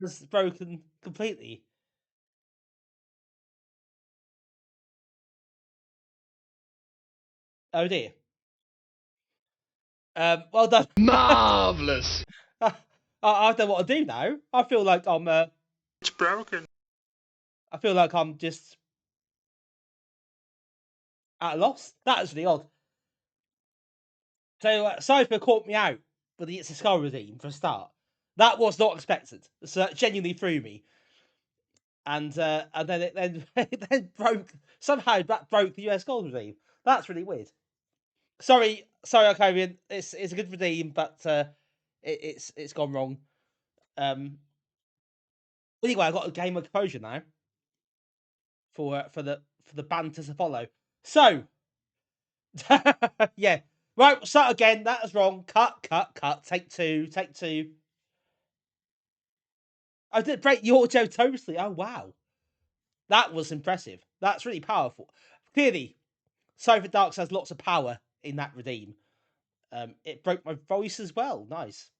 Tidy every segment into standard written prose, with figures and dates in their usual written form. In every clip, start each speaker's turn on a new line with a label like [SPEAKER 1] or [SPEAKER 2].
[SPEAKER 1] It's broken completely. Oh dear. Well done.
[SPEAKER 2] Marvelous.
[SPEAKER 1] I don't know what to do now. I feel like I'm.
[SPEAKER 2] It's broken.
[SPEAKER 1] I feel like I'm just at a loss. That's really odd. So Cypher caught me out with the It's a Skull redeem for a start. That was not expected. So it genuinely threw me. And then it then broke somehow. That broke the US gold redeem. That's really weird. Sorry, Octavian. It's a good redeem, but it's gone wrong. Anyway, I got a game of exposure now for the banter to follow. So yeah, right. We'll start again. That was wrong. Cut. Take two. Take two. I did break the auto totally. Oh wow, that was impressive. That's really powerful. Clearly, Cypher Darks has lots of power in that redeem. It broke my voice as well. Nice.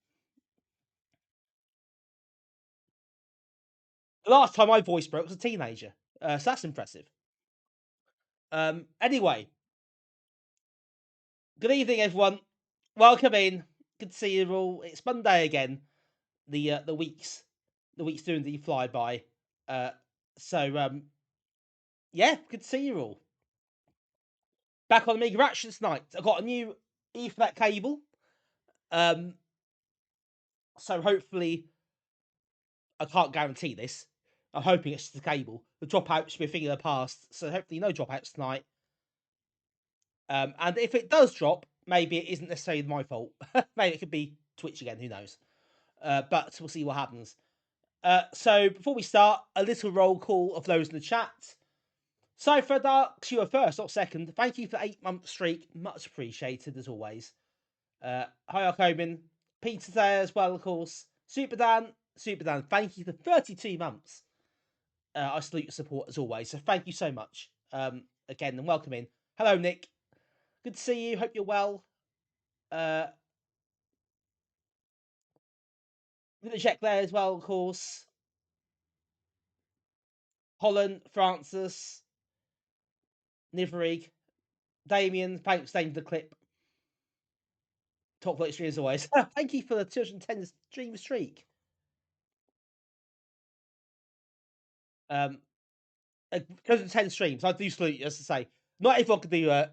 [SPEAKER 1] The last time my voice broke was a teenager, so that's impressive. Anyway, good evening, everyone. Welcome in. Good to see you all. It's Monday again. The week's doing the flyby. So yeah, good to see you all. Back on Amiga Action tonight. I've got a new Ethernet cable. So hopefully, I can't guarantee this. I'm hoping it's just the cable. The dropout should be a thing of the past. So hopefully, no dropouts tonight. And if it does drop, maybe it isn't necessarily my fault. Maybe it could be Twitch again. Who knows? But we'll see what happens. So before we start, a little roll call of those in the chat. Cypher Darks, you are first, not second. Thank you for the 8-month streak. Much appreciated, as always. Hi, Arcomin. Peter there as well, of course. Super Dan, thank you for 32 months. I salute your support, as always. So thank you so much. Again, and welcome in. Hello, Nick. Good to see you. Hope you're well. I'm going to check there as well, of course. Holland, Francis, Niverig, Damien, thanks for staying for the clip. Top flight stream as always. Thank you for the 210 stream streak. 210 streams. I do salute you, as to say. Not everyone can do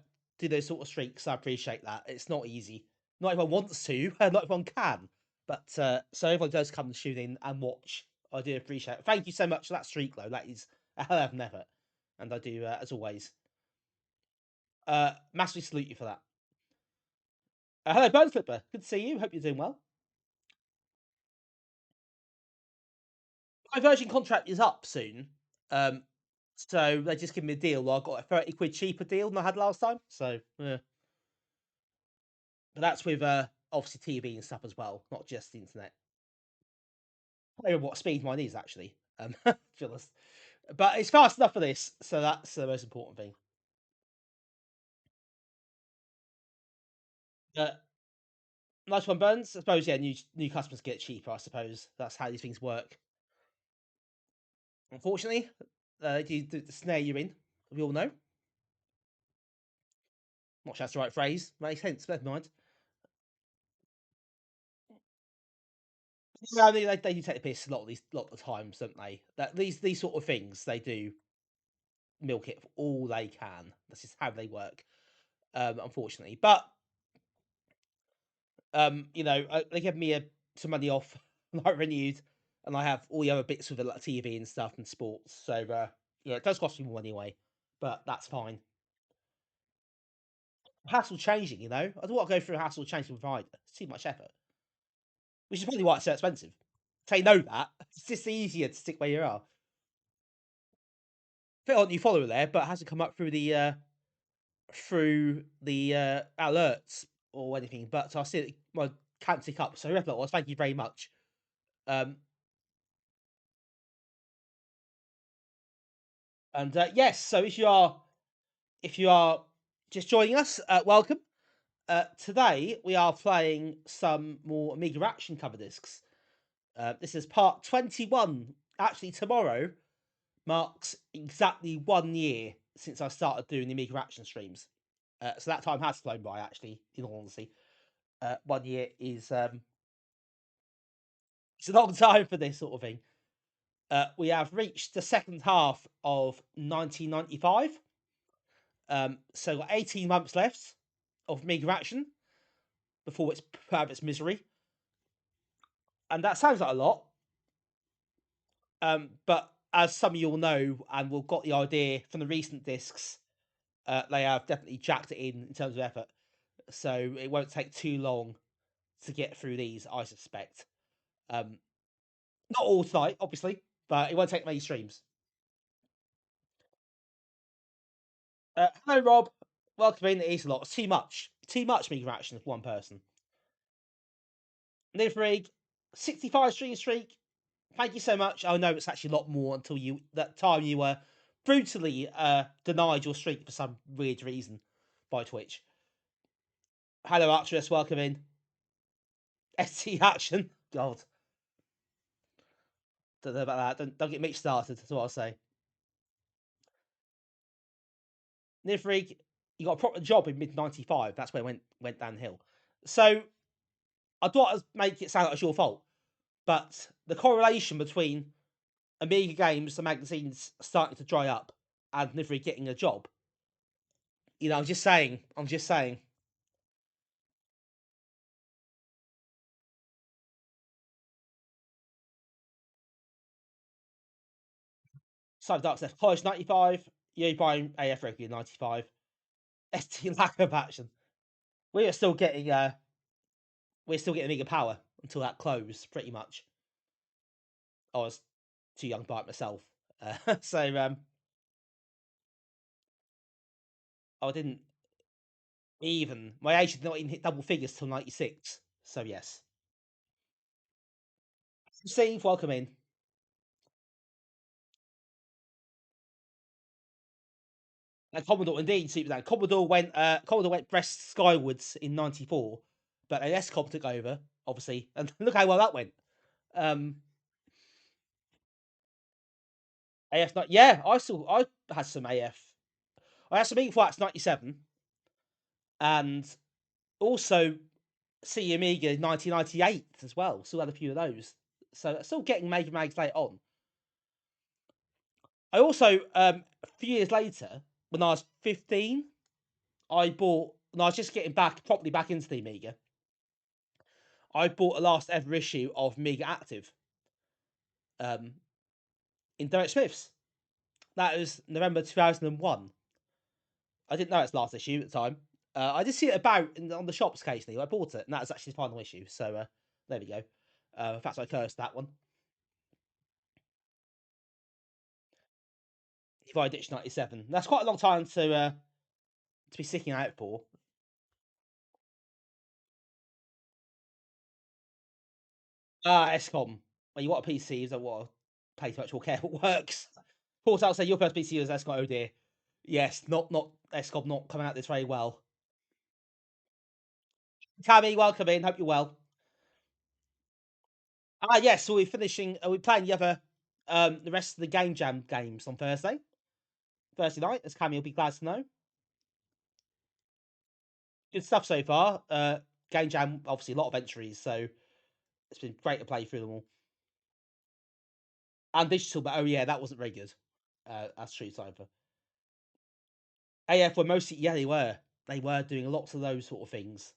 [SPEAKER 1] those sort of streaks. I appreciate that. It's not easy. Not everyone wants to. Not everyone can. But so everyone does come and tune in and watch. I do appreciate it. Thank you so much for that streak, though. That is a hell of an effort. And I do, as always. Massively salute you for that. Hello, Burn Flipper. Good to see you. Hope you're doing well. My Virgin contract is up soon. So they just give me a deal. I got a 30 quid cheaper deal than I had last time. So yeah. But that's with obviously TV and stuff as well, not just the internet. I don't know what speed mine is actually. To be honest. But it's fast enough for this, so that's the most important thing. Nice one, Burns. I suppose yeah, new customers get cheaper. I suppose that's how these things work. Unfortunately, they do snare you in. We all know. Not sure that's the right phrase. Makes sense. Never mind. Yeah, they do take the piss a lot of the times, don't they? That these sort of things they do milk it for all they can. This is how they work, unfortunately. But they give me some money off, and I renewed, and I have all the other bits with it, like TV and stuff and sports. So yeah, it does cost me more anyway, but that's fine. Hassle changing, I don't want to go through a hassle changing provider. It's too much effort, which is probably why it's so expensive. They know that it's just easier to stick where you are. Fit on you follower there, but it hasn't come up through the alerts or anything. But I see my can't tick up. So whoever that was, thank you very much. And yes, so if you are just joining us, welcome. Today we are playing some more Amiga Action Coverdisks. This is part 21. Actually, tomorrow marks exactly 1 year since I started doing the Amiga Action streams. So that time has flown by, actually, in all honesty. 1 year is it's a long time for this sort of thing. We have reached the second half of 1995. So got 18 months left of Amiga Action before it's out of its misery. And that sounds like a lot. But as some of you all know, and will got the idea from the recent discs, they have definitely jacked it in terms of effort. So it won't take too long to get through these, I suspect. Not all tonight, obviously, but it won't take many streams. Hello, Rob. Welcome in. It is a lot. It's too much. Too much Amiga Action for one person. Live Rig, 65 stream streak. Thank you so much. I know it's actually a lot more until that time you were brutally denied your streak for some weird reason by Twitch. Hello, Arcturus. Welcome in. ST Action. God. Don't know about that. Don't get me started. That's what I'll say. Nivrig, you got a proper job in mid '95. That's where it went downhill. So I thought I'd make it sound like it's your fault, but the correlation between Amiga games, the magazines starting to dry up, and Nivrig getting a job. You know, I'm just saying. Cyber Dark Left College 95, Yo buying AF regular 95, ST lack of action. We are still getting Amiga Power until that closed, pretty much. I was too young to buy it myself. So I didn't even my age did not even hit double figures till 96. So yes. Steve, welcome in. And Commodore indeed, Super Dan. Commodore went breast skywards in '94, but an SCOM took over, obviously, and look how well that went. AF not yeah, I had some AF. I had some Amiga Flats 97 and also C Amiga 1998 as well. Still had a few of those. So still getting Mega Mags later on. I also a few years later, when I was 15, I bought when I was just getting properly back into the Amiga. I bought the last ever issue of Amiga Active um, in Derek Smith's. That was November 2001. I didn't know it's last issue at the time. I did see it about on the shops occasionally. I bought it, and that was actually the final issue. So there we go. In fact, I cursed that one. Divide Ditch 97. That's quite a long time to be sticking out for. SCOM. Well, you want a PC, you don't want to pay too much or care what works. Of I'll say your first PC was SCOM. Oh dear. Yes, not SCOM not coming out this very well. Tammy, welcome in. Hope you're well. Yes. So we're finishing. We're playing the rest of the Game Jam games on Thursday night, as Cammy will be glad to know. Good stuff so far. Game Jam, obviously a lot of entries, so it's been great to play through them all. And digital, but oh yeah, that wasn't very good. That's true, Cypher. AF were mostly they were doing lots of those sort of things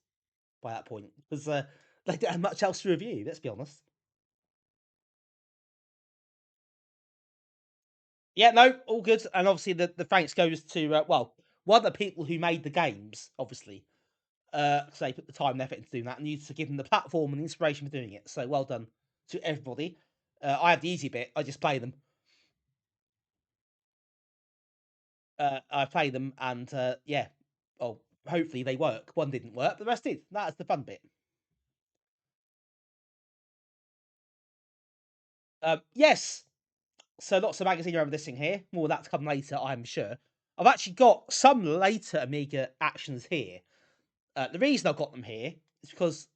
[SPEAKER 1] by that point because they didn't have much else to review. Let's be honest. Yeah, no, all good. And obviously the thanks goes to one of the people who made the games, obviously. So they put the time and effort into doing that, and you to give them the platform and the inspiration for doing it. So well done to everybody. I have the easy bit. I just play them. I play them, and yeah. Oh, hopefully they work. One didn't work, but the rest did. That's the fun bit. Yes. So lots of magazine reminiscing here. More of that to come later, I'm sure. I've actually got some later Amiga actions here. The reason I've got them here is because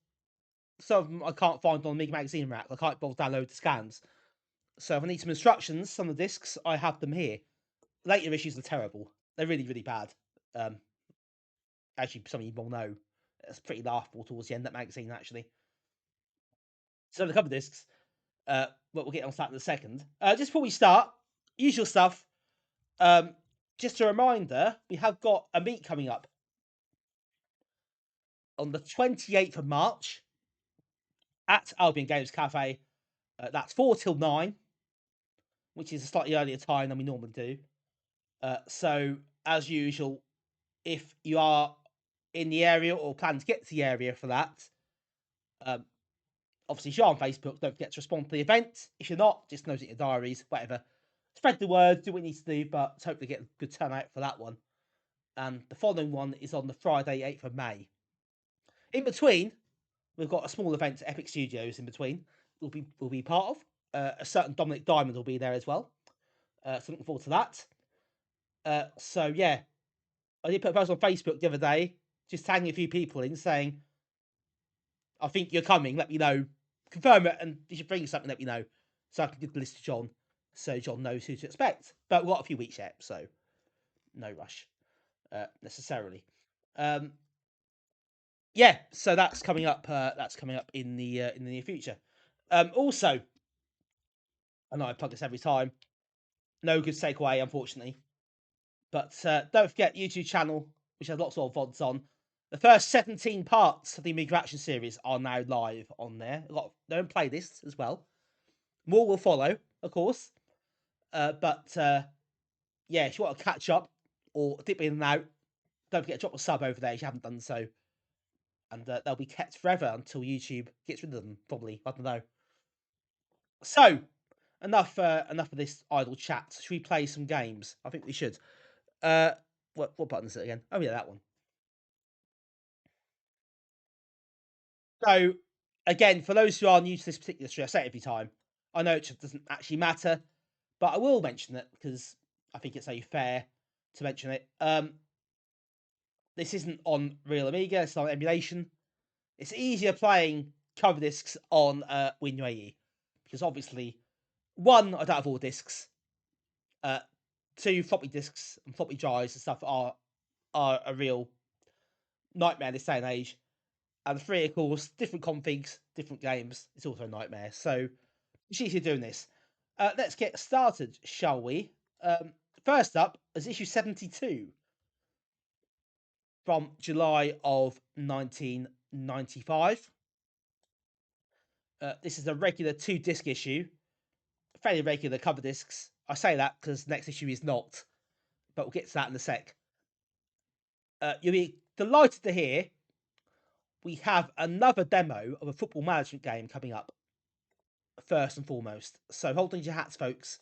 [SPEAKER 1] some of them I can't find on Amiga magazine rack. I can't bother download the scans. So if I need some instructions, some of the discs, I have them here. Later issues are terrible. They're really, really bad. Um, Actually, some of you will know. It's pretty laughable towards the end of that magazine, actually. So the cover discs, we'll get on that in a second. Just before we start, usual stuff. Just a reminder, we have got a meet coming up on the 28th of March. at Albion Games Cafe. That's 4 till 9, which is a slightly earlier time than we normally do. So, as usual, if you are in the area or plan to get to the area for that, obviously, if you're on Facebook, don't forget to respond to the event. If you're not, just note it in your diaries, whatever. Spread the word, do what you need to do, but hopefully get a good turnout for that one. And the following one is on the Friday, 8th of May. In between, we've got a small event at Epic Studios in between. We'll be part of. A certain Dominic Diamond will be there as well. So looking forward to that. So yeah, I did put a post on Facebook the other day, just tagging a few people in saying, I think you're coming, let me know. Confirm it, and you should bring something, let me know. So I can give the list to John, so John knows who to expect. But we've got a few weeks yet, so no rush necessarily. Yeah, so that's coming up. That's coming up in the near future. Also, I know I plug this every time. No good takeaway, unfortunately. But don't forget YouTube channel, which has lots of VODs on. The first 17 parts of the Amiga Action series are now live on there. They're in playlists as well. More will follow, of course. But yeah, if you want to catch up or dip in and out, don't forget to drop a sub over there if you haven't done so. And they'll be kept forever until YouTube gets rid of them, probably. I don't know. So, enough of this idle chat. Should we play some games? I think we should. What button is it again? Oh yeah, that one. So, again, for those who are new to this particular stream, I say it every time. I know it doesn't actually matter, but I will mention it because I think it's only fair to mention it. This isn't on real Amiga, it's on emulation. It's easier playing Coverdisks on WinUAE because obviously, one, I don't have all discs. Two, floppy disks and floppy drives and stuff are a real nightmare this day and age. And three, of course, different configs, different games. It's also a nightmare. So it's easier doing this. Let's get started, shall we? First up is issue 72 from July of 1995. This is a regular 2-disc issue, fairly regular cover discs. I say that because next issue is not, but we'll get to that in a sec. You'll be delighted to hear we have another demo of a football management game coming up, first and foremost. So hold on to your hats, folks.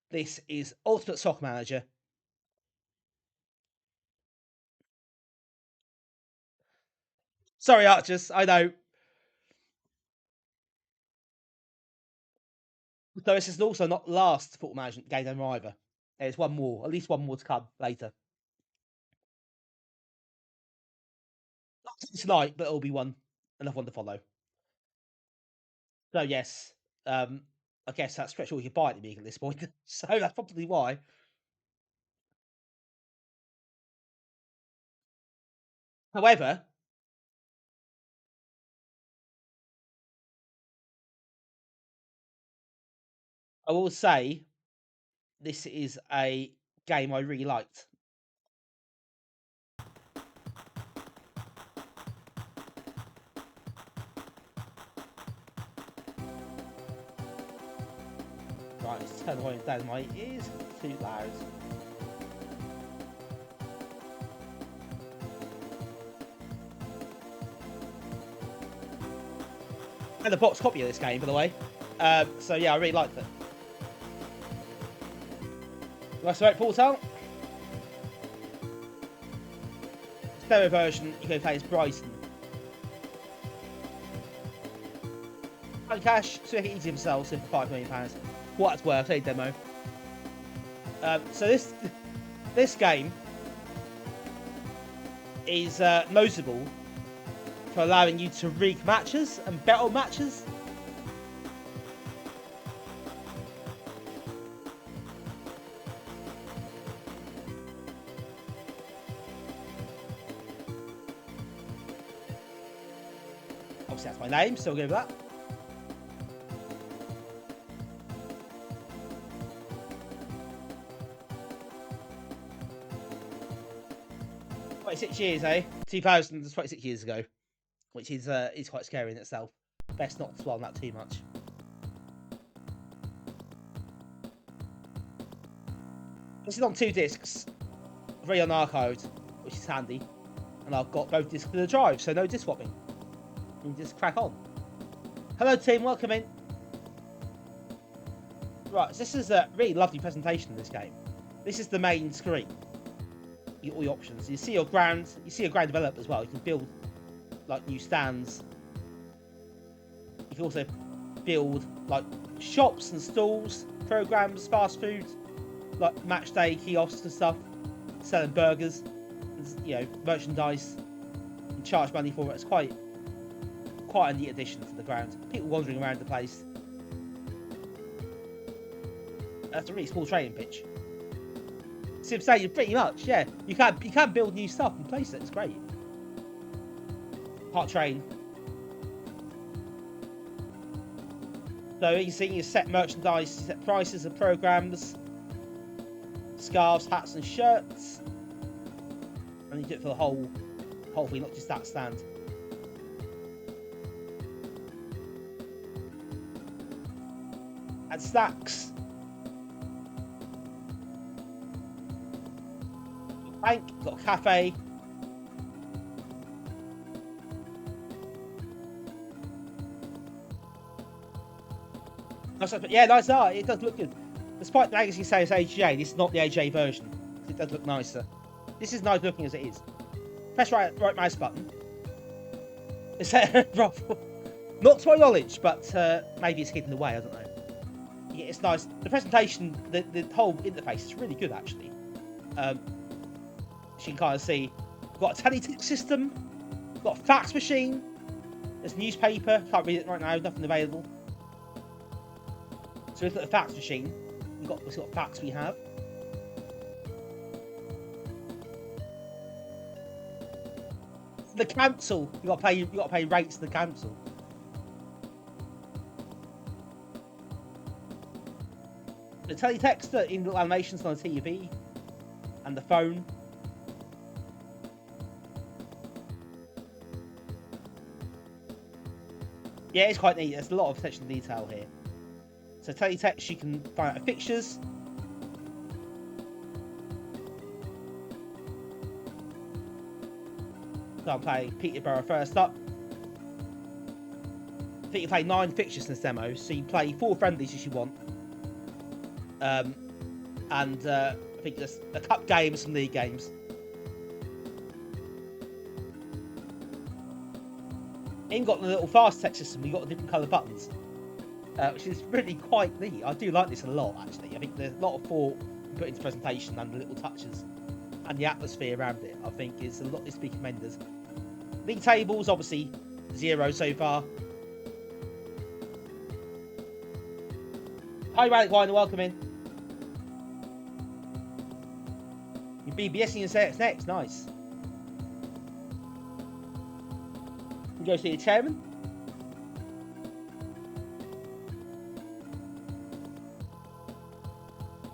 [SPEAKER 1] This is Ultimate Soccer Manager. Sorry, Archers, I know. So this is also not the last football management game demo either. There's one more, at least one more to come later. Not tonight, but it'll be another one to follow. So yes, I guess that's pretty sure you can buy it at the at this point. So that's probably why. However, I will say this is a game I really liked. Right, let's turn the volume down. My ears too loud. And a box copy of this game, by the way. So yeah, I really liked it. That's right, Portal. Demo version, you can play as Bryson. Cash, so he can easy himself, so for £5 million. What it's worth, a demo. So this game is notable for allowing you to rig matches and bet on matches. Obviously that's my name, so we'll go with that. '26 years, eh? 2000 is 26 years ago, which is quite scary in itself. best not to dwell on that too much. This is on 2 discs, 3 unarchived, which is handy, and I've got both discs in the drive, so no disc swapping. You can just crack on. Hello team, welcome in. Right, so this is a really lovely presentation of this game. This is the main screen. You get all the options. You see your ground developed as well. You can build like new stands. You can also build like shops and stalls, programs, fast food, like match day kiosks and stuff, selling burgers, and, you know, merchandise, and charge money for it. It's quite a neat addition to the ground. People wandering around the place. That's a really small training pitch. Sim Stadium, pretty much, yeah. You can build new stuff and place it. It's great. Hot train. So you can see you set merchandise, you set prices and programs, scarves, hats, and shirts, and you do it for the whole thing, not just that stand. And snacks. Bank, got a cafe. Yeah, nice art. It does look good. Despite the magazine saying it's AGA, this is not the AGA version. It does look nicer. This is nice looking as it is. Press right mouse button. It's not to my knowledge, but maybe it's hidden away. I don't know. Yeah, it's nice. The presentation, the whole interface is really good actually. You can kind of see, got a teletext system, got a fax machine, there's a newspaper, can't read it right now, nothing available. So look at the fax machine, we've got fax we have. The council, you got to pay rates to the council. The teletext in little animations on the TV and the phone. Yeah, it's quite neat. There's a lot of attention to detail here. So teletext, you can find out fixtures. So I'm playing Peterborough first up. I think you play 9 fixtures in this demo, so you play 4 friendlies if you want. I think there's a cup game and some league games. In got the little fast text system, we got the different colour buttons, which is really quite neat. I do like this a lot, actually. I think there's a lot of thought put into presentation and the little touches and the atmosphere around it. I think is to be commended. League tables, obviously 0 so far. Hi, Relic Winer, welcome in. You're BBSing and say it's next, nice. You go see the chairman.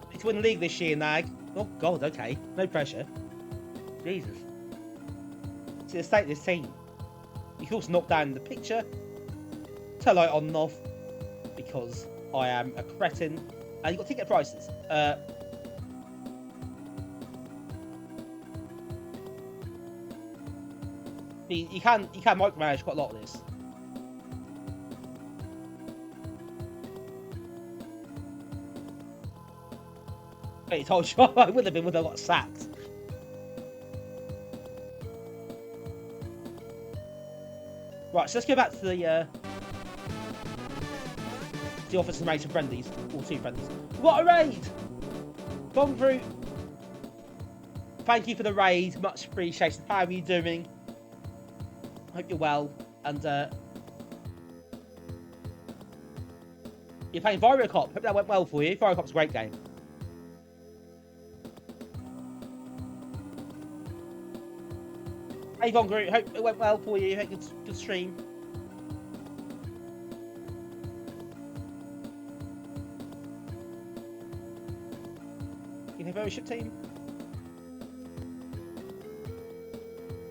[SPEAKER 1] Need to win the league this year, Nag. Oh God, okay, no pressure. Jesus. See the state of this team. You can also knock down the picture. Turn light on and off because I am a cretin. And you've got ticket prices. You can micromanage quite a lot of this. I told you I would have been when I got sacked. Right, so let's go back to the office and raid some friendlies, or 2 friendlies. What a raid! Gone through. Thank you for the raid, much appreciated. How are you doing? Hope you're well, and you're playing Virocop. Hope that went well for you. Virocop's a great game. Hey Von Groot, hope it went well for you. Hope good stream. You have a membership team?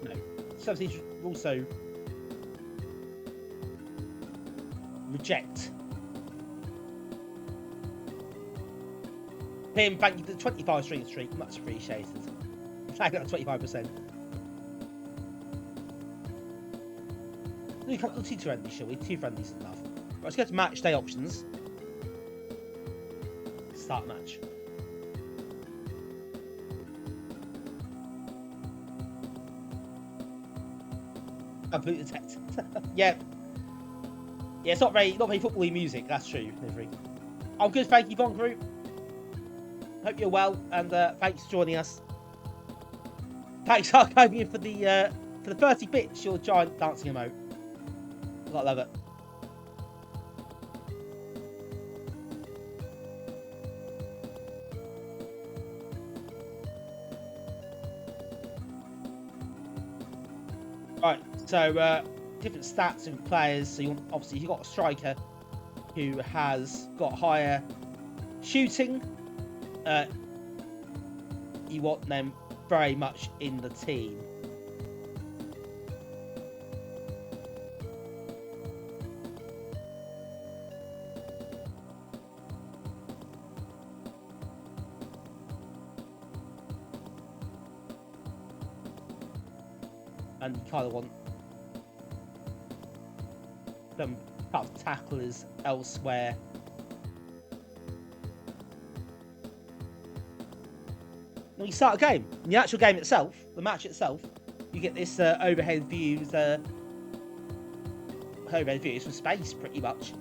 [SPEAKER 1] No. Services also. Object. Pim, thank you for the 25 streak. Much appreciated. I got 25%. We'll do 2 friendlies, shall we? 2 friendlies is enough. Right, let's go to match day options. Start match. Complete detect. Yeah. Yeah, it's not very football-y music, that's true, Livery. I'm good, thank you, Von Group. Hope you're well, and thanks for joining us. Thanks for coming in for the 30 bits, your giant dancing emote. I love it. Right, so different stats of players. So obviously you've got a striker who has got higher shooting. You want them very much in the team. And you kind of want them tough tacklers elsewhere. When you start a game, in the actual game itself, the match itself, you get this overhead views from space, pretty much.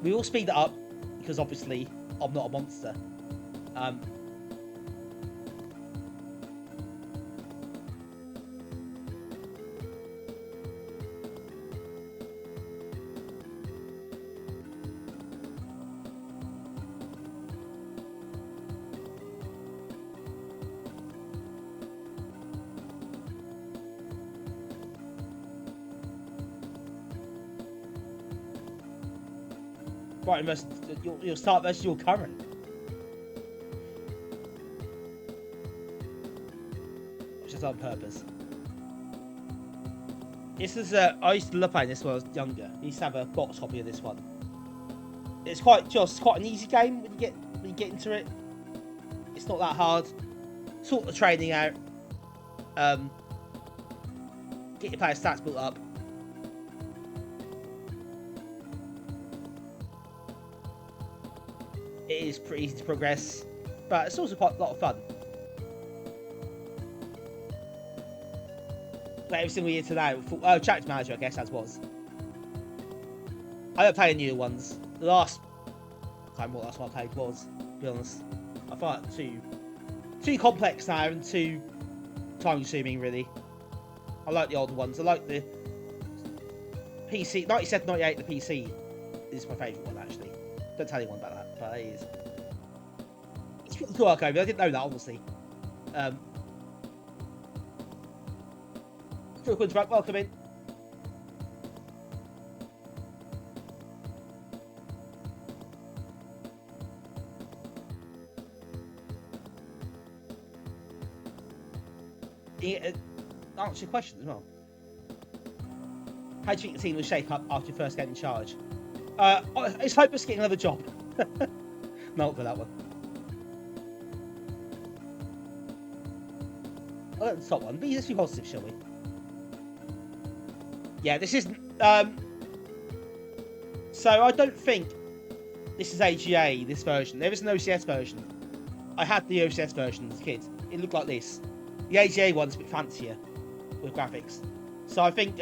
[SPEAKER 1] We will speed it up because obviously I'm not a monster. Right, you'll start versus your current. Which is on purpose. This is I used to love playing this when I was younger. I used to have a box copy of this one. It's quite an easy game when you get into it. It's not that hard. Sort the training out. Get your player stats built up. It is pretty easy to progress, but it's also quite a lot of fun. Like every single year today, Chapter Manager, I guess that was. I don't play the newer ones. The last, I can't remember what last one I played was, to be honest. I find it too complex now and too time consuming, really. I like the older ones. I like the PC, 97, 98, the PC is my favourite one, actually. Don't tell anyone about that, but it is. It's pretty cool, Arcade. I didn't know that, honestly. Welcome in. Answer your question as well. How do you think the team will shape up after your first game in charge? It's hopeless getting another job. Not for that one. I'll let the top one. Let's be positive, shall we? Yeah, this isn't. So I don't think this is AGA, this version. There is an OCS version. I had the OCS version as a kid. It looked like this. The AGA one's a bit fancier with graphics. So I think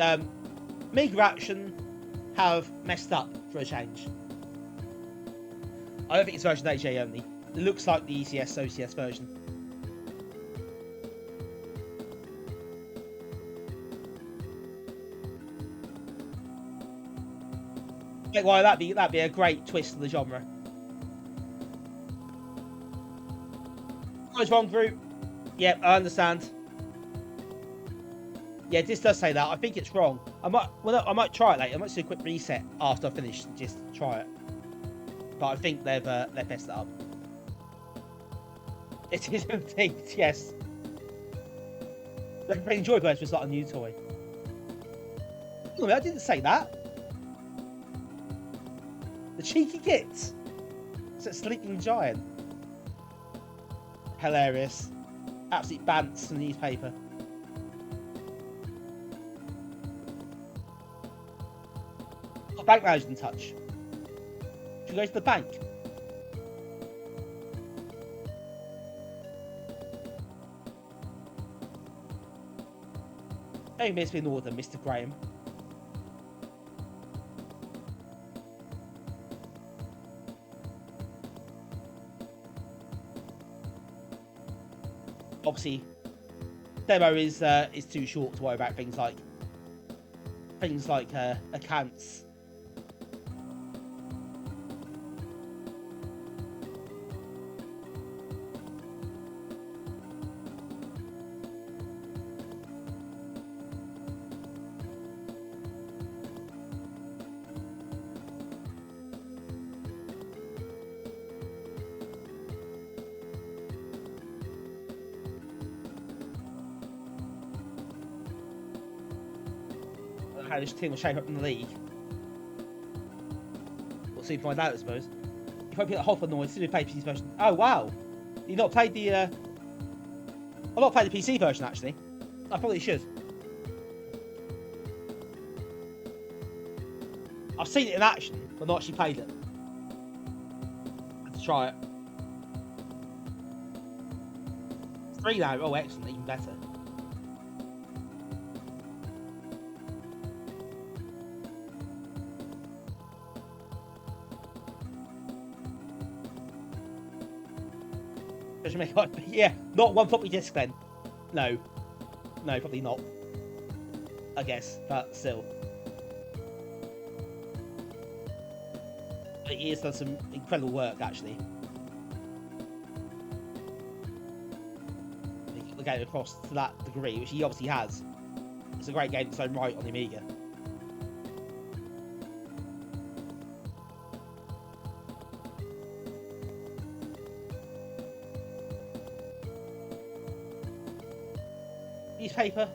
[SPEAKER 1] Amiga Action have messed up for a change. I don't think it's version AGA only. It looks like the ECS OCS version. Why that'd be a great twist to the genre. What's wrong, group? Yep, I understand. Yeah, this does say that. I think it's wrong. I might try it later. I might do a quick reset after I finish and just try it. But I think they've messed it up. It is indeed, yes. They enjoy birds, it's like a new toy. I didn't say that. The cheeky git. It's a sleeping giant. Hilarious. Absolute bants in the newspaper. Got a bank manager in touch. Should we go to the bank? Don't miss me in order, Mr. Graham. Obviously, demo is too short to worry about things like accounts. How this team will shape up in the league. We'll soon find out, I suppose. If I put the Hopper noise, see the PC version. Oh wow! You've not played the I've not played the PC version actually. I probably should. I've seen it in action, but not actually played it. Let's try it. 3 now. Oh, excellent! Even better. Yeah, not one floppy disk then. No, probably not. I guess, but still. He has done some incredible work actually. The game across to that degree, which he obviously has. It's a great game in its own right on the Amiga. Newspaper.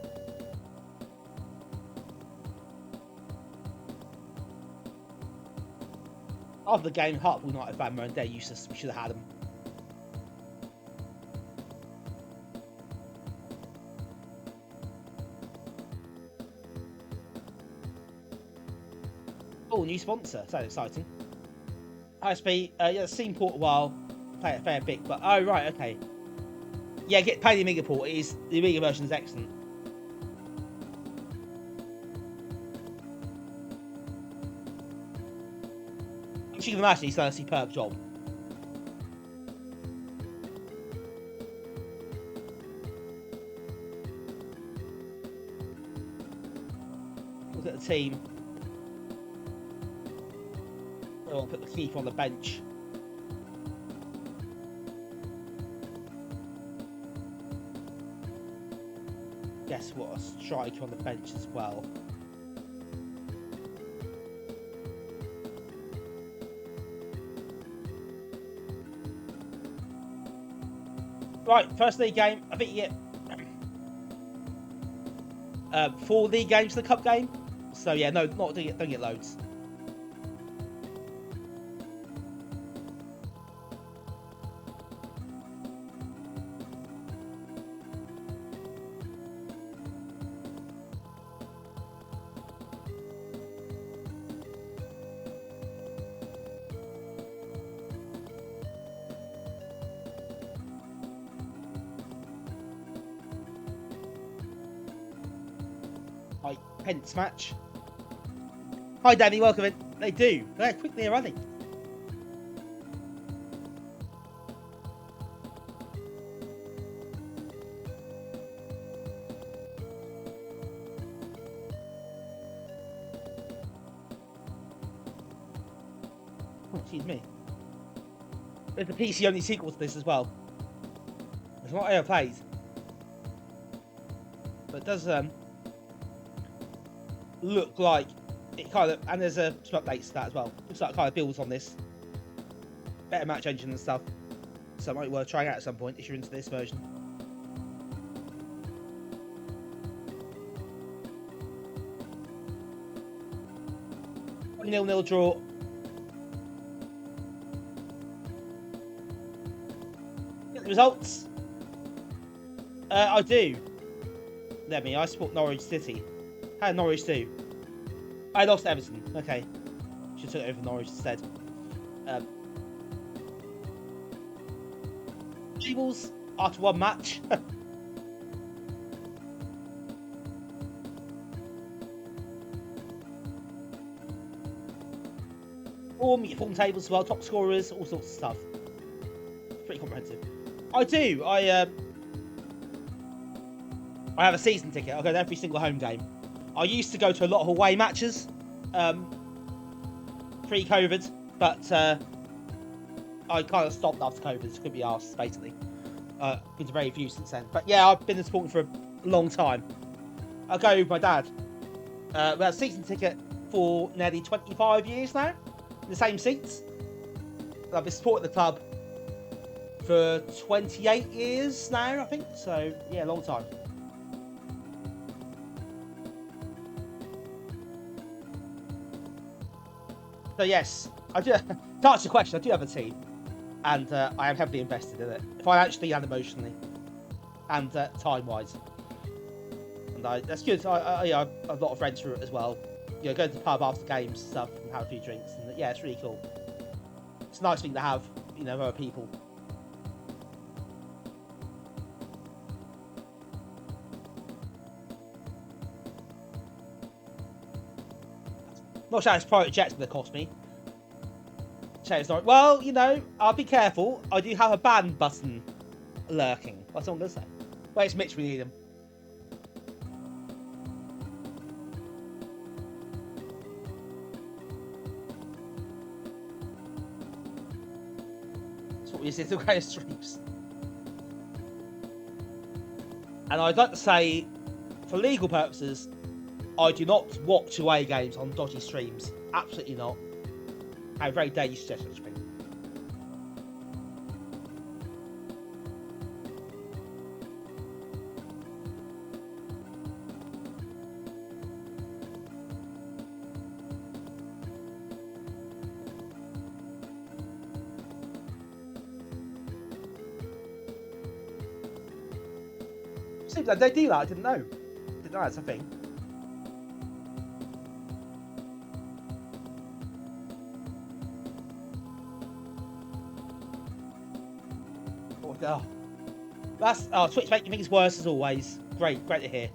[SPEAKER 1] After the game, Hartlepool United fan and they're useless. We should have had them. Oh, new sponsor. Sounds exciting. ISP, yeah, seen port a while. Play it a fair bit, but oh right, okay. Yeah, play the Amiga port. The Amiga version is excellent. As you can imagine, he's done a superb job. Look at the team. I'll put the keeper on the bench. Guess what? A striker on the bench as well. Right, first league game. I think you get 4 league games for the cup game. So yeah, no, don't get loads. Right, Pence match. Hi Danny, welcome in. They do. They're quickly running. Oh, excuse me. There's a PC only sequel to this as well. It's not ever played. But it does look like it kind of, and there's some updates to that as well. Looks like it kind of builds on this. Better match engine and stuff. So it might be worth trying out at some point if you're into this version. Nil-nil draw. The results? I do. I support Norwich City. How did Norwich do? I lost Everton. Okay. Should have took over Norwich instead. Tables after one match. Form tables as well, top scorers, all sorts of stuff. Pretty comprehensive. I do. I have a season ticket. I go to every single home game. I used to go to a lot of away matches, pre-COVID, but I kind of stopped after COVID. Couldn't be asked, basically. Been to very few since then. But yeah, I've been in supporting for a long time. I go with my dad. We had a season ticket for nearly 25 years now. In the same seats. I've been supporting the club for 28 years now, I think. So yeah, long time. So yes, I do. To answer your question, I do have a team, and I am heavily invested in it, financially and emotionally, and time-wise. And that's good. I have a lot of friends through it as well. You know, going to the pub after games and stuff, and have a few drinks, and yeah, it's really cool. It's a nice thing to have, you know, other people. Not sure how it's private jet's going to cost me. It's not. Well, you know, I'll be careful. I do have a ban button lurking. That's all I'm going to say. Wait, it's Mitch, we need him. That's what we see through greatest streams. And I'd like to say, for legal purposes, I do not watch away games on dodgy streams. Absolutely not. I very dare you suggest such a thing. Seems like they do that. I didn't know. Didn't know that's a thing. Oh, that's Twitch making things worse as always. Great to hear.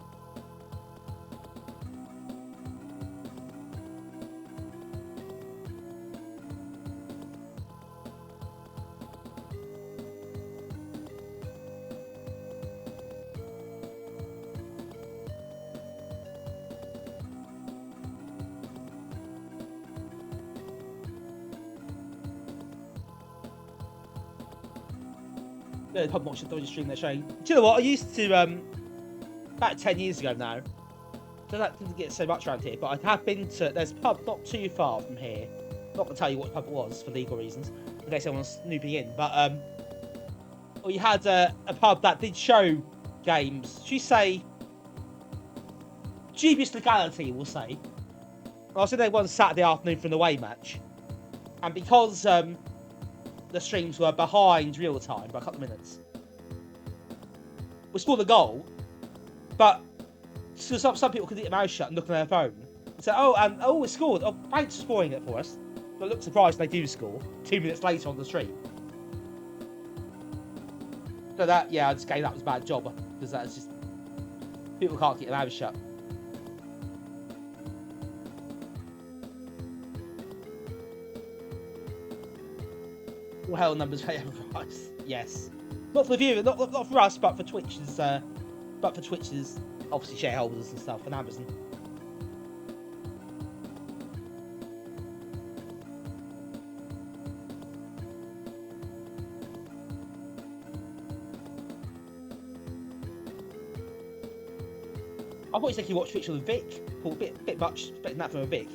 [SPEAKER 1] The pub watch the dodgy stream they're showing. Do you know what? I used to about 10 years ago now. So that didn't get so much around here, but I have been to. There's a pub not too far from here. Not gonna tell you what pub it was for legal reasons, in case someone's snooping in. But we had a pub that did show games. Should we say dubious legality? We'll say. I was in there one Saturday afternoon for an away match, and because the streams were behind real time by a couple of minutes, we scored a goal, but so some people could get their mouth shut and look on their phone and say, oh, we scored. Oh, thanks for spoiling it for us. But look surprised they do score 2 minutes later on the stream. So that, yeah, I just gave that was a bad job, because that's just, people can't get their mouth shut. Well, hell numbers pay every price. Yes, not for the viewer, not for us, but for Twitch's, obviously shareholders and stuff, and Amazon. I thought you said you watched Twitch with Vic. A bit much better than that from a Vic.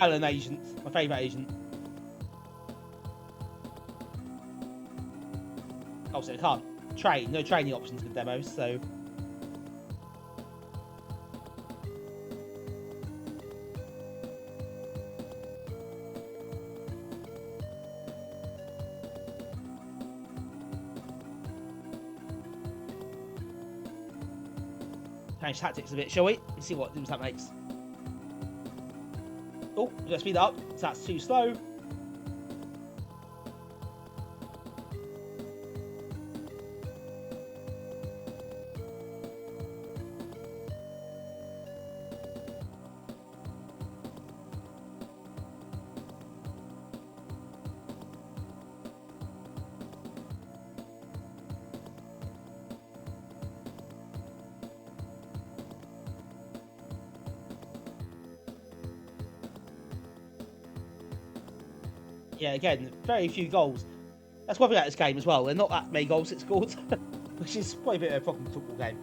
[SPEAKER 1] Alan agent, my favourite agent. Obviously, I can't train. No training options with demos, so Change tactics a bit, shall we? And see what that makes. Oh, let's speed up. So that's too slow. Yeah, again, very few goals. That's one thing about this game as well. There are not that many goals it's scored, which is quite a bit of a problem in a football game.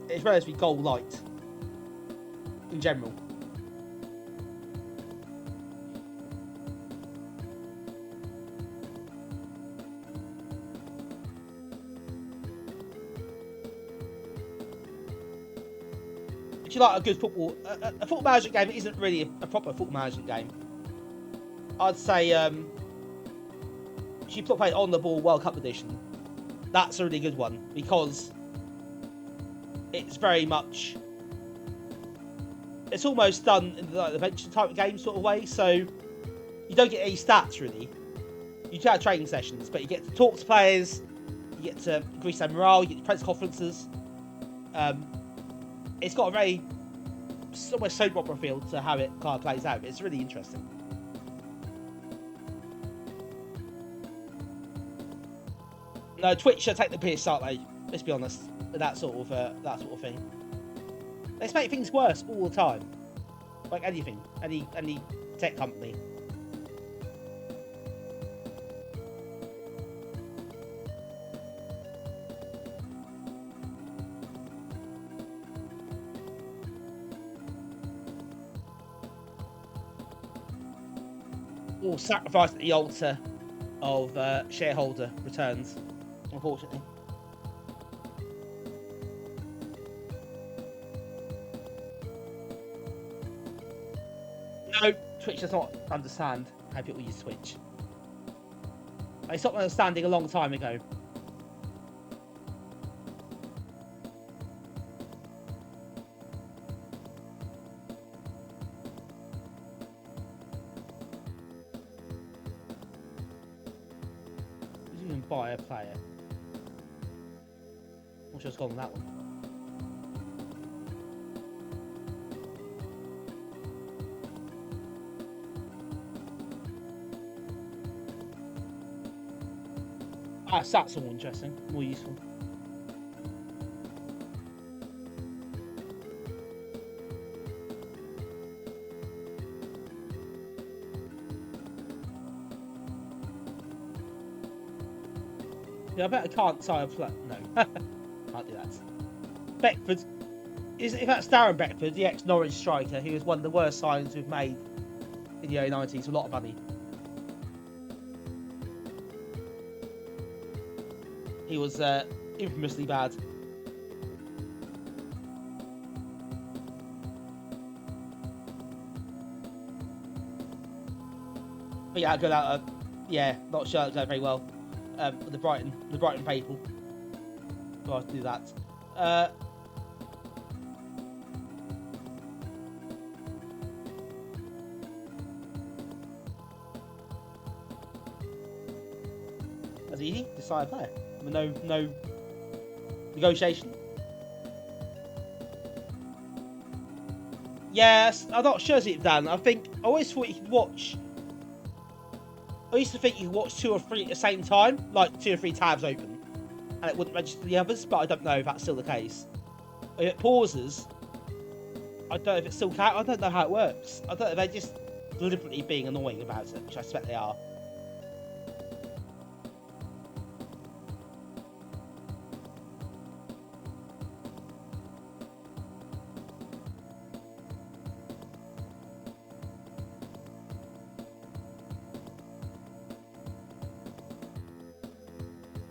[SPEAKER 1] It's relatively goal light in general. If you like a good football, a football management game isn't really a proper football management game. I'd say if you play On the Ball World Cup edition, that's a really good one because it's very much, it's almost done in the adventure type of game sort of way. So you don't get any stats really. You do have training sessions, but you get to talk to players, you get to increase their morale, you get press conferences. It's got a very almost soap opera feel to how it kind of plays out. It's really interesting. No, Twitch should take the piss, aren't they? Let's be honest. That sort of thing. They just make things worse all the time. Like anything, any tech company. All sacrificed at the altar of shareholder returns, unfortunately. No, Twitch does not understand how people use Twitch. They stopped understanding a long time ago. You can buy a player. I'm sure it's gone on that one. Ah, that's all interesting, more useful. Yeah, I bet I can't sign up for that. No, can't do that. Beckford, if that's Darren Beckford, the ex-Norwich striker, who was one of the worst signings we've made in the early 90s, a lot of money. He was infamously bad. But yeah, good out. Yeah, not sure it's going very well. With the Brighton people. So I'll do that. That's easy. Decide a player. No negotiation. Yes, I'm not sure if Dan. I always thought you could watch. I used to think you could watch 2 or 3 at the same time, like 2 or 3 tabs open, and it wouldn't register the others. But I don't know if that's still the case. If it pauses, I don't know if it's still. I don't know how it works. I don't know if they're just deliberately being annoying about it, which I suspect they are.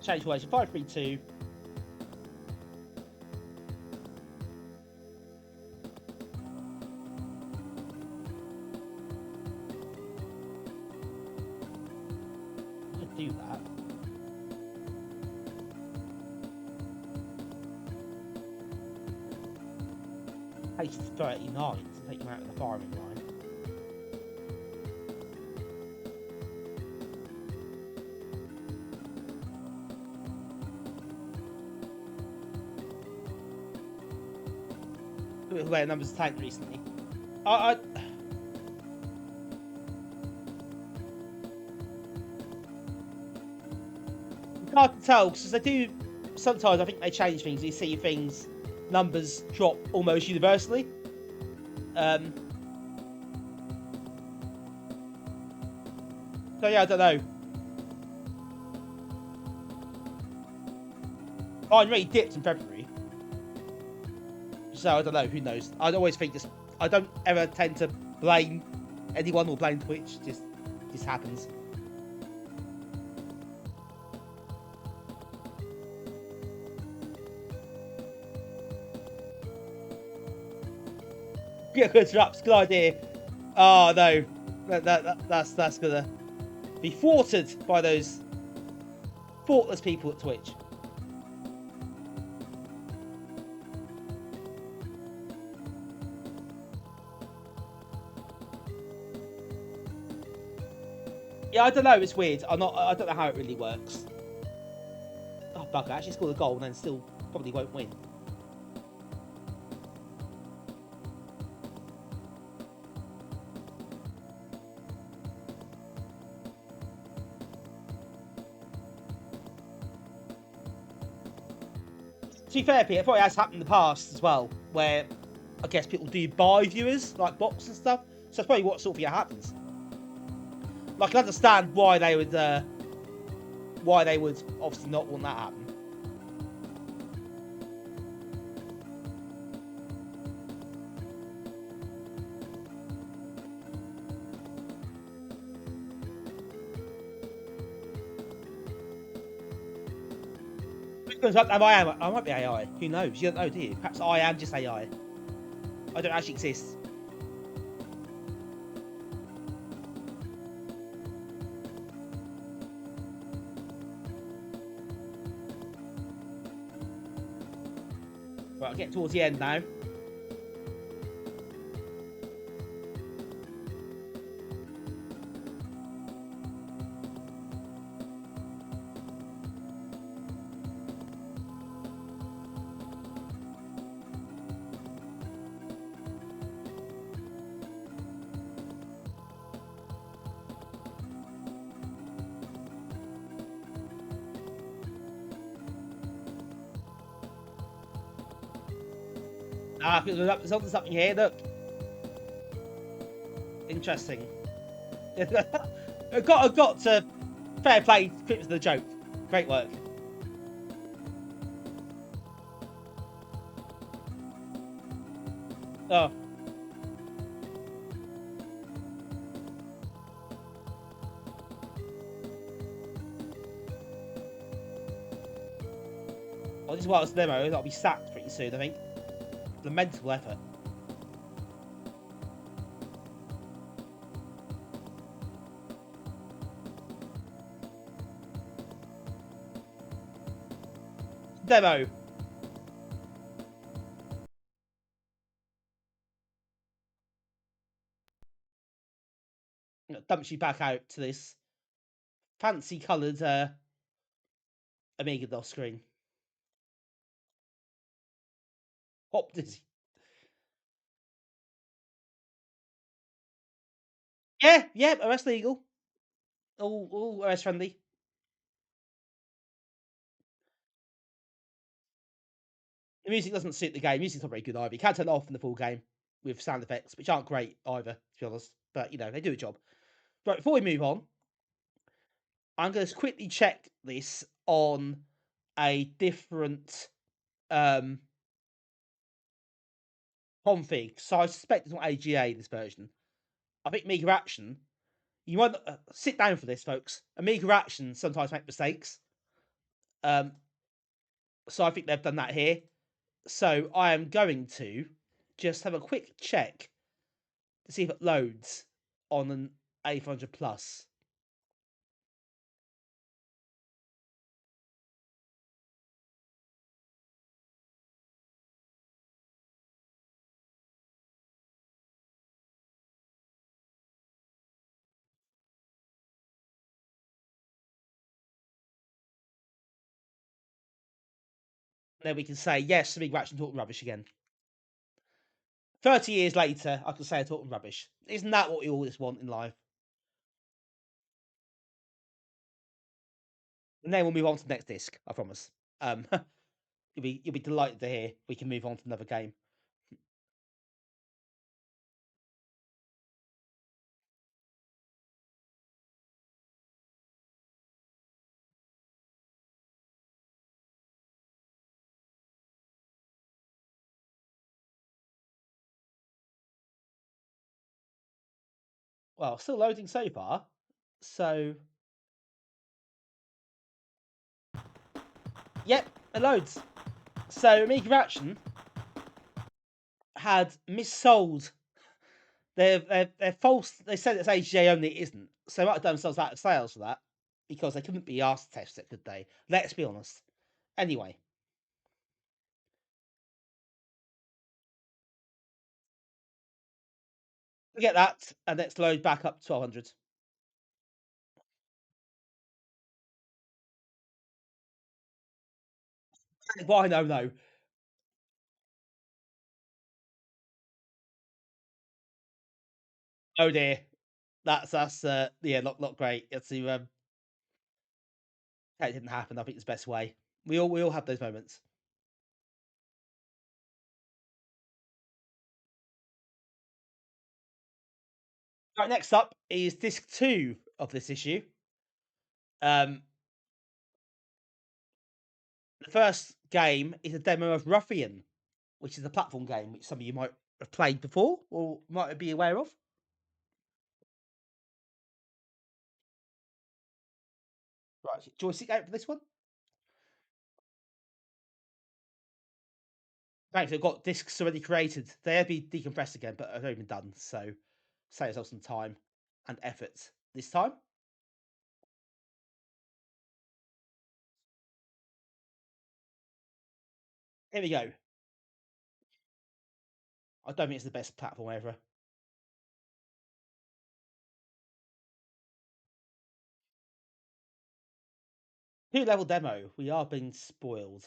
[SPEAKER 1] Change formation 5-3-2. I'm gonna do that. Takes you to 39 to take you out of the firing line. Look at the way the numbers tanked recently. It's hard to tell because they do. Sometimes I think they change things. You see things, numbers drop almost universally. So yeah, I don't know. Mine really dipped in February. So I don't know. Who knows? I'd always think this. I don't ever tend to blame anyone or blame Twitch. Just happens. Yeah, good traps. Good idea. Oh no, that's gonna be thwarted by those thoughtless people at Twitch. Yeah, I don't know. It's weird. I don't know how it really works. Oh, bugger! I actually scored a goal and then still probably won't win. To be fair, Peter, it probably has happened in the past as well, where I guess people do buy viewers, like bots and stuff. So that's probably what sort of happens. Like, I can understand why they would obviously not want that to happen. I might be AI. Who knows? You don't know, do you? Perhaps I am just AI. I don't actually exist. Right, I'll get towards the end now. Ah, there's something here. Look, interesting. I got to fair play. Clips of the joke. Great work. Oh. Well, this is why it's demo. That'll be sacked pretty soon, I think. The mental effort. Demo. Dumps you back out to this fancy coloured Amiga DOS screen. Hop dizzy. Yeah, arrest legal. All arrest friendly. The music doesn't suit the game. Music's not very good either. You can't turn it off in the full game with sound effects, which aren't great either, to be honest. But you know, they do a job. Right, before we move on, I'm going to quickly check this on a different config. So I suspect it's not AGA this version. I think Amiga Action. You might sit down for this, folks. Amiga Action sometimes make mistakes. So I think they've done that here. So I am going to just have a quick check to see if it loads on an A400 Plus. Then we can say, yes, Amiga Action talking rubbish again. 30 years later, I can say I'm talking rubbish. Isn't that what we always want in life? And then we'll move on to the next disc, I promise. You'll be delighted to hear we can move on to another game. Well, still loading so far. So, yep, it loads. So, Amiga Action had missold. They're false. They said it's AGA only. It isn't. So they might have done themselves out of sales for that because they couldn't be asked to test it, could they? Let's be honest. Anyway, forget that, and let's load back up to 1200. Why no. Oh dear, that's yeah, not great. It's that didn't happen. I think it's the best way. We all have those moments. Right, next up is disc 2 of this issue. The first game is a demo of Ruffian, which is a platform game which some of you might have played before or might be aware of. Right, joystick out for this one. Thanks, I've got discs already created. They'll be decompressed again, but I've already been done. So save yourself some time and effort this time. Here we go. I don't think it's the best platform ever. 2-level demo. We are being spoiled.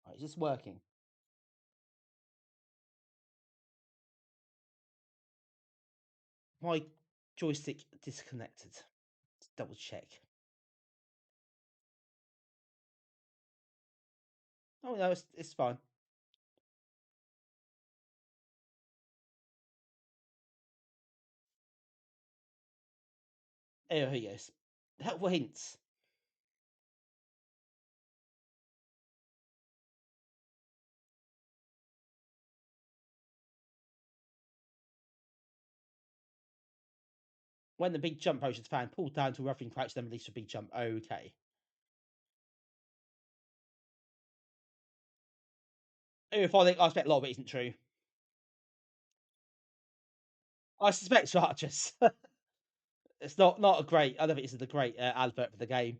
[SPEAKER 1] Right, is this working? My joystick disconnected. Let's double check. Oh no, it's fine. Here he goes. Helpful hints. When the big jump potion is found, pull down to roughly crouch, then release a big jump. Okay. If I think I expect a lot of it isn't true. I suspect so, just it's not a great. I don't think it's a great advert for the game.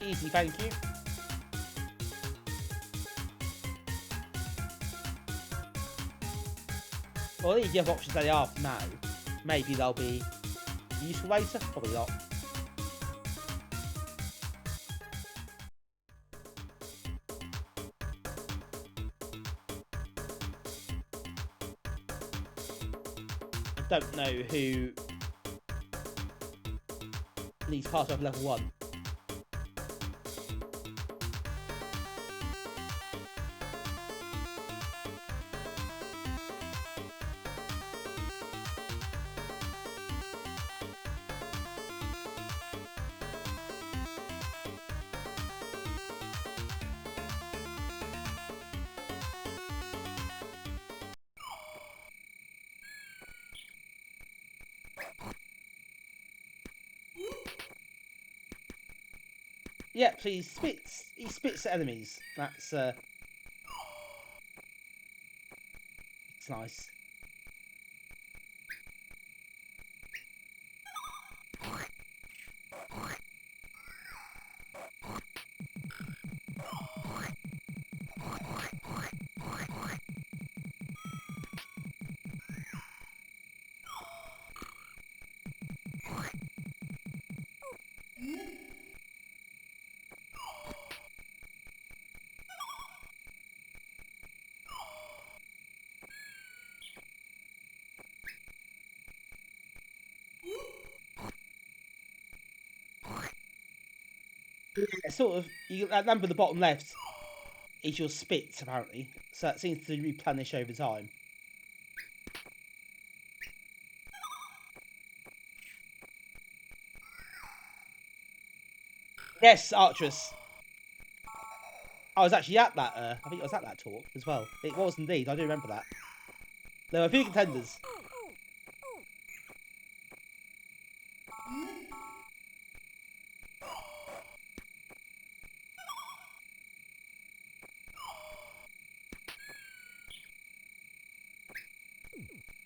[SPEAKER 1] Easy, thank you. Well, these the other options they are now. Maybe they'll be useful later. Probably not. I don't know who needs password level 1. Yep, so he spits at enemies. That's it's nice. Yeah, sort of. That number at the bottom left is your spits, apparently. So that seems to replenish over time. Yes, Arcturus. I was actually at that. I think I was at that talk as well. It was indeed. I do remember that. There were a few contenders.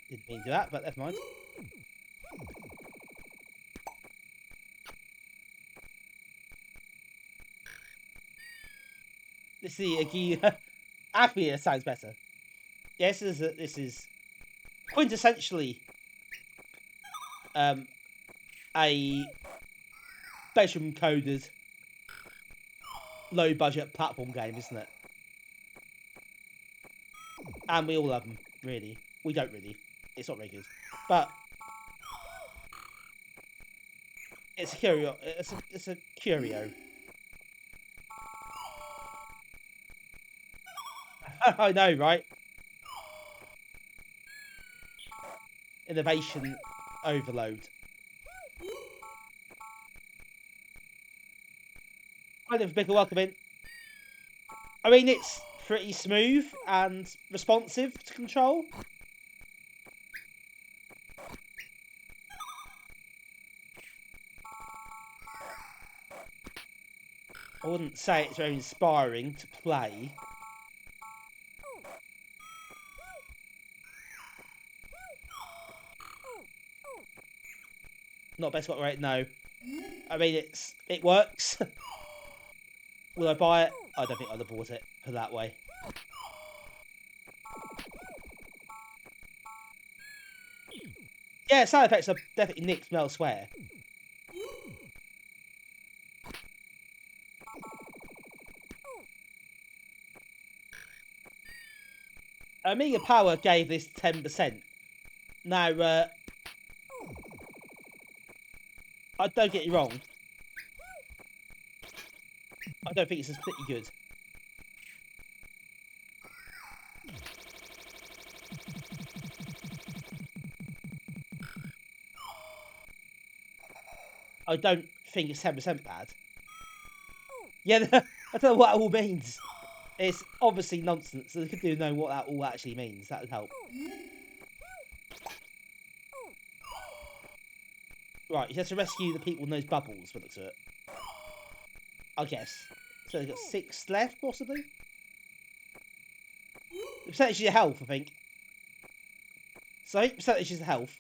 [SPEAKER 1] Didn't mean to do that, but never mind. Let's see, Acme sounds better. Yes, this is quintessentially a bedroom coded low budget platform game, isn't it? And we all love them, really. We don't really. It's not very good, but it's a curio. It's a curio. I know, right? Innovation overload. Kind of big a welcome in. I mean, it's pretty smooth and responsive to control. I wouldn't say it's very inspiring to play. Not best way, right? No. I mean, it works. Will I buy it? I don't think I'd have bought it, put it that way. Yeah, sound effects are definitely nicked from elsewhere. Amiga Power gave this 10%. Now, I don't get you wrong. I don't think it's pretty good. I don't think it's 10% bad. Yeah, I don't know what that all means. It's obviously nonsense. So I could do know what that all actually means. That would help. Right, he has to rescue the people in those bubbles, by the looks of it. I guess. So they've got 6 left, possibly? The percentage of your health, I think. So 8 percentage is the health.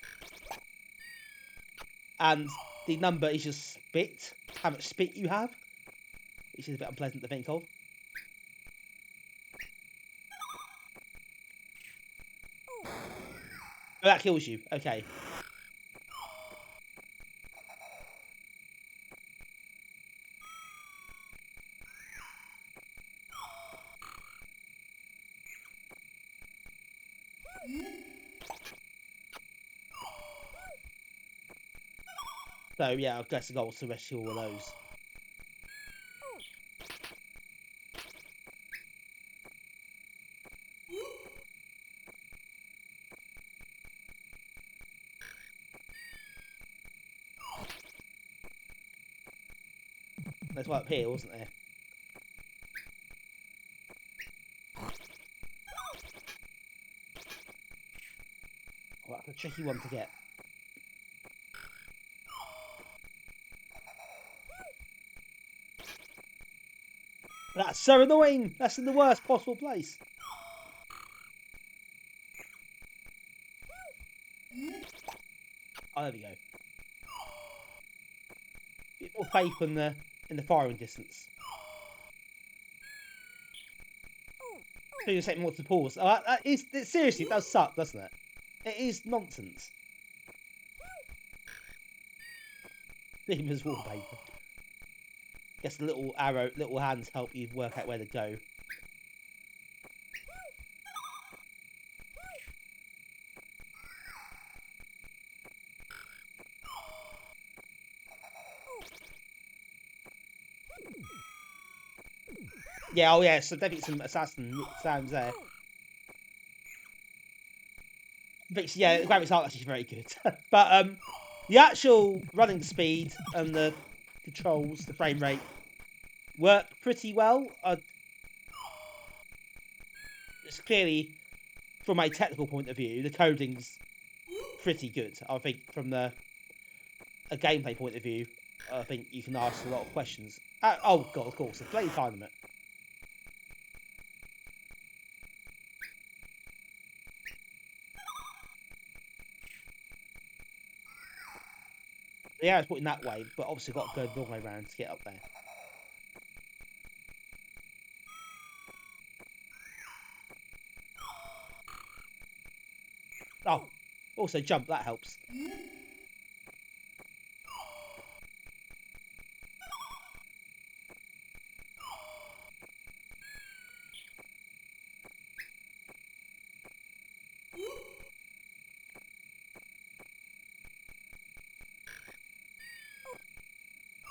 [SPEAKER 1] And the number is your spit. How much spit you have. Which is a bit unpleasant to think of. Oh, that kills you. Okay. So yeah, I guess the goal is to rescue all of those. There's one up here, wasn't there? Oh, that's a tricky one to get. That's so annoying! That's in the worst possible place. Oh, there we go. Bit more faith in the firing distance. So you take more to pause. Oh, seriously, it does suck, doesn't it? It is nonsense. Demon's wallpaper. guess the little arrow, little hands help you work out where to go. Yeah, oh yeah, so definitely some assassin sounds there. But yeah, the graphics aren't actually very good. But the actual running speed and the controls, the frame rate, work pretty well. It's clearly, from a technical point of view, the coding's pretty good. I think from a gameplay point of view, I think you can ask a lot of questions. Oh god, of course, the play time limit. The arrow's pointing that way, but obviously got to go the long way around to get up there. Oh, also jump, that helps.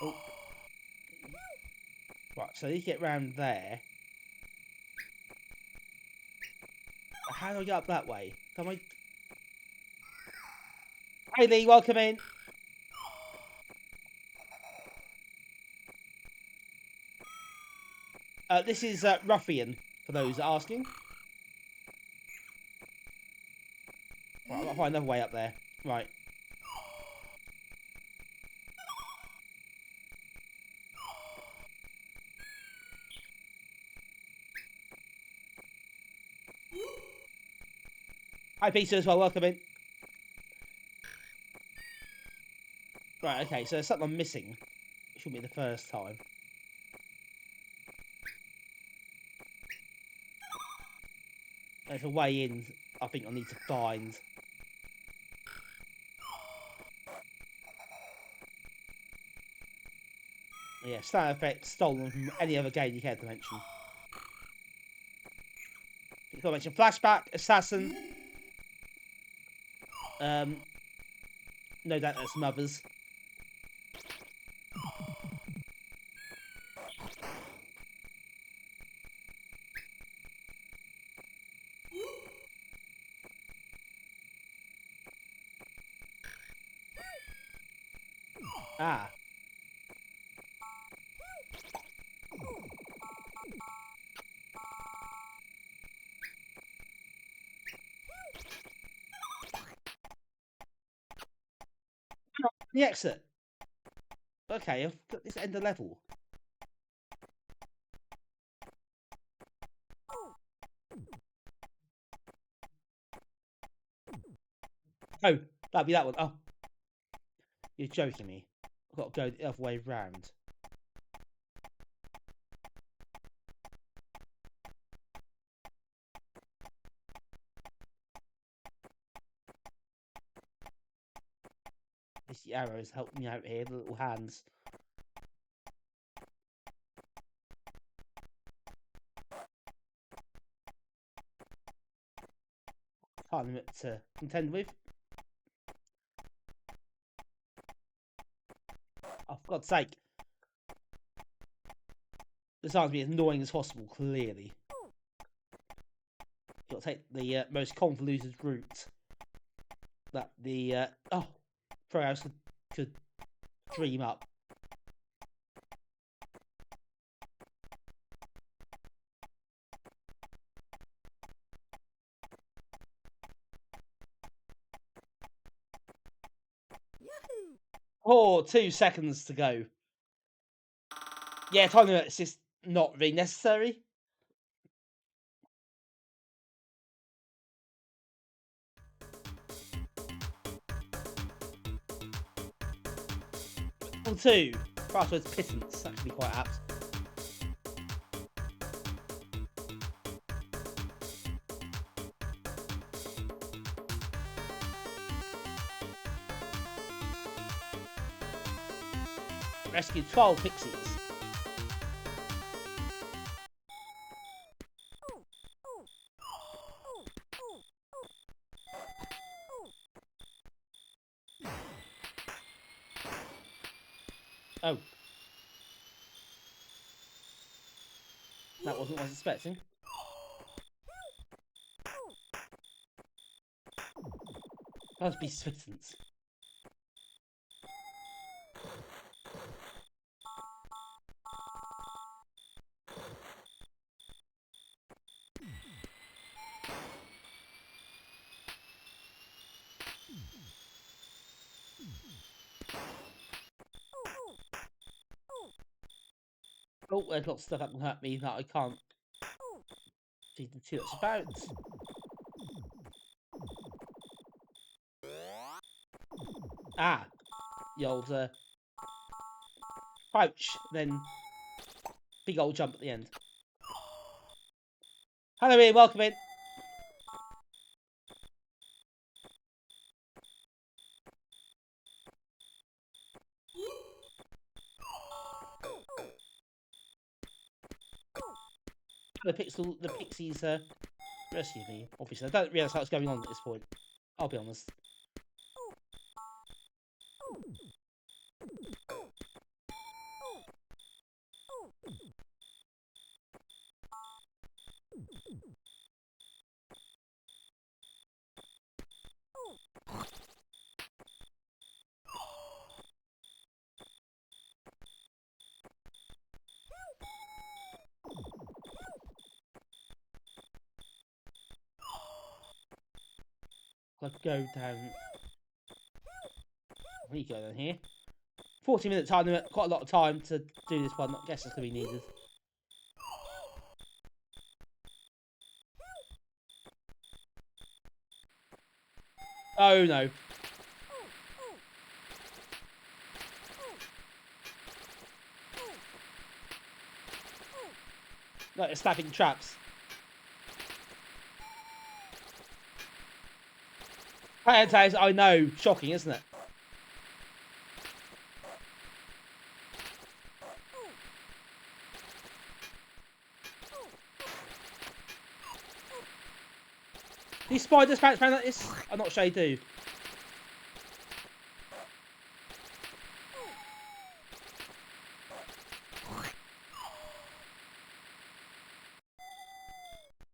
[SPEAKER 1] Oh. Right, so you get round there. How do I get up that way? Can I... Hey Lee, welcome in. This is Ruffian, for those asking. Right, I'll find another way up there. Right. Hi Peter as well, welcome in. Right, okay, so there's something I'm missing. It shouldn't be the first time. There's a way in I think I need to find. Yeah, sound effect stolen from any other game you care to mention. You got to mention Flashback, Assassin. No doubt there's some others. Ah. The exit. Okay, I've got this end of level. Oh, that'd be that one. Oh. You're joking me. I've got to go the other way round. These arrows help me out here, the little hands. Time limit to contend with. Oh, for God's sake. This has to be as annoying as possible, clearly. You've got to take the most convoluted route that the pros could dream up. Oh, 2 seconds to go. Yeah, time limit is just not really necessary. Level 2. Password's pittance. That should be quite apt. Rescued 12 pixies. Oh. That wasn't what I was expecting. Must be Switzerland's. Oh, there's lots of stuff that can hurt me that I can't see too much about. Ah, the old crouch, then big old jump at the end. Hello, Ian, welcome in. The pixies rescued me. Obviously, I don't realise what's going on at this point. I'll be honest. I'll go down. There you go down here. 40-minute time limit. Quite a lot of time to do this one. I guess it's going to be needed. Oh no. No, it's snapping traps. I know. Shocking, isn't it? These spiders bounce around like this? I'm not sure they do.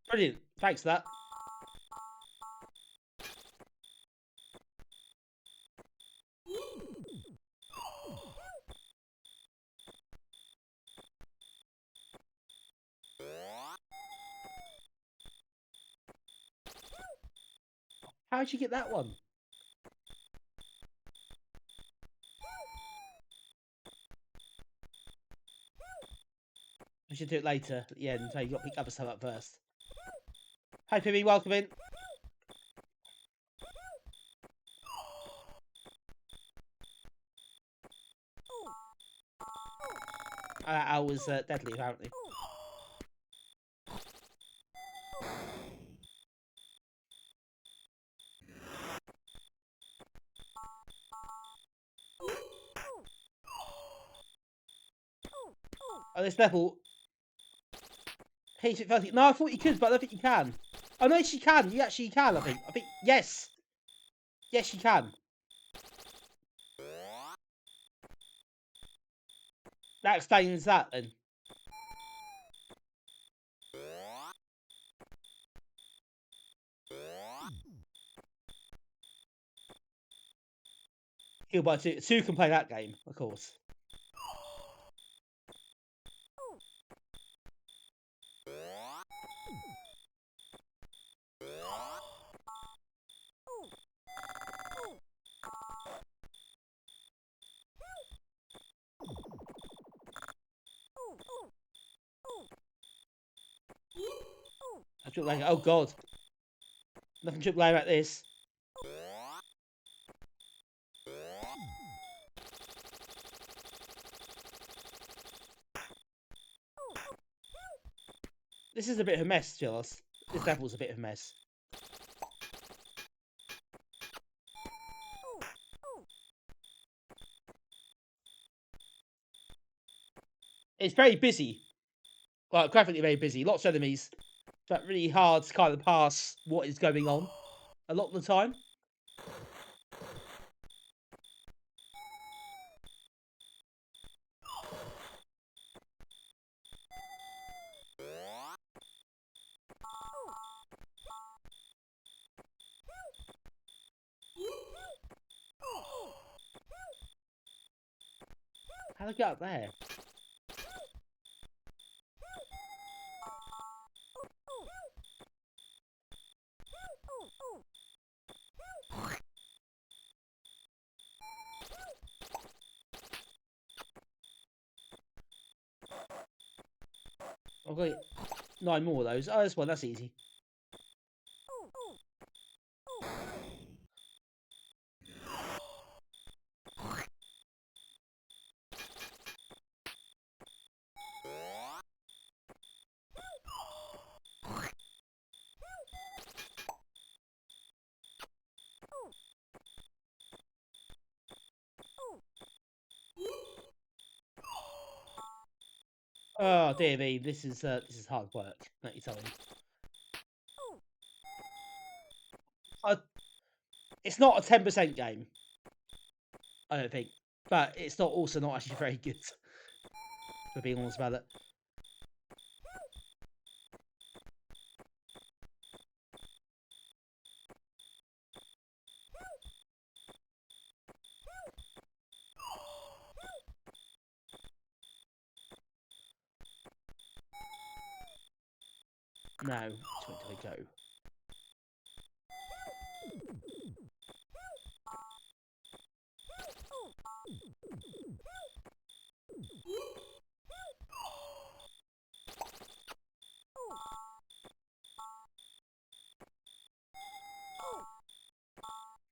[SPEAKER 1] Brilliant. Thanks for that. How'd you get that one? We should do it later at the end, so you got to pick other stuff up first. Hi, Pibby, welcome in. That owl was deadly, apparently. Oh, this level. No, I thought you could, but I don't think you can. Oh, no, she can. You actually can, I think. Yes. Yes, you can. That explains that, then. Killed by two. Two can play that game, of course. Oh god. Nothing triple A about this. This is a bit of a mess, Gilles. This level's a bit of a mess. It's very busy. Like, graphically very busy. Lots of enemies. But really hard to kind of pass what is going on a lot of the time. How do I get up there? I've got 9 more of those. Oh, this one, that's easy. Oh dear me, this is hard work. Let me tell you. It's not a 10% game, I don't think, but it's not also not actually very good. For being honest about it. Now, which way do I go?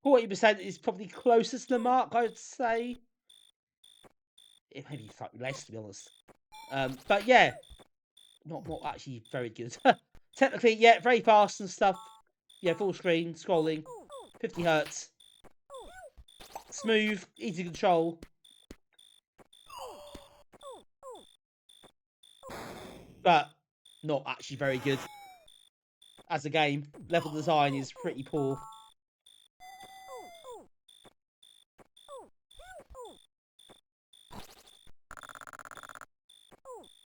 [SPEAKER 1] %40 is probably closest to the mark, I would say. It may be slightly less, to be honest. But yeah, not actually very good. Technically, yeah, very fast and stuff. Yeah, full screen, scrolling, 50 hertz, smooth, easy to control. But not actually very good as a game. Level design is pretty poor.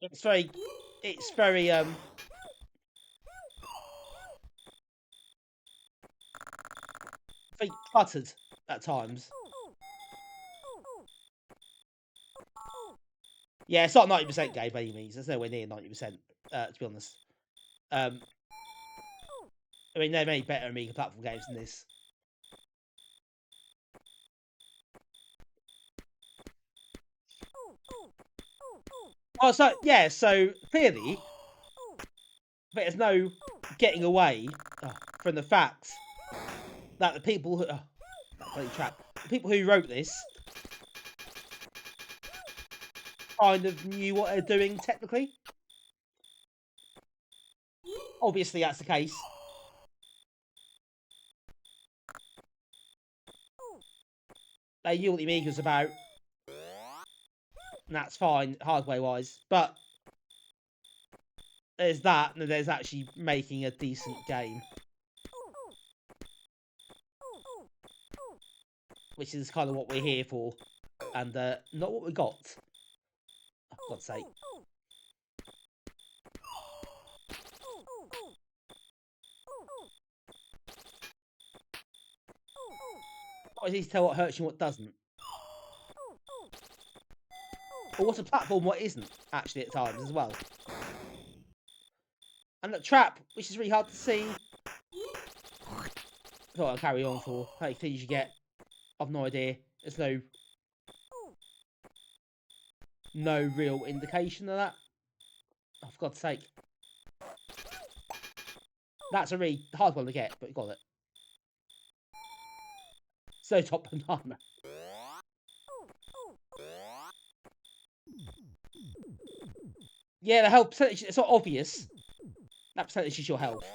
[SPEAKER 1] It's very very cluttered at times. Yeah, it's not 90% game by any means. There's nowhere near 90%, to be honest. I mean, there are many better Amiga platform games than this. Oh, so yeah, so clearly there's no getting away from the fact that the people who the people who wrote this kind of knew what they're doing technically. Obviously, that's the case. They knew what the Amiga was about, and that's fine, hardware-wise. But there's that, and there's actually making a decent game, which is kind of what we're here for, and not what we got. Oh, for God's sake. I need to tell what hurts you and what doesn't. Or what's a platform, what isn't, actually, at times as well. And the trap, which is really hard to see. That's what I'll carry on for. How many things you get, I've no idea. There's no real indication of that. Oh, for God's sake. That's a really hard one to get, but you got it. So top banana. Yeah, the health percentage, it's not obvious. That percentage is your health.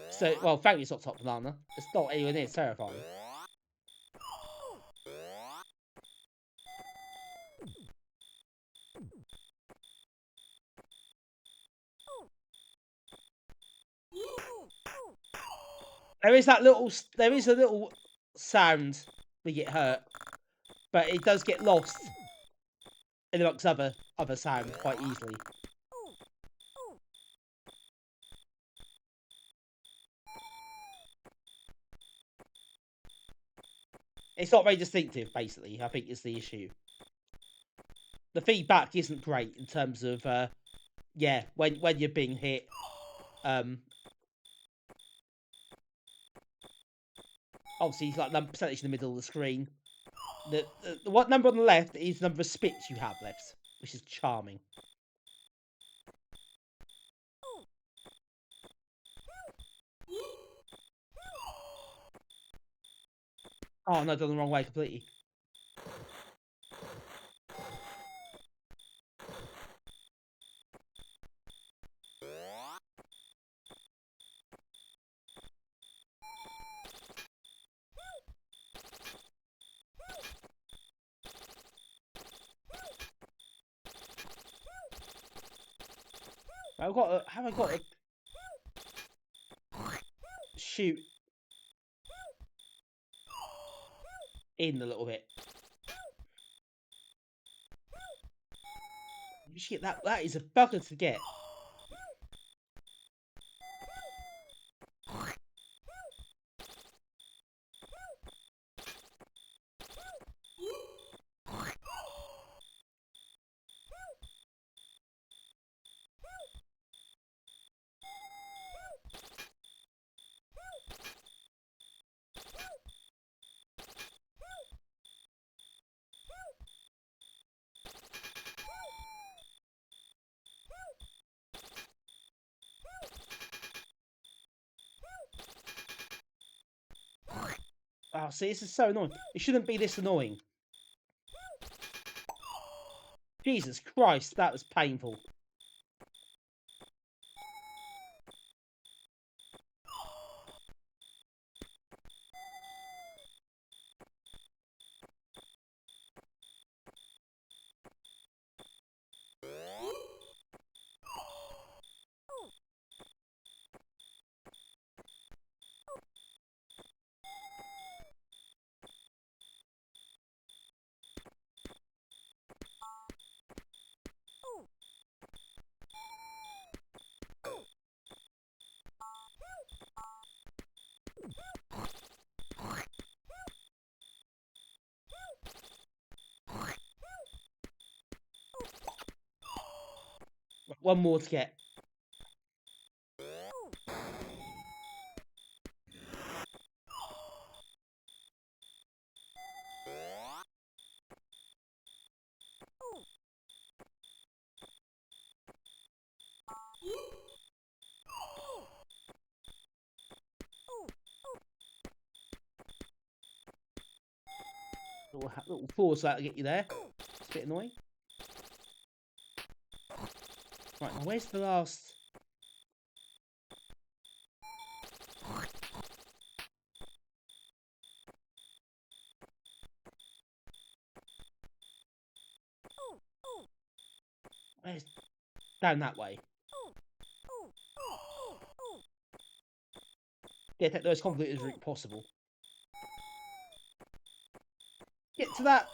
[SPEAKER 1] So, well, thankfully it's not top banana. It's not anywhere near terrifying. There is a little sound we get hurt, but it does get lost in amongst other sounds quite easily. It's not very distinctive, basically, I think is the issue. The feedback isn't great in terms of, yeah, when you're being hit. Obviously, it's like number percentage in the middle of the screen. The what number on the left is the number of spits you have left, which is charming. Oh no, done the wrong way completely. Have I got to shoot in a little bit? Shit, that is a bugger to get. Oh, see, this is so annoying. It shouldn't be this annoying. Jesus Christ, that was painful. One more to get. Little force that to get you there. It's a bit annoying. Right, now where's the last? Where's down that way? Yeah, take the most convoluted route possible. Get to that.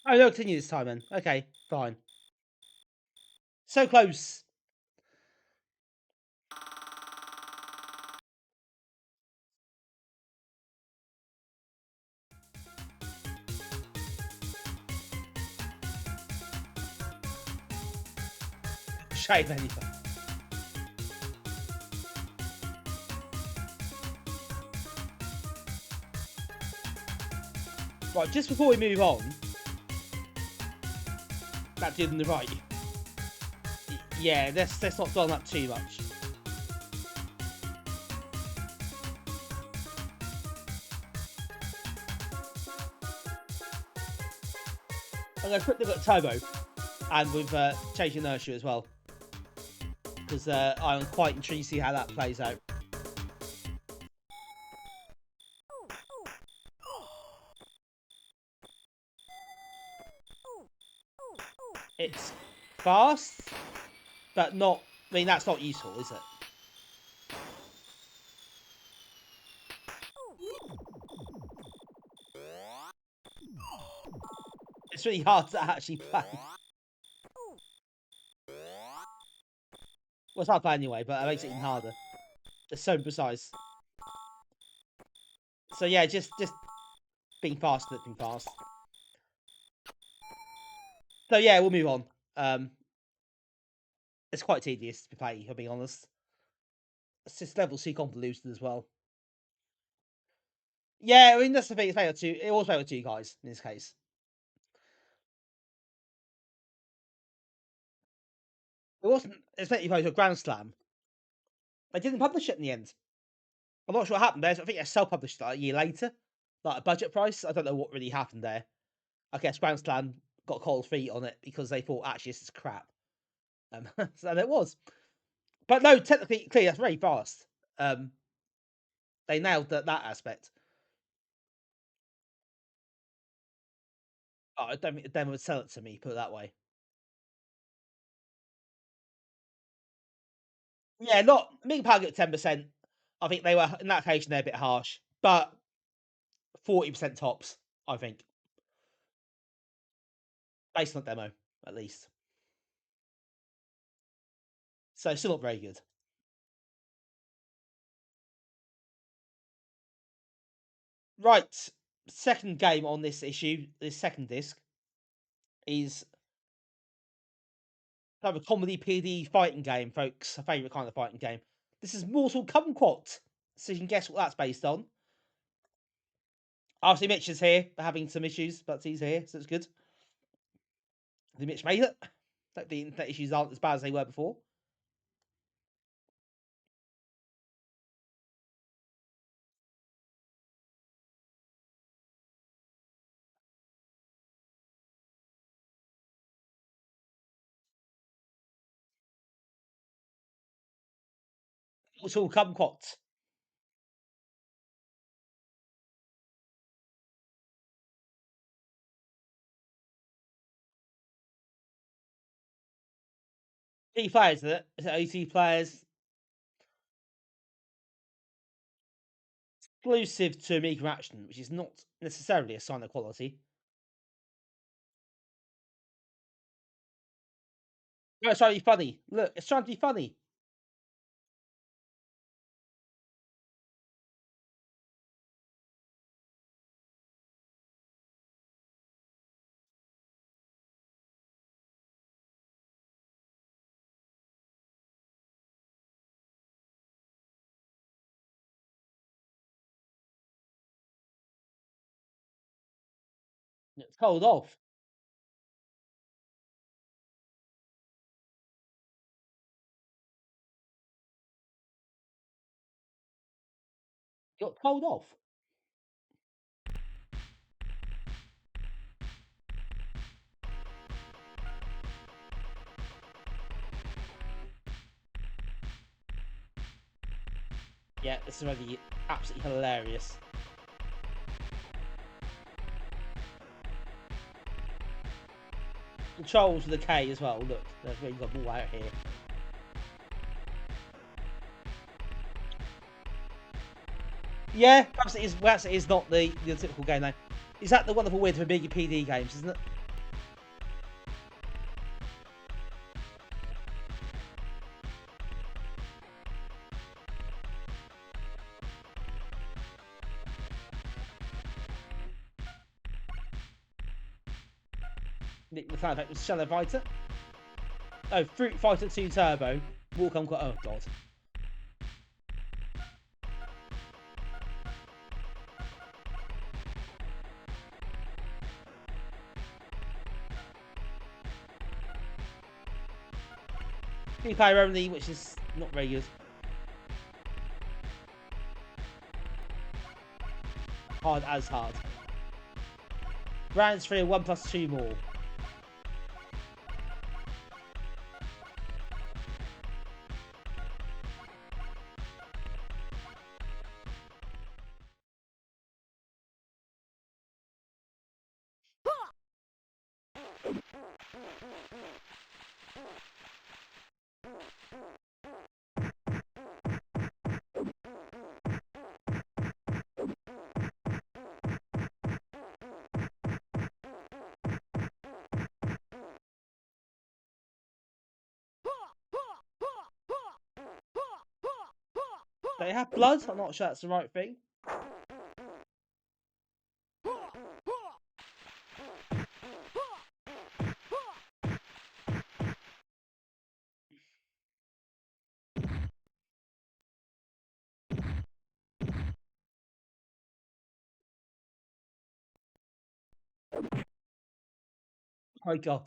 [SPEAKER 1] Oh, no, continue this time then. Okay, fine. So close. Shave anything. Right, just before we move on, that did on the right. Yeah, let's not dwell on that too much. I'm going to quickly look at turbo, and with change inertia as well, because I'm quite intrigued to see how that plays out. It's fast, but not. I mean, that's not useful, is it? It's really hard to actually play. Well, it's hard to play anyway, but it makes it even harder. It's so precise. So yeah, just being fast at being fast. So yeah, we'll move on. It's quite tedious to play, if I'm being honest. It's just level 2 convoluted as well. Yeah, I mean that's the thing. It's played with two. It was played with 2 guys in this case. It wasn't. It's meant to be played with a Grand Slam. They didn't publish it in the end. I'm not sure what happened there. I think they self-published like a year later, like a budget price. I don't know what really happened there. I guess Grand Slam got cold feet on it because they thought actually this is crap. So it was. But no, technically, clearly that's very fast. They nailed that aspect. Oh, I don't think the demo would sell it to me. Put it that way. Yeah, not Amiga Power get 10%. I think they were in that occasion they're a bit harsh, but 40% tops. I think based on the demo at least. So still not very good. Right, second game on this issue, this second disc is kind of a comedy PD fighting game, folks. A favourite kind of fighting game. This is Mortal Kumquat. So you can guess what that's based on. Obviously, Mitch is here, having some issues, but he's here, so it's good. The Mitch made it. Hope the internet issues aren't as bad as they were before. Mortal Kumquat. Three players, is it? Is it 80 players? Exclusive to Amiga Action, which is not necessarily a sign of quality. No, it's trying to be funny. Look, it's trying to be funny. It's cold off. Got cold off. Yeah, this is really absolutely hilarious. Controls with a K as well. Look, they've really got more out here. Yeah, perhaps it is not the typical game though. Is that the wonderful weird for bigger PD games, isn't it? The sound effect was Shadow Fighter. Oh, Fruit Fighter 2 Turbo. Mortal Kombat. Oh god. Free player only, which is not very good. Hard as hard. Rounds 3 and 1 plus 2 more. They have blood. I'm not sure that's the right thing. Oh my god.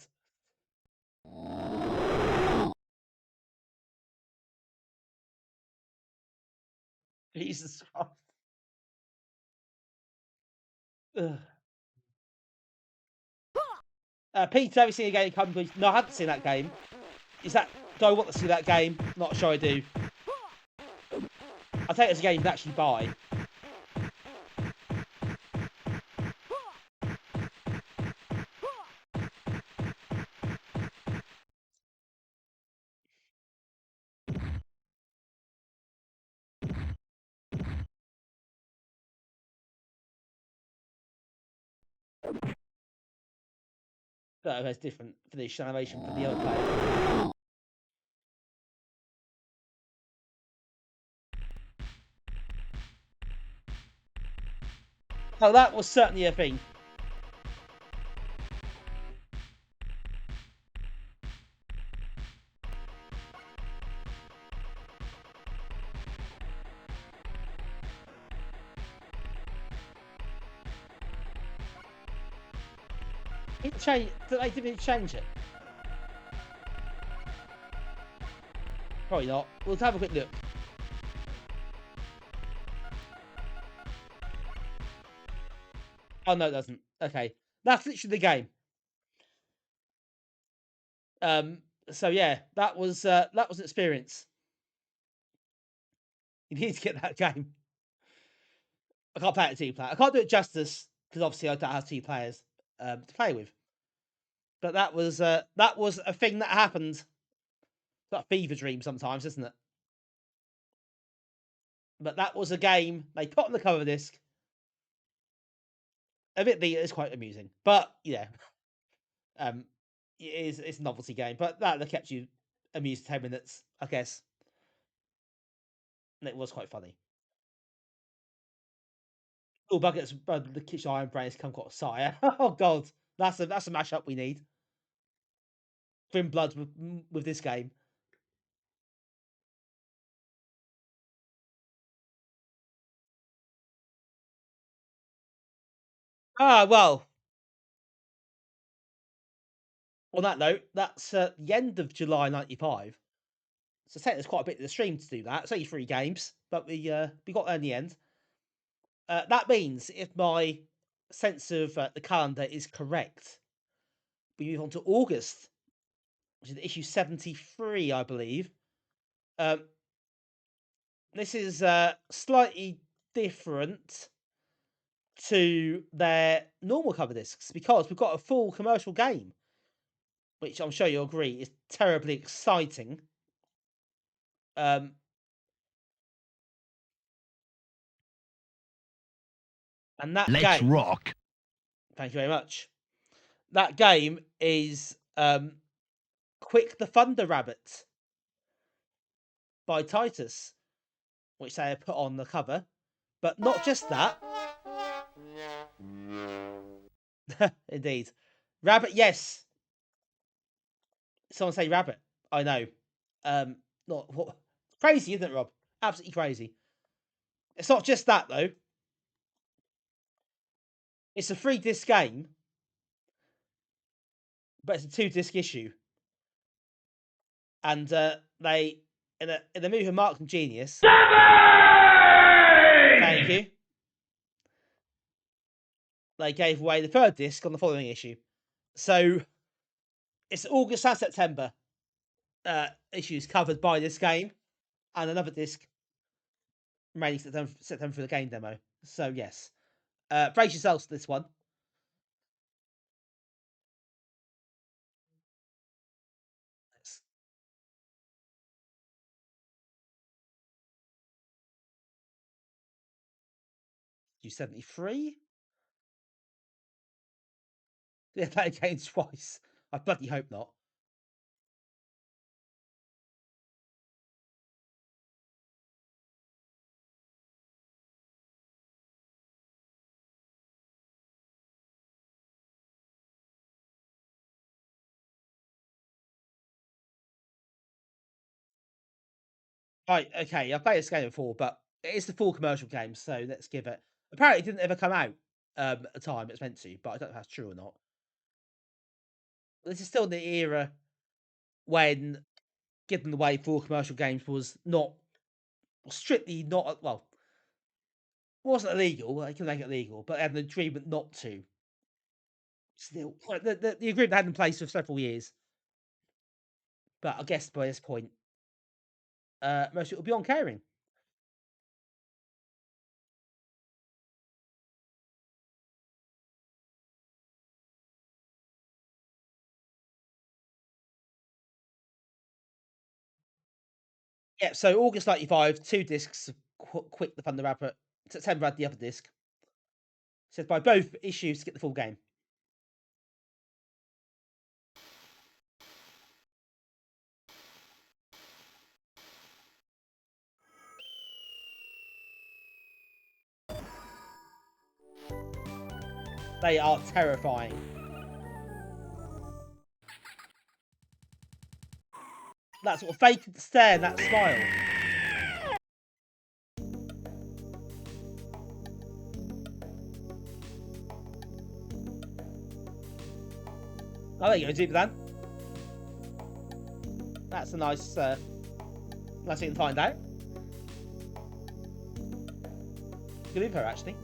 [SPEAKER 1] Jesus Christ. Peter, have you seen a game come? No, I haven't seen that game. Is that? Do I want to see that game? Not sure I do. I think it's a game you can actually buy. But it's different for the animation for the other player. Oh, that was certainly a thing. It changed. They didn't change it. Probably not. We'll have a quick look. Oh no, it doesn't. Okay, that's literally the game. So yeah, that was an experience. You need to get that game. I can't play it 2 player. I can't do it justice because obviously I don't have 2 players to play with. But that was a thing that happened. It's like a fever dream sometimes, isn't it? But that was a game they put on the cover disc. Admittedly, it's quite amusing, but yeah, it's a novelty game. But that kept you amused for 10 minutes, I guess, and it was quite funny. Oh, buckets! The kitchen iron brains Kumquat sire. Oh god, that's a mashup we need. Twin Bloods with this game. Ah, well. On that note, that's the end of July '95. So take us quite a bit of the stream to do that. It's only 3 games, but we got there in the end. That means if my sense of the calendar is correct, we move on to August, which is issue 73, I believe. Um, this is slightly different to their normal cover discs because we've got a full commercial game, which I'm sure you'll agree is terribly exciting. Um, and that
[SPEAKER 3] Let's
[SPEAKER 1] game,
[SPEAKER 3] rock.
[SPEAKER 1] thank you very much. That game is Quik the Thunder Rabbit by Titus, which they put on the cover. But not just that. Indeed. Rabbit, yes. Someone say rabbit. I know. Not what crazy, isn't it, Rob? Absolutely crazy. It's not just that though. It's a 3-disc game, but it's a 2-disc issue. And they in the movie Mark and Genius. Thank you. They gave away the 3rd disc on the following issue. So it's August and September issues covered by this game, and another disc remaining September for the game demo. So yes, brace yourselves for this one. you 73? Yeah, play again twice. I bloody hope not. Right, okay, I've played this game before, but it is the full commercial game, so let's give it. Apparently, it didn't ever come out at the time it's meant to, but I don't know if that's true or not. This is still the era when giving away full commercial games was not strictly not well, wasn't illegal. They can make it legal, but they had an agreement not to. Still, like, the agreement had in place for several years, but I guess by this point, most people will be on caring. Yeah, so August 95, 2 discs of Quik the Thunder Rabbit. September had the other disc. Said by both issues to get the full game. They are terrifying. That sort of fake stare and that smile. Oh, there you go, Superman. That's a nice, nice thing to find out. Good info, actually.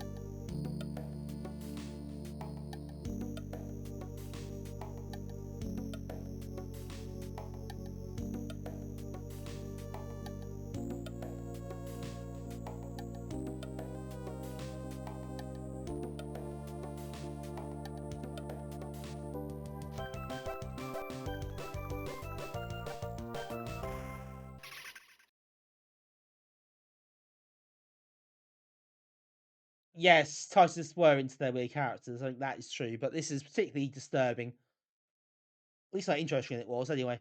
[SPEAKER 1] Yes, Titus were into their weird characters. I think that is true, but this is particularly disturbing. At least how interesting it was, anyway.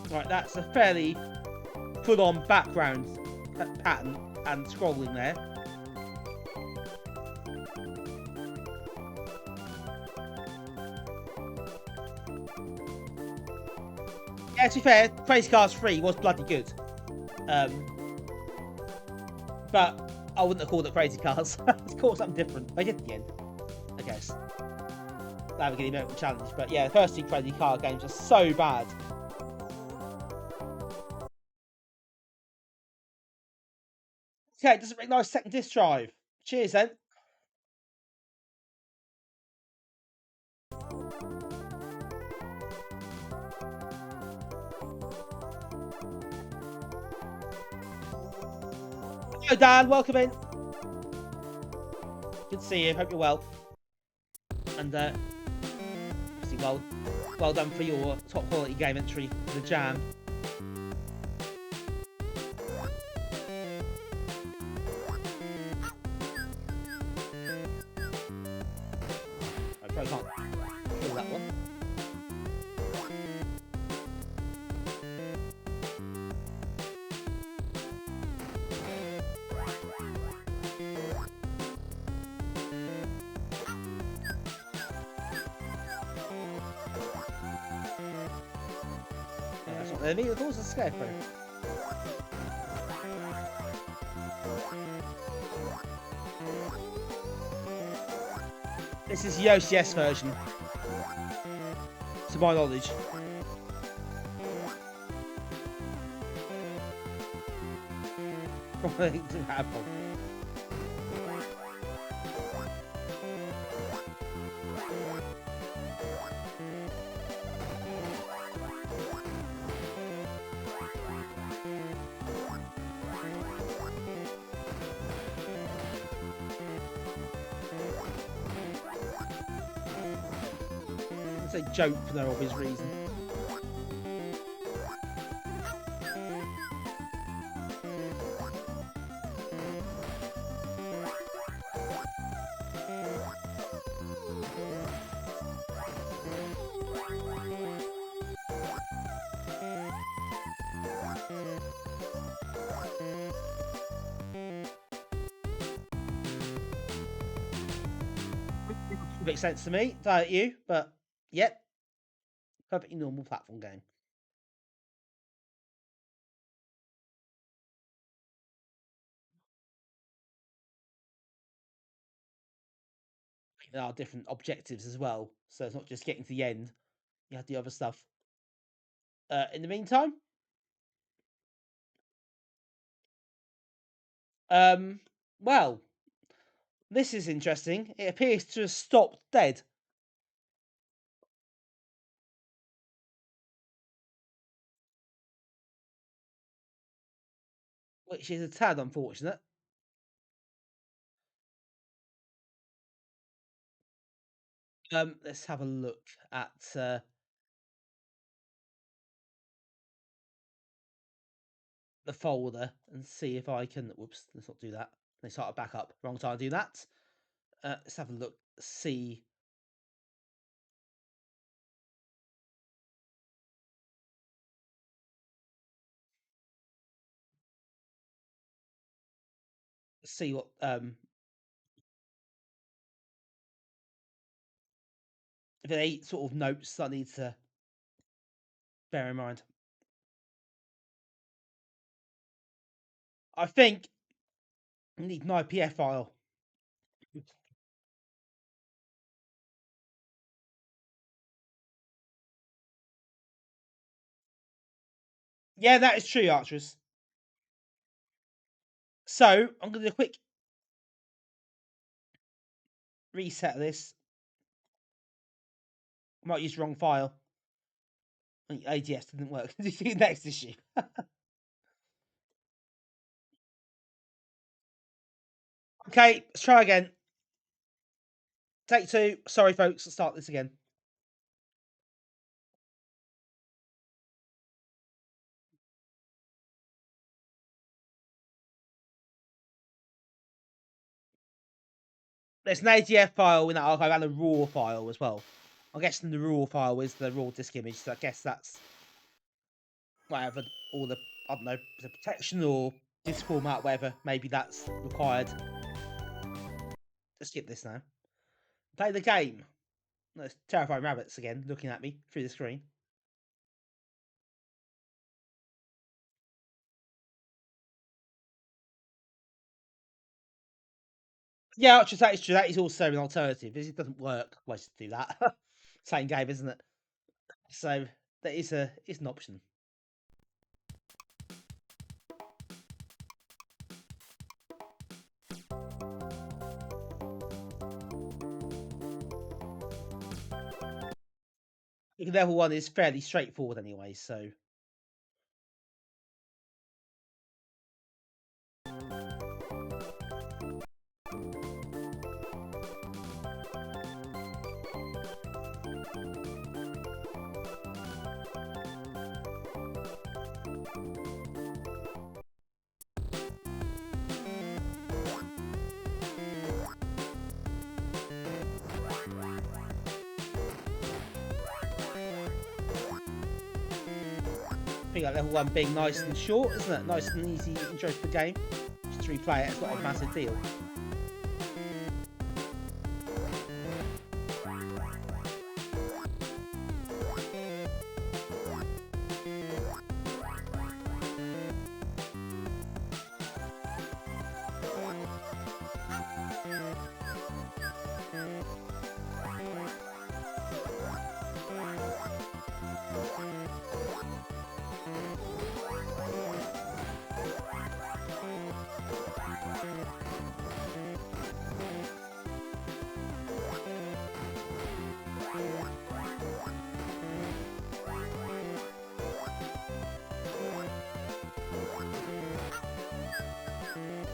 [SPEAKER 1] Right, that's a fairly full-on background pattern and scrolling there. Yeah, to be fair, Crazy Cars 3 was bloody good. But I wouldn't have called it Crazy Cars. It's called something different. I did at the end, I guess. Navigating American Challenge. But yeah, the first 2 Crazy Car games are so bad. Okay, it doesn't recognise second disk drive. Cheers then. Hello Dan, welcome in. Good to see you, hope you're well. And obviously well done for your top quality game entry for the Jam. I probably can't kill that one. That's not enemy, of course, a scarecrow. This is the OCS version, to my knowledge. Probably didn't have one. It's a joke for no obvious reason. Makes sense to me. Don't you? But yep, perfectly normal platform game. There are different objectives as well, so it's not just getting to the end. You have the other stuff. In the meantime, well, this is interesting. It appears to have stopped dead. Which is a tad unfortunate. Let's have a look at the folder and see if I can. Whoops, let's not do that. Let's start back up. Wrong time to do that. Let's have a look. See. See what if there are 8 sort of notes that I need to bear in mind. I think I need an IPF file. Yeah, that is true, Archers. So I'm going to do a quick reset of this. I might use the wrong file. ADS didn't work. Next issue. Okay, let's try again. Take 2. Sorry, folks. Let's start this again. There's an ADF file in that archive and a RAW file as well. I'm guessing the RAW file is the raw disk image, so I guess that's whatever, all the, I don't know, the protection or disk format, whatever. Maybe that's required. Let's skip this now. Play the game. There's terrifying rabbits again looking at me through the screen. Yeah, actually, that is true. That is also an alternative. It doesn't work. Ways to do that. Same game, isn't it? So that is an option. Level 1 is fairly straightforward anyway, so. I think like level 1 being nice and short, isn't it? Nice and easy intro to the game. Just to replay it, it's not a massive deal.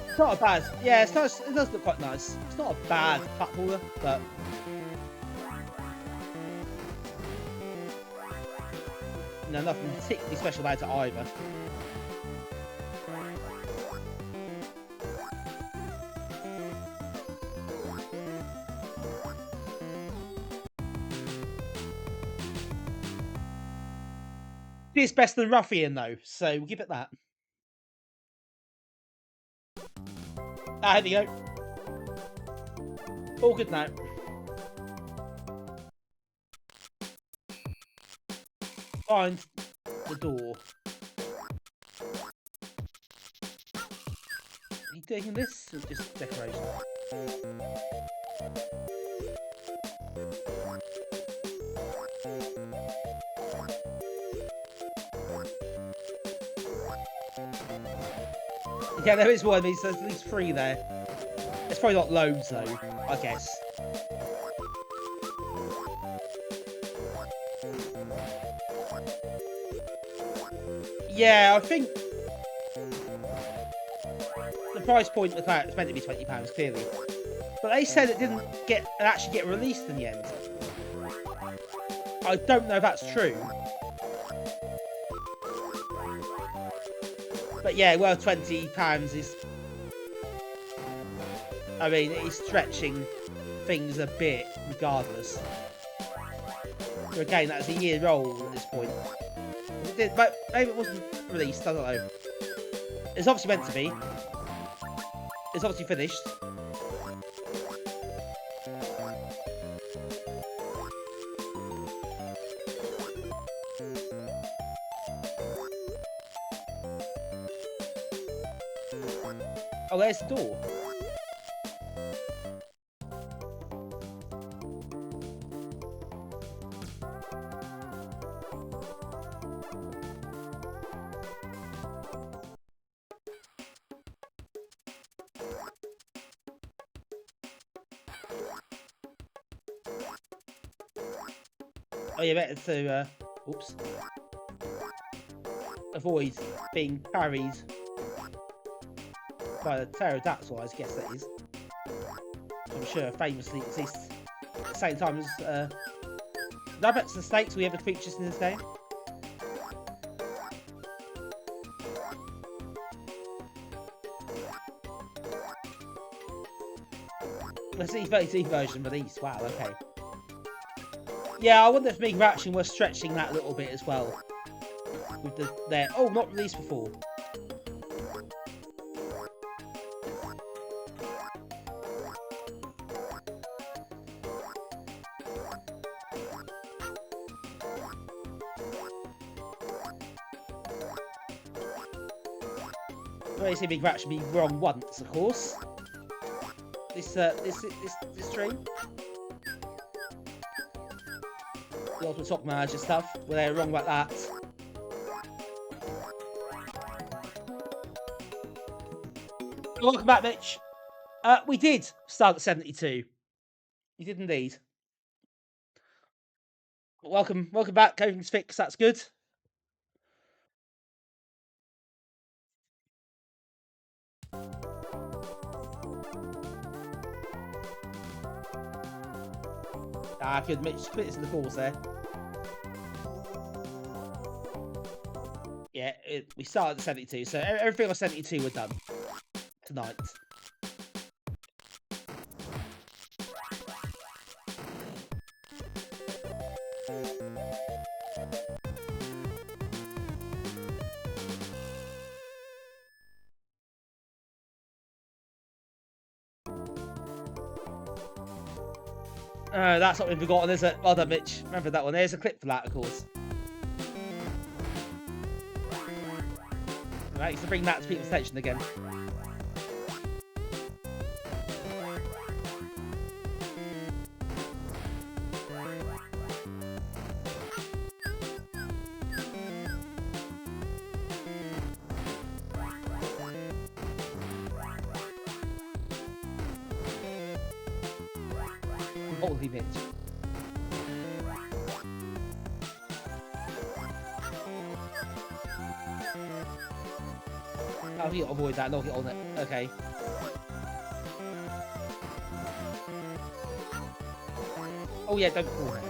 [SPEAKER 1] It's not a bad, yeah, it's nice, it does look quite nice. It's not a bad platformer, but No, nothing particularly special about it either. It's better than Ruffian though, so we'll give it that. Ah, here we go. All good now. Find the door. Are you taking this or just decoration? Yeah, there is one of these, there's at least 3 there. It's probably not loads though, I guess. Yeah, I think the price point was meant to be £20 clearly, but they said it didn't actually get released in the end. I don't know if that's true, but yeah, well, £20 is. I mean, it's stretching things a bit, regardless. But again, that's a year old at this point. But maybe it wasn't released, I don't know. It's obviously meant to be. It's obviously finished. Oh, there's the door. Oh yeah, better to, oops. Avoid being parried by the pterodactyl, I guess that is. I'm sure famously exists at the same time as, rabbits and snakes, we have creatures in this game. Let's see E32 version released, wow, okay. Yeah, I wonder if Amiga Action was stretching that a little bit as well. With their oh, not released before. Well, you see Amiga Action be wrong once, of course. This stream. The Ultimate Top Manager stuff, where they're wrong about that. Welcome back, Mitch. We did start at 72. We did indeed. Welcome back, Coding's Fix, that's good. Ah, good, Mitch split in the balls there. Yeah, we started at 72, so everything on 72 we're done tonight. That's not been forgotten, is it? Well done, Mitch. Remember that one. There's a clip for that, of course. Right, to bring that to people's attention again. Holy Mitch. Oh, you avoid that, knock it on it. Okay. Oh yeah, don't fall there.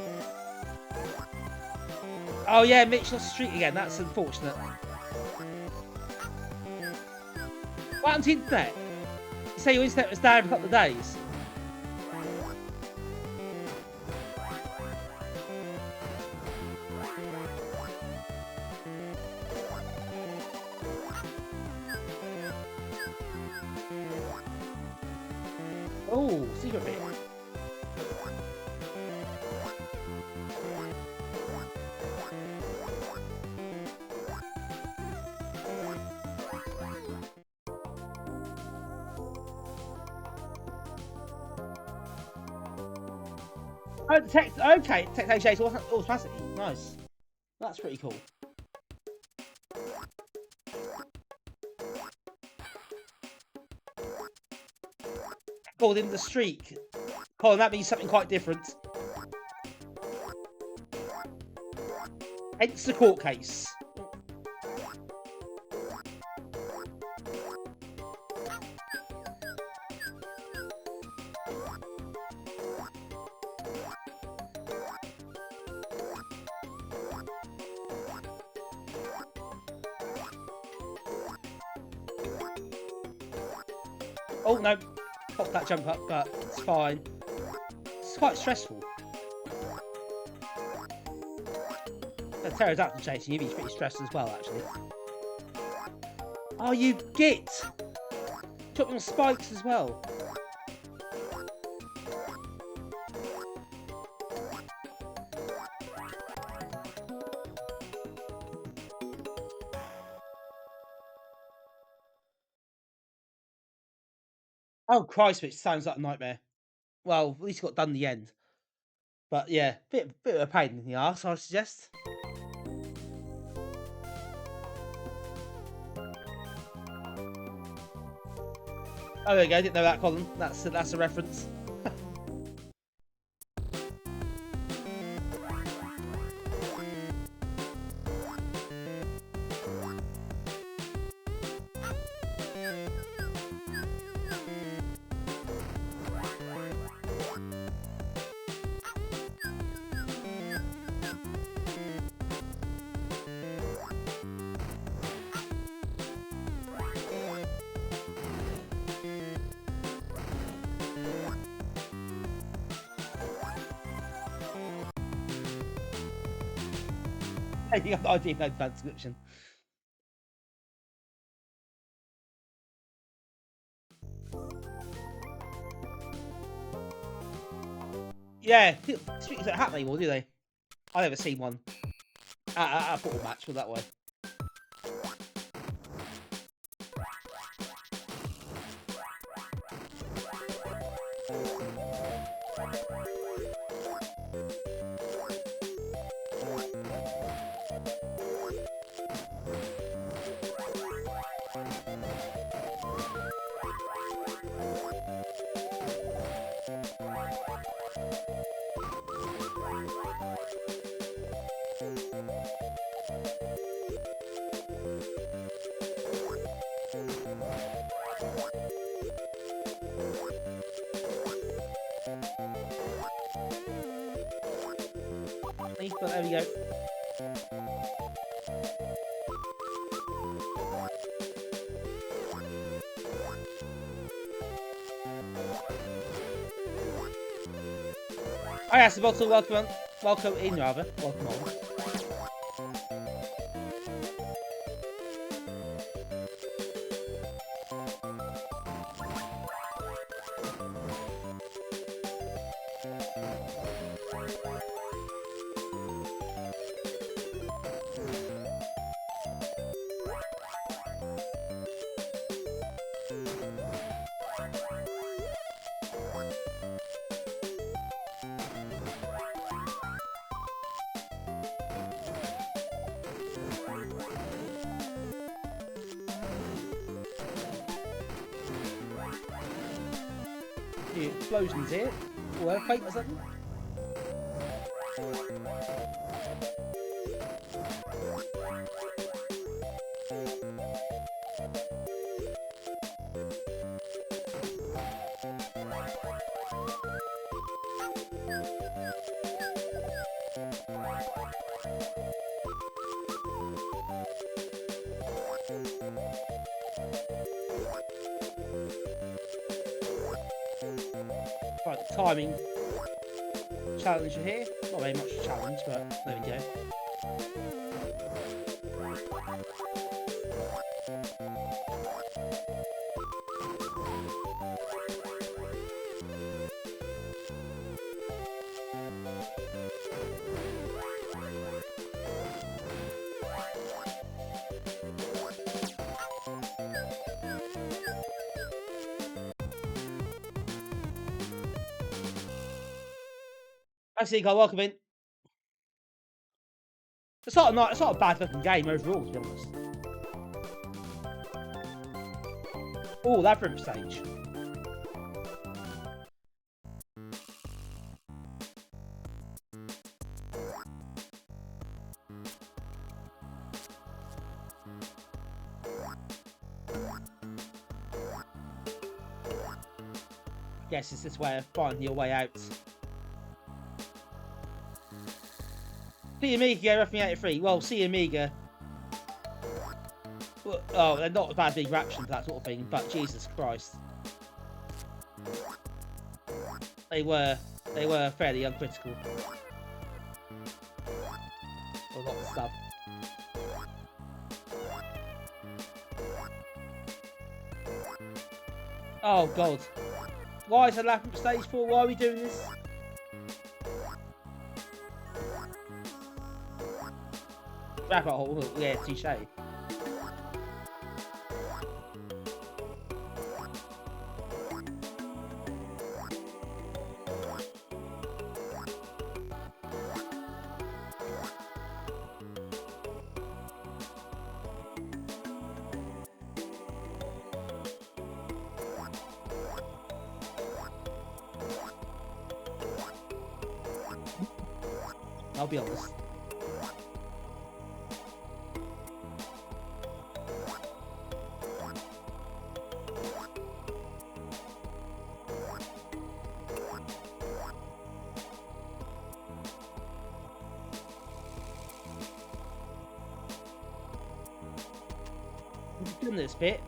[SPEAKER 1] Oh yeah, Mitch lost the streak again. That's unfortunate. What happened to the internet? You say your internet was down for a couple of days. Oh, secret bit. Oh, detect. Okay, detect HAs automatically. Nice. That's pretty cool. Called in the streak. Colin, that means something quite different. Hence the court case. Oh no, popped that jump up, but it's fine. It's quite stressful. The pterodactyl chasing you, he's pretty stressed as well, actually. Oh, you git! Took me on spikes as well. Oh Christ, which sounds like a nightmare. Well, at least got done in the end. But yeah, bit of a pain in the arse, I suggest. Oh, there you go. Didn't know that, Colin. That's a reference. I didn't know that description. Yeah, streaks don't happen anymore, do they? I've never seen one at a football match, put that way. But there we go. Oh yes, welcome in rather. Welcome on. The explosions here. Or earthquake or something. timing challenge here. Not very much a challenge, but there we go. Thanks, Nico. Welcome in. It's not a bad looking game overall, to be honest. Oh, labyrinth stage. Guess it's this way of finding your way out. See Amiga, Ruffian 83. Well, see Amiga. Well, oh, they're not a bad big reaction for that sort of thing, but Jesus Christ. They were fairly uncritical. A lot of stuff. Oh God. Why is the labyrinth stage 4? Why are we doing this? Rabbit hole, yeah, touche. I'll be honest. We've done this bit.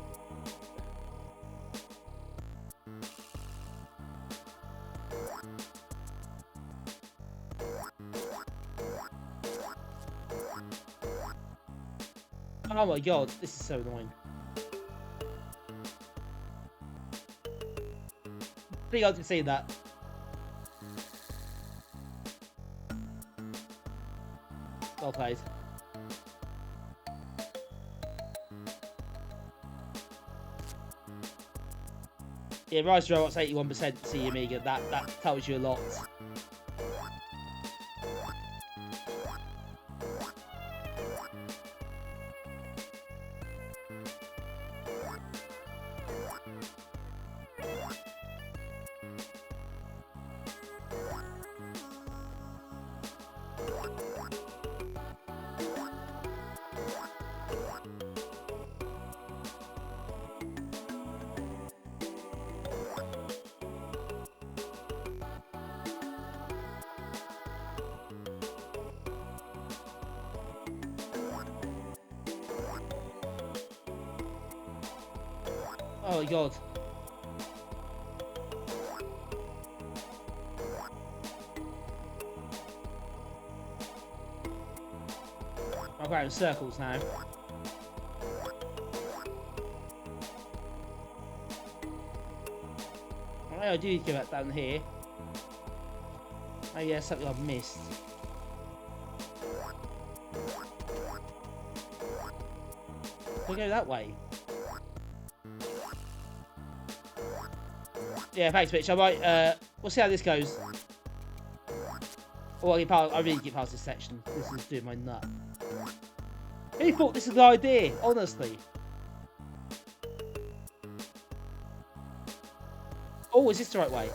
[SPEAKER 1] Oh my God, this is so annoying. I think I can see that. Well played. Yeah, Rise to Robots 81% C Amiga. That tells you a lot. Oh my God. I'll go out in circles now. I do need to go back down here. Oh yeah, something I've missed. We'll go that way. Yeah, thanks, bitch. I might, we'll see how this goes. Oh, I really get past this section. This is doing my nut. Who thought this was an idea? Honestly. Oh, is this the right way?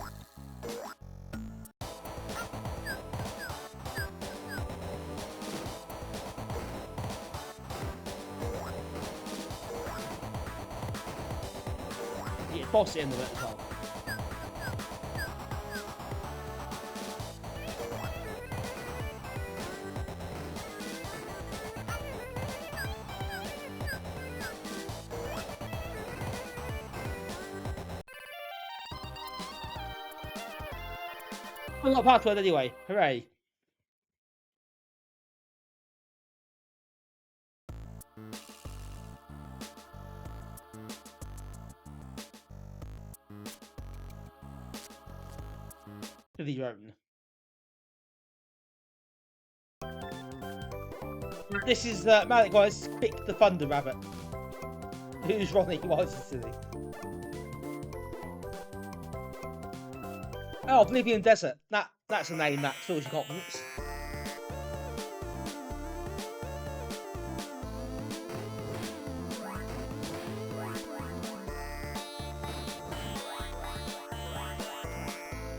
[SPEAKER 1] Yeah, boss at the end of it as well. I've got a password anyway. Hooray. To the own. This is Malik guys, Quik the Thunder Rabbit. Who's Ronnie? Why is he silly? Oh, Oblivion Desert. That's a name that fills your confidence.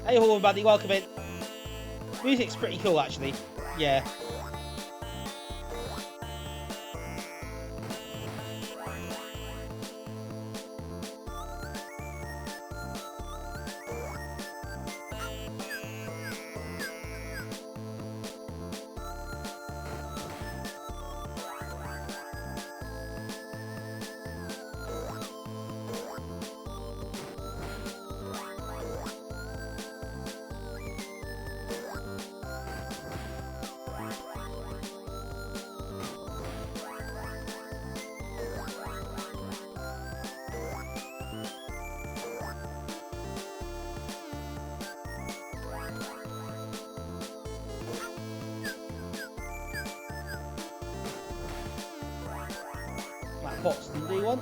[SPEAKER 1] Hey Horn buddy, welcome in. Music's pretty cool actually. Yeah. Box didn't do one.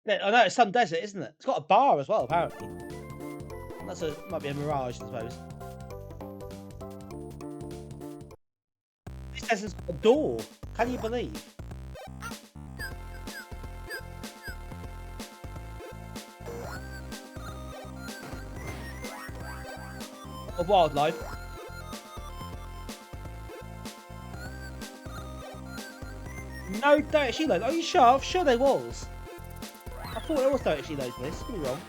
[SPEAKER 1] I know it's some desert, isn't it? It's got a bar as well, apparently. Might be a mirage, I suppose. This desert's got a door. Can you believe? Of wildlife. No direction load. Are you sure? I'm sure there was. I thought there was direction load for this. Could be wrong.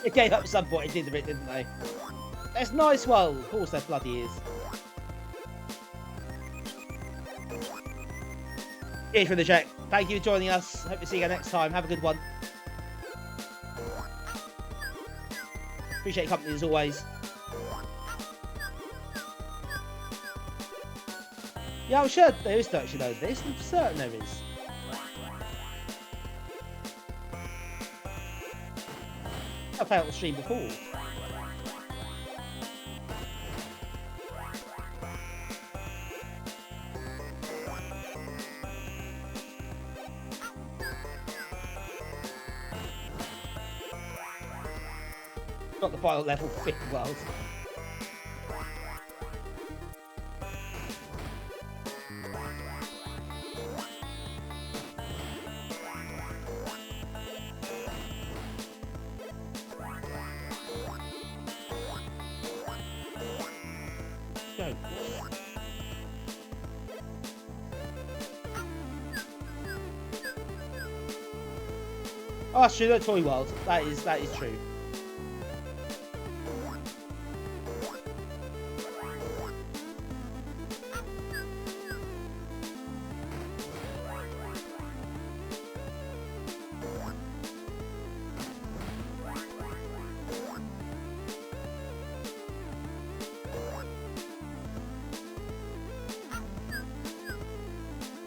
[SPEAKER 1] It gave up at some point. It did a bit, didn't they? That's nice. Well, of course, there bloody is. Cheers for the check. Thank you for joining us. Hope to see you again next time. Have a good one. Appreciate your company as always. Yeah, I'm sure there is direction over this. I'm certain there is. I've played on the stream before. Not the final level, 5th world. Go. Oh, that's true, the toy world. That is true.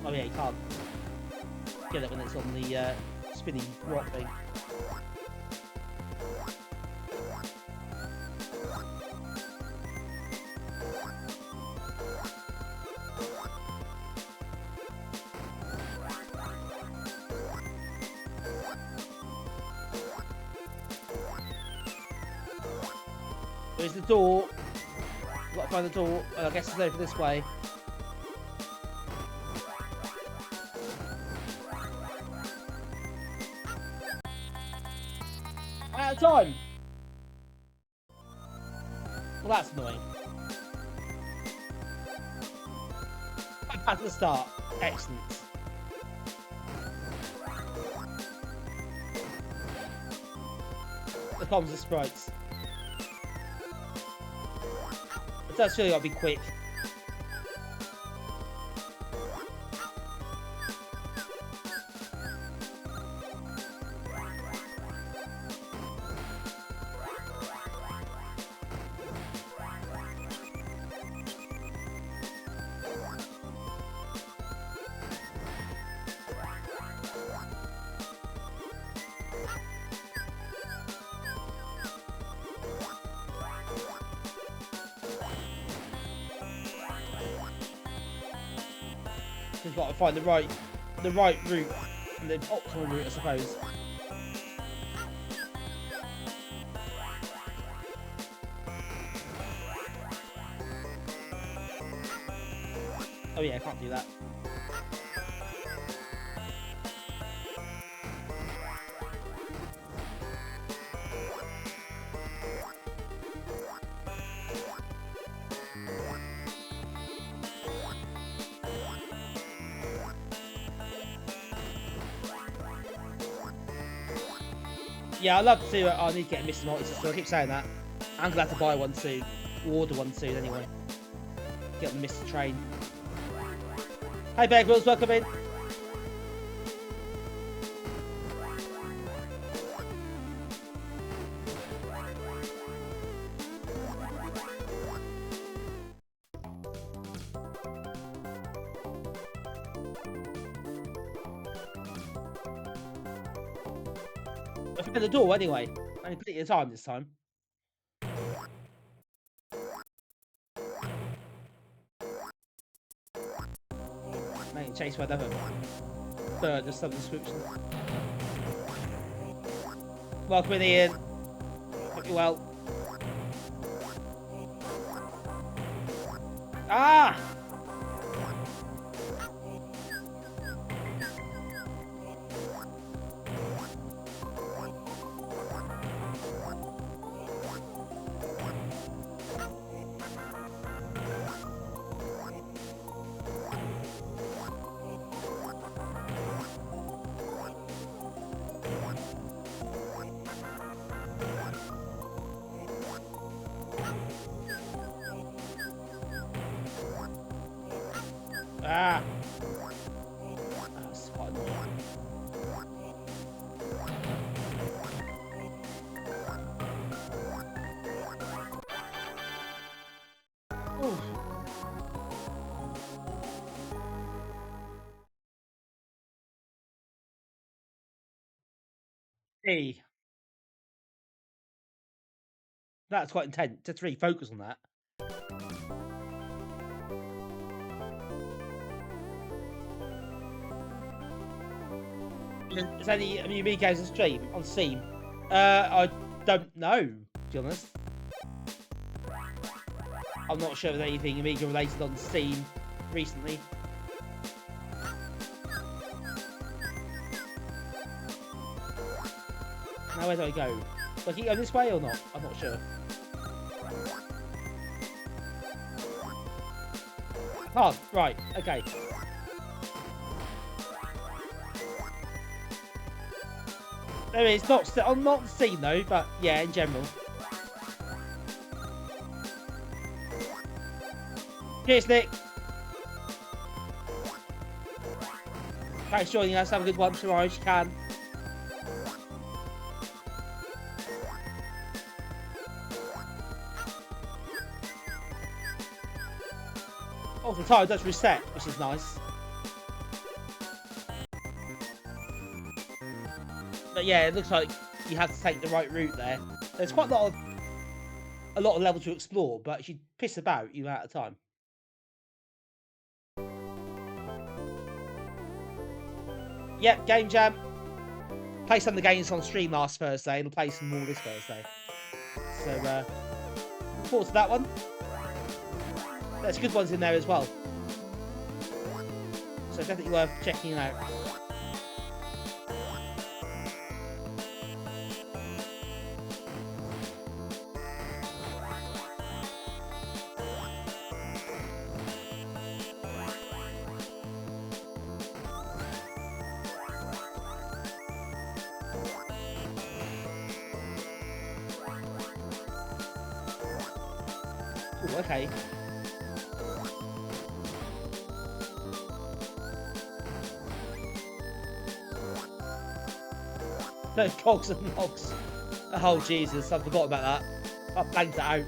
[SPEAKER 1] Oh yeah, you can't get it when it's on the spinning rock thing. There's the door. I've got to find the door. I guess it's over this way. Out of time. Well, that's annoying. At the start. Excellent. The comms are sprites. It does really gotta be quick. We've got to find the right route and the optimal route, I suppose. Oh yeah, I can't do that. Yeah, I'd love to. I need to get a Mr. Multi-System. I keep saying that. I'm glad to buy one soon. Or order one soon, anyway. Get on the Mr. Train. Hey, Bear Grylls, welcome in. I found the door anyway. Only plenty of time this time. Making chase by another bird of some description. Welcome in, Ian. Hope you're well. Ah! Ah! That's quite annoying. Oof. Hey, that's quite intense. Just really focus on that. Is there any Amiga games on stream on Steam? I don't know, to be honest. I'm not sure if there's anything Amiga related on Steam recently. Now where do I go? Do I keep going this way or not? I'm not sure. Oh, right, okay. I mean, it's not on not Steam though, but yeah, in general. Cheers, Nick. Thanks for joining us. Have a good one tomorrow if you can. Oh, the time does reset, which is nice. But yeah, it looks like you have to take the right route there. There's quite a lot of level to explore, but if you piss about, you're out of time. Yep, Game Jam. Played some of the games on stream last Thursday, and we'll play some more this Thursday. So, look forward to that one. There's good ones in there as well. So definitely worth checking out. Ooh, okay. No cogs and logs. Oh Jesus, I forgot about that. I blanked it out.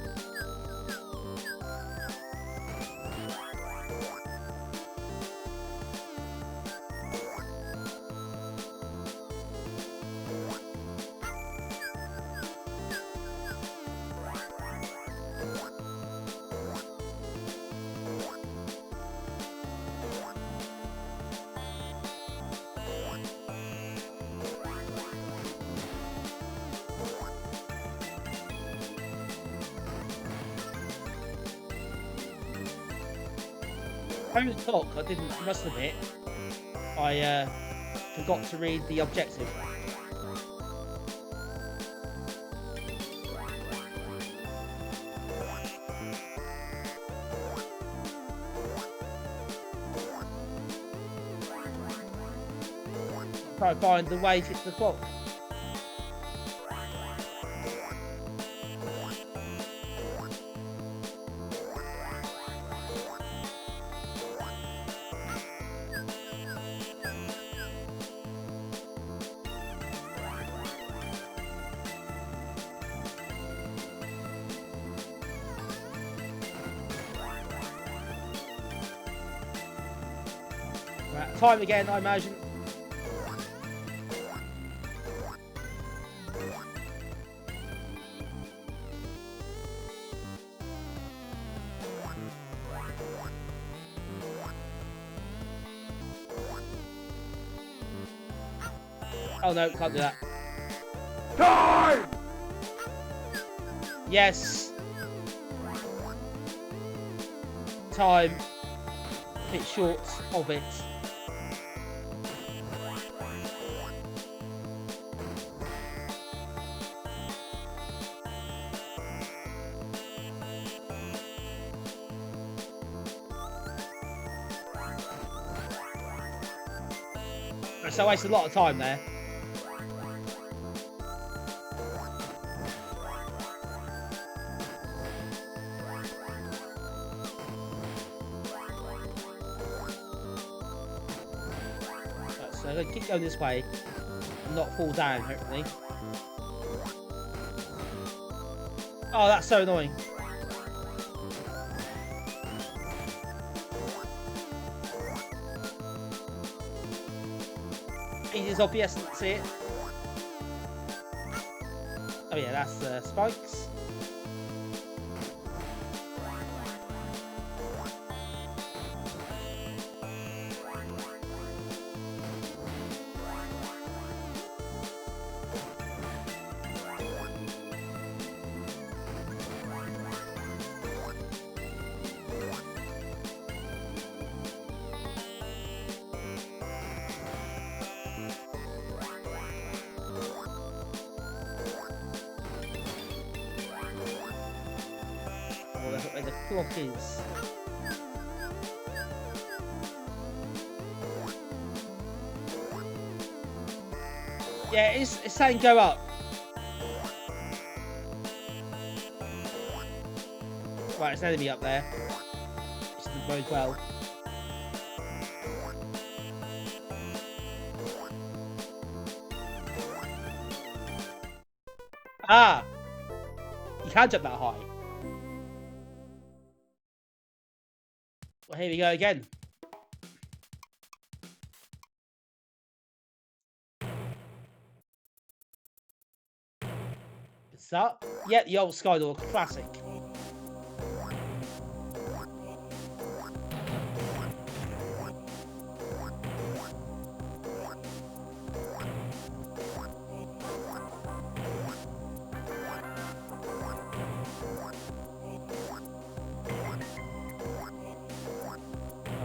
[SPEAKER 1] Over the talk, I must admit, I forgot to read the objective. Try to find the way to get to the clock. Right, time again, I imagine. Oh no, can't do that.
[SPEAKER 2] Time!
[SPEAKER 1] Yes. Time. A bit short of it. So I wasted a lot of time there. So I'm going to keep going this way and not fall down, hopefully. Oh, that's so annoying. It is obvious, let's see it. Oh yeah, that's spikes. Where the clock is. Yeah, it's saying go up. Right, it's an enemy up there. Which doesn't bode well. Ah! You can't jump that high. Well, here we go again. Good start. Yeah, the old Skydor classic.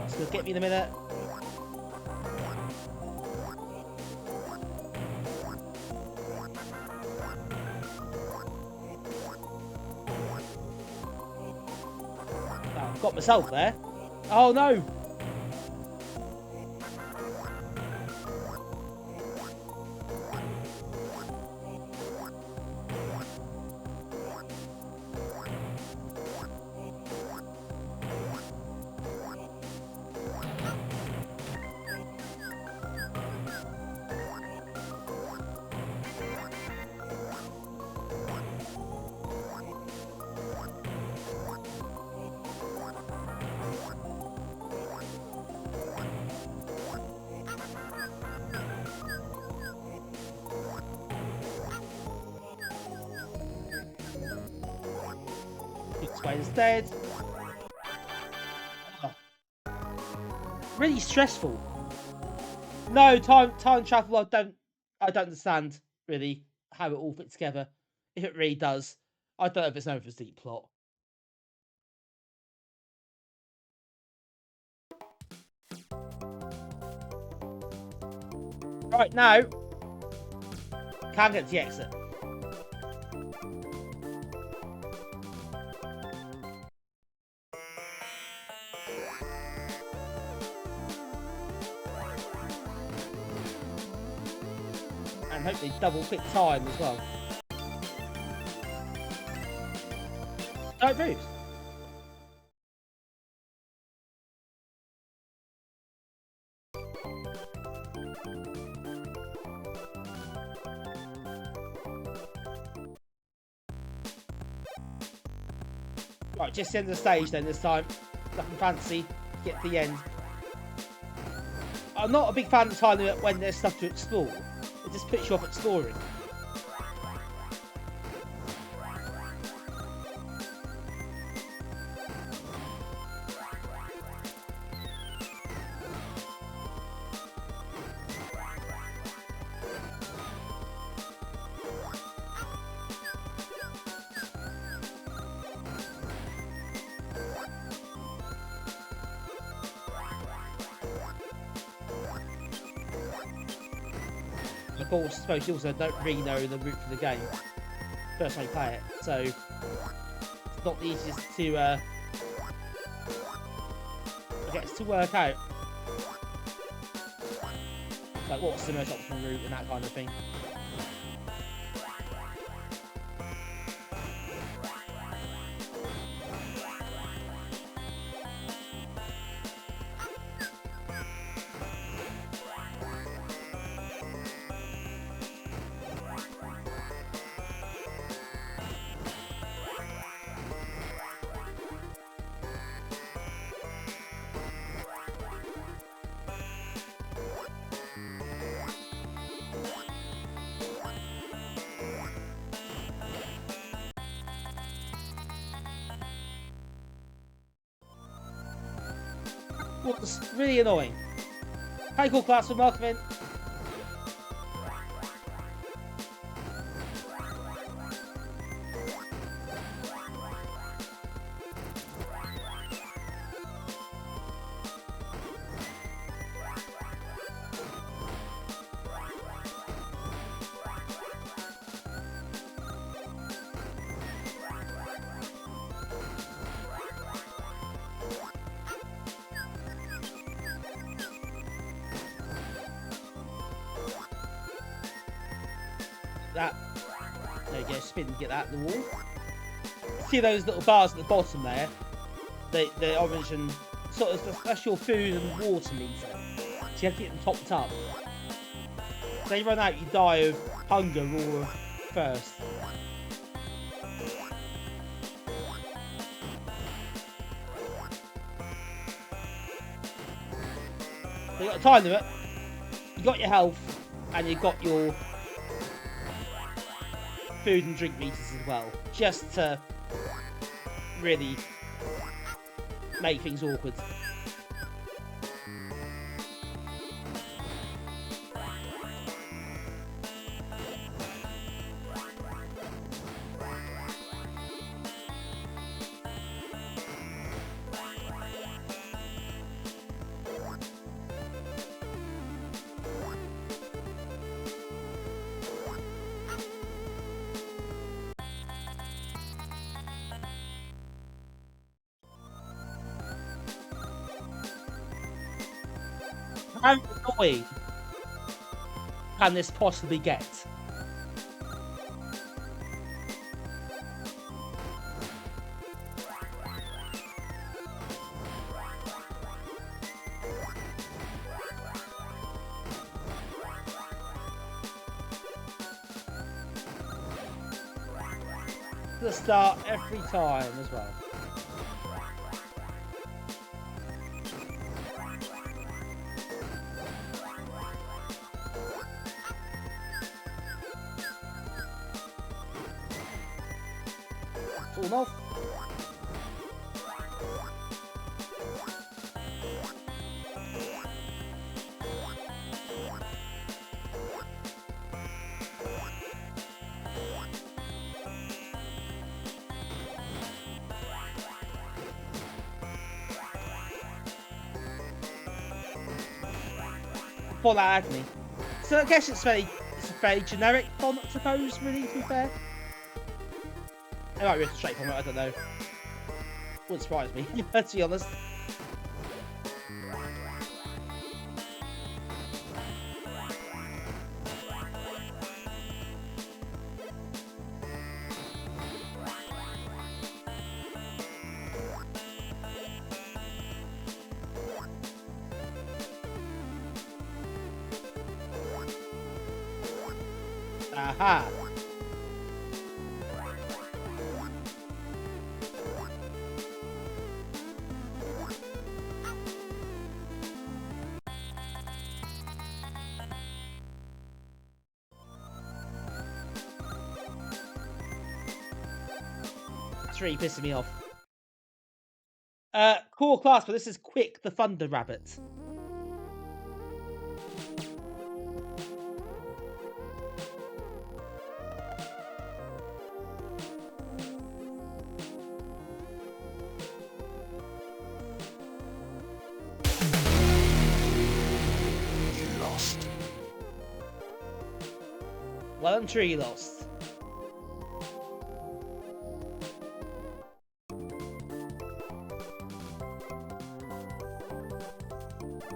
[SPEAKER 1] That's gonna get me in a minute. Got myself there. Oh no! this way instead. Oh. Really stressful. No, time travel, I don't understand, really, how it all fits together. If it really does. I don't know if it's known for its deep plot. Right, now, can't get to the exit. And hopefully double quick time as well. Don't move. Right, just end the stage then this time. Nothing fancy. Get to the end. I'm not a big fan of the time when there's stuff to explore. It just puts you off exploring. Of course, I suppose you also don't really know the route for the game first time you play it, so it's not the easiest to gets to work out. Like what's the most optimal route and that kind of thing. What's really annoying. Hey, cool class for Markman. That. There you go, spin and get that in the wall. See those little bars at the bottom there? The orange and sort of that's your food and water meter. So you have to get them topped up. So you run out, you die of hunger or thirst. So you got a time limit, you got your health, and you got your food and drink meters as well, just to really make things awkward. How annoying can this possibly get? The start every time as well. Falling off. font agony. So I guess it's a very generic font, I suppose, really, to be fair. It might be a straight font, I don't know. Wouldn't surprise me, to be honest. Aha! It's really pissing me off. Core class, but this is Quik the Thunder Rabbit. Well, I'm sure you lost.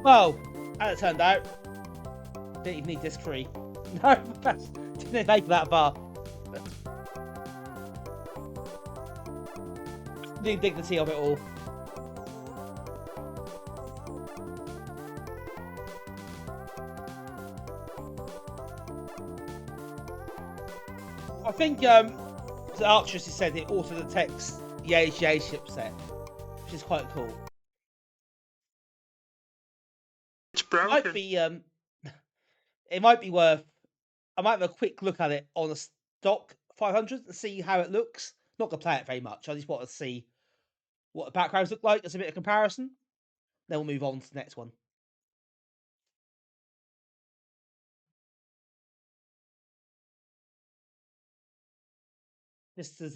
[SPEAKER 1] Well, as it turned out, didn't even need disc 3. No, didn't make that far. The indignity of it all. I think the Arcturus has said it auto detects the AGA chipset, which is quite cool.
[SPEAKER 3] It's broken.
[SPEAKER 1] Might be it might be worth. I might have a quick look at it on a stock 500 and see how it looks. Not gonna play it very much. I just want to see what the backgrounds look like as a bit of comparison. Then we'll move on to the next one. Just as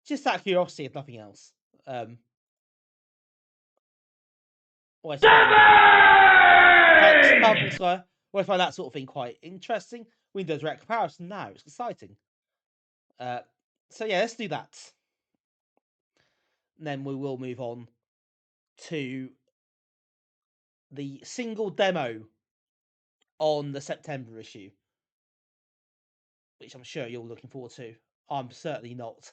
[SPEAKER 1] just out of curiosity, if nothing else. Always find that sort of thing quite interesting. Windows Direct comparison now, it's exciting. So yeah, let's do that. And then we will move on to the single demo on the September issue, which I'm sure you're looking forward to. I'm certainly not.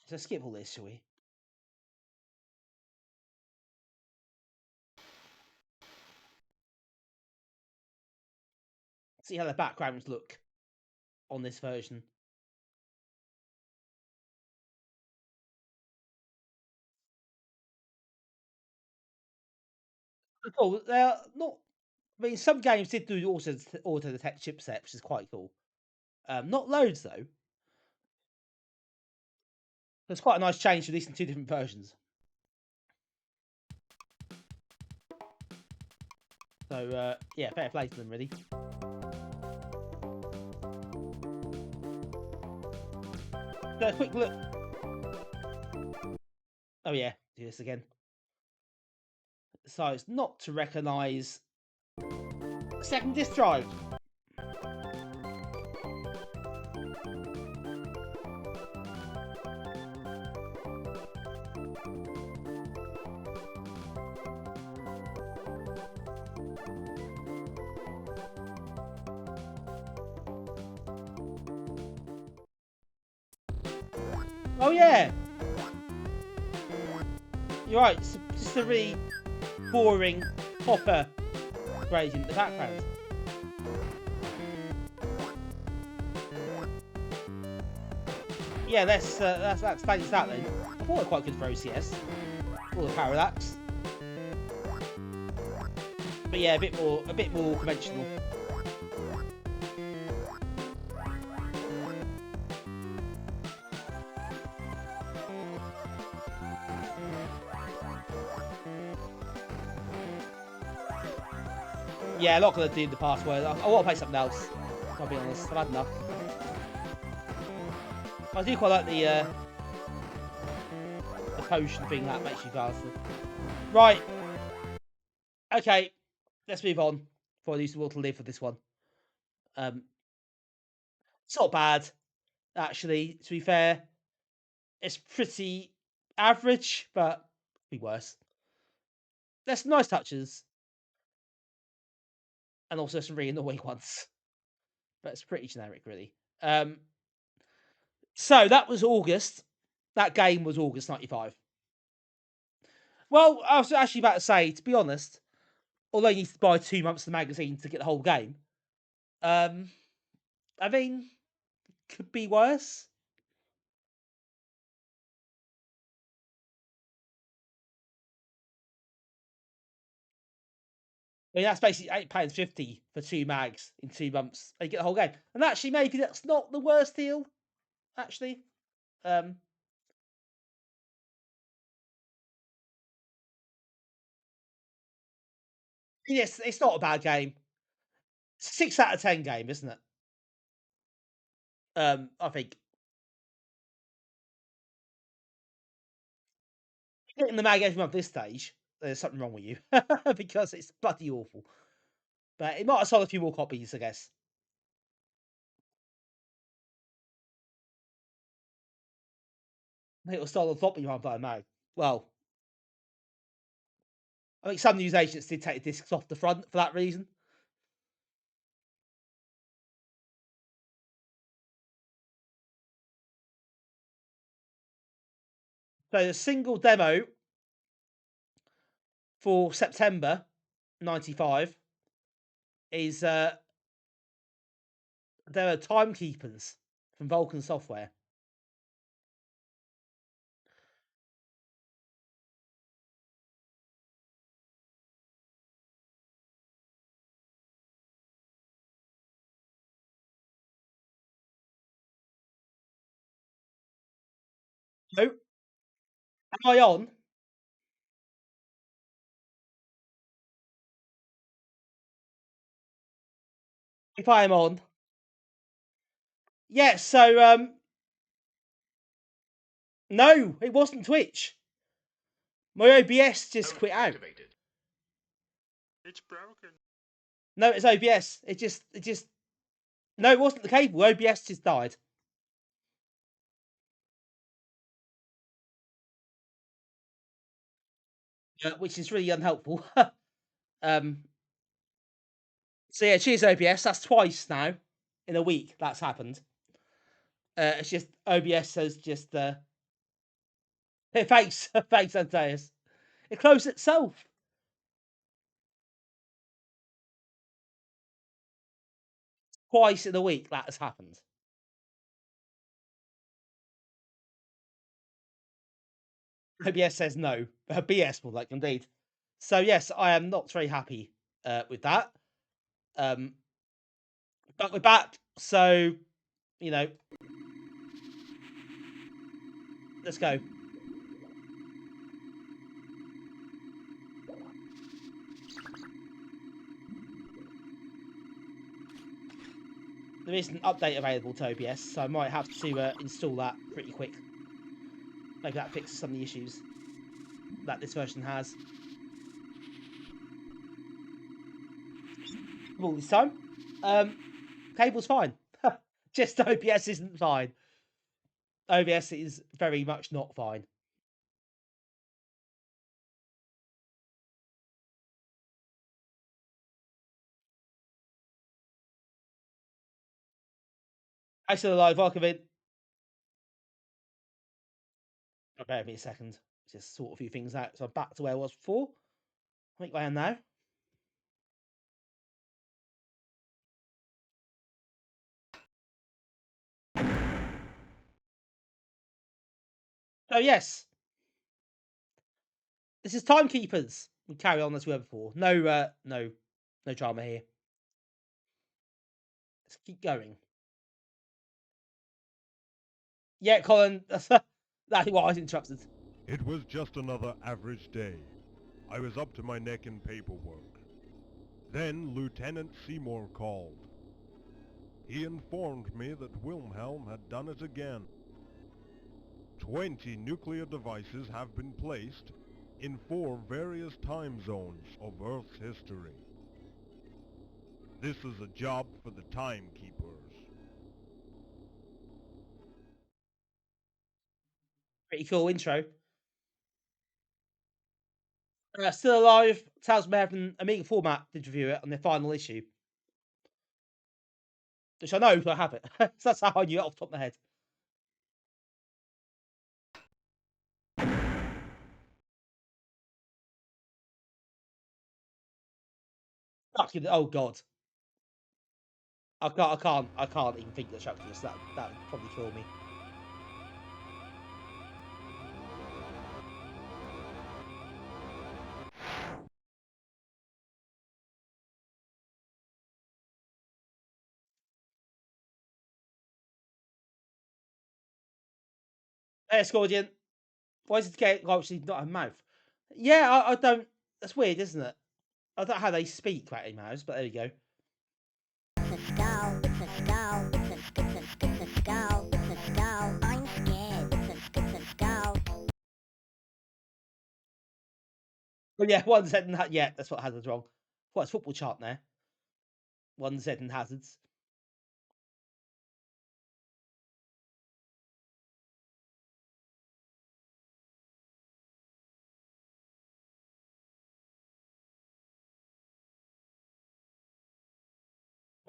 [SPEAKER 1] So skip all this, shall we? See how the backgrounds look on this version. Cool. They're not. I mean, some games did do auto detect chipset, which is quite cool. Not loads though. It's quite a nice change, releasing 2 different versions. So yeah, fair play to them, really. So a quick look. Oh yeah, do this again. So it's not to recognise second disk drive. Oh yeah, you're right. It's just a really boring hopper gradient in the background. Yeah, that's status that then. I thought it was quite good for OCS. All the parallax. But yeah, a bit more conventional. Yeah, I'm not gonna do the password. I want to play something else. I'll be honest. I've had enough. I do quite like the potion thing that makes you faster. Right. Okay. Let's move on. Before I lose the will to live for this one. It's not bad, actually. To be fair, it's pretty average, but be worse. There's some nice touches, and also some really annoying ones. But it's pretty generic, really. So that was August. That game was August '95. Well, I was actually about to say, to be honest, although you need to buy 2 months of the magazine to get the whole game, I mean, could be worse. I mean, that's basically £8.50 for 2 mags in 2 months. And you get the whole game. And actually, maybe that's not the worst deal, actually. Yes, it's not a bad game. It's a 6 out of 10 game, isn't it? I think. Getting the mag every month this stage, there's something wrong with you. Because it's bloody awful. But it might have sold a few more copies, I guess. I think it was sold on floppy one by a mag. Well, I think some news agents did take the discs off the front for that reason. So the single demo for September '95 is there are Timekeepers from Vulcan Software. So, am I on? If I am on, yeah. So, no, it wasn't Twitch. My OBS just quit out.
[SPEAKER 3] It's broken.
[SPEAKER 1] No, it's OBS. It just. No, it wasn't the cable. OBS just died. Which is really unhelpful. um. So yeah, cheers OBS. That's twice now in a week that's happened. It's just OBS has just thanks, thanks Andreas. It closed itself. Twice in a week that has happened. OBS says no. BS more like indeed. So yes, I am not very happy with that. But we're back, so you know, let's go. There is an update available to OBS, so I might have to install that pretty quick. Maybe that fixes some of the issues that this version has. All this time, cable's fine. Just OBS isn't fine. OBS is very much not fine. I still alive, welcome in. Bear with me a second. Just sort a few things out. So I'm back to where I was before. I think I am now. So yes, this is Timekeepers. We carry on as we were before. No drama here. Let's keep going. Yeah, Colin, that's why I was interrupted.
[SPEAKER 2] It was just another average day. I was up to my neck in paperwork. Then Lieutenant Seymour called. He informed me that Wilhelm had done it again. 20 nuclear devices have been placed in 4 various time zones of Earth's history. This is a job for the Timekeepers.
[SPEAKER 1] Pretty cool intro. Still Alive, Tales from Heaven, Amiga Format did review it on their final issue. Which I know, because I have it. So that's how I knew it off the top of my head. Fucking, oh god. I can't even think of the Chuckiest. That would probably kill me. Hey, Scordian. Why is it actually not a mouth? Yeah, I don't. That's weird, isn't it? I don't know how they speak, Ratty Mouse, but there you go.
[SPEAKER 4] It's a skull, it's a skull, it's a skull, it's a skull. I'm scared, it's a skull.
[SPEAKER 1] But yeah, one Z and that. Yeah, that's what Hazard's wrong. What, it's football chart there. One Z and Hazards.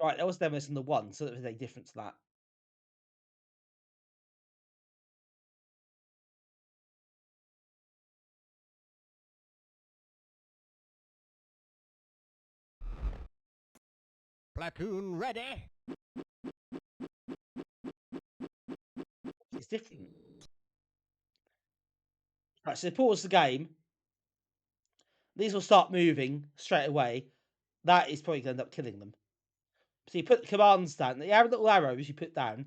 [SPEAKER 1] Right, that was them missing the one, so that was a difference to that.
[SPEAKER 2] Platoon ready!
[SPEAKER 1] It's different. Right, so pause the game. These will start moving straight away. That is probably going to end up killing them. So you put the commands down. The little arrows you put down,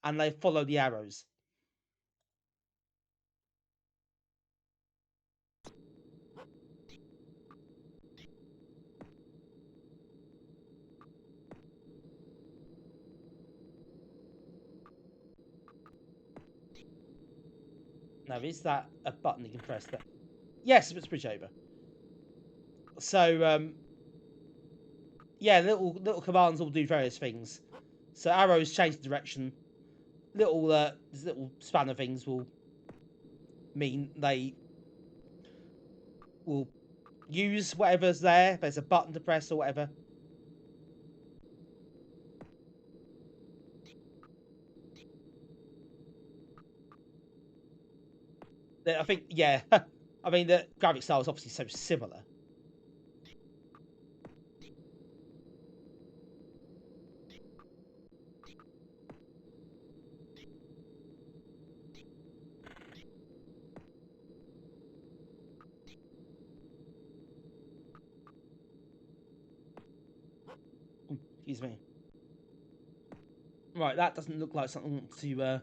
[SPEAKER 1] and they follow the arrows. Now, is that a button you can press? That? Yes, it's bridge over. So, yeah, little commands will do various things. So arrows change the direction. Little spanner things will mean they will use whatever's there. If there's a button to press or whatever. I think, yeah. I mean, the graphic style is obviously so similar. Excuse me. Right, that doesn't look like something to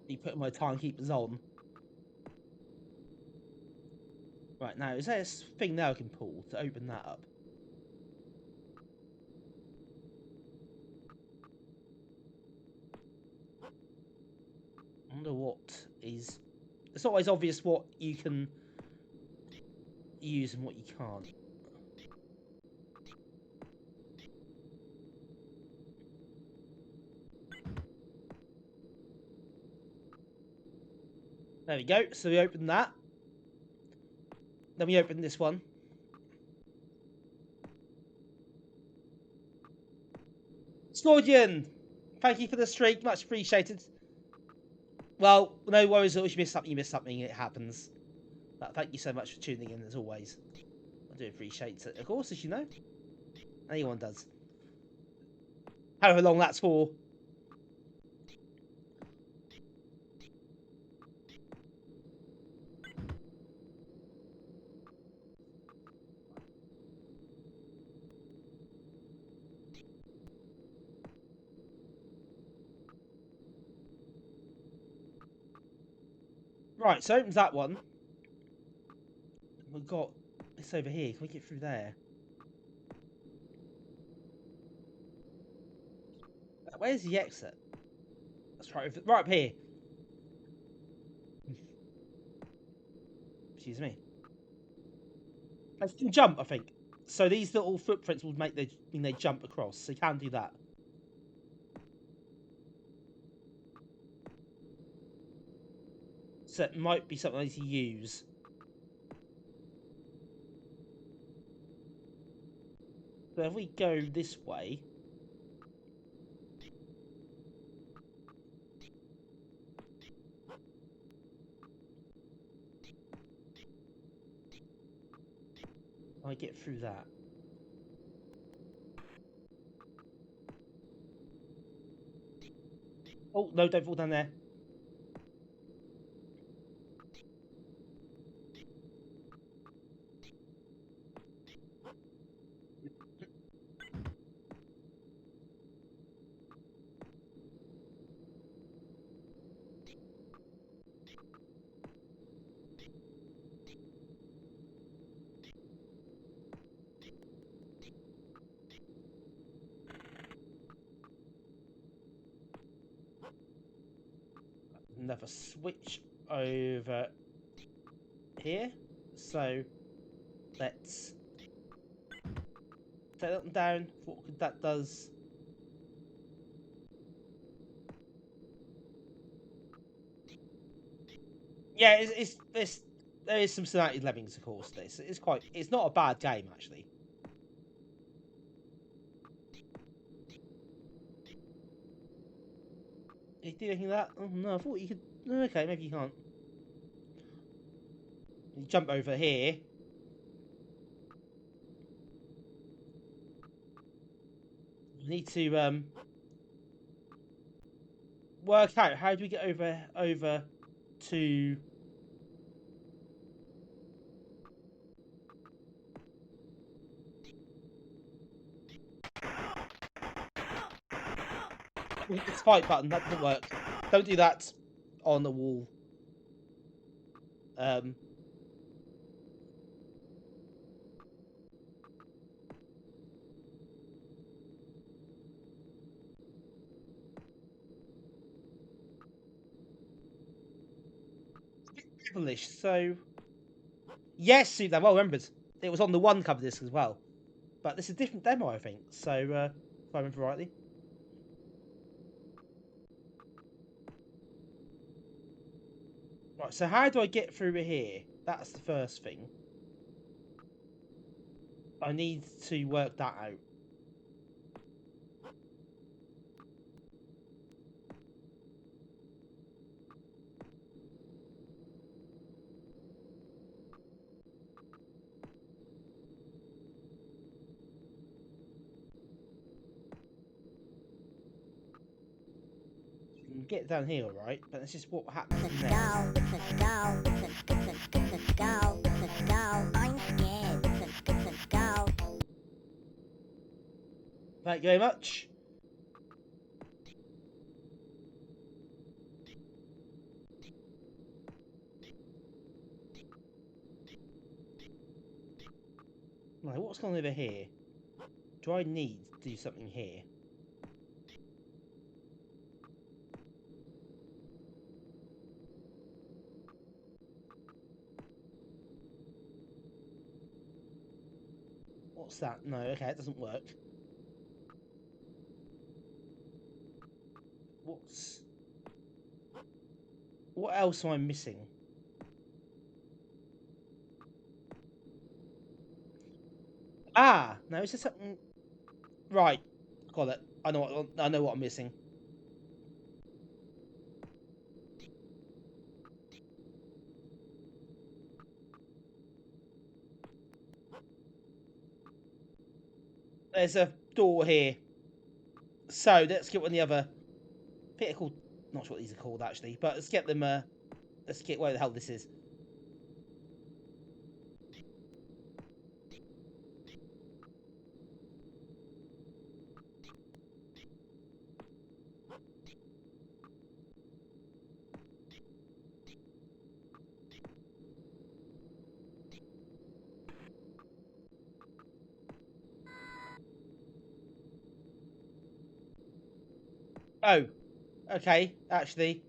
[SPEAKER 1] be putting my timekeepers on. Right, now, is there a thing now I can pull to open that up? I wonder what is... It's not always obvious what you can use and what you can't. There we go. So we open that. Then we open this one. Scordian! Thank you for the streak. Much appreciated. Well, no worries. If you miss something, you miss something. It happens. But thank you so much for tuning in, as always. I do appreciate it. Of course, as you know. Anyone does. However long that's for. Right, so opens that one. We've got It's over here. Can we get through there? Where's the exit? That's right up here. Excuse me. I can jump, I think. So these little footprints will mean they jump across. So you can do that. So it might be something I need to use. So if we go this way. I get through that. Oh, no, don't fall down there. Another switch over here. So let's take that one down. What that does. Yeah, there is some similarity lemmings, of course. It's not a bad game actually. Can you do anything like that? Oh no, I thought you could. Okay, maybe you can't. You jump over here. You need to work out how do we get over to. This fight button that doesn't work. Don't do that on the wall. Devilish. So yes, that well remembered. It was on the one cover disc as well, but this is a different demo, I think. So if I remember rightly. Right, so how do I get through here? That's the first thing. I need to work that out. You can get down here, alright, but that's just what happens
[SPEAKER 4] It's a
[SPEAKER 1] next.
[SPEAKER 4] skull, it's a skull, it's a skull, it's a skull. I'm scared, it's a skull.
[SPEAKER 1] Thank you very much. Right, what's going on over here? Do I need to do something here? What's that? No, okay, it doesn't work. What else am I missing? Ah, no, is there something? Right, got it. I know what I'm missing. There's a door here. So let's get one of the other. I think they're called. Not sure what these are called actually, but let's get them. Let's get where the hell this is. Oh, okay. Actually,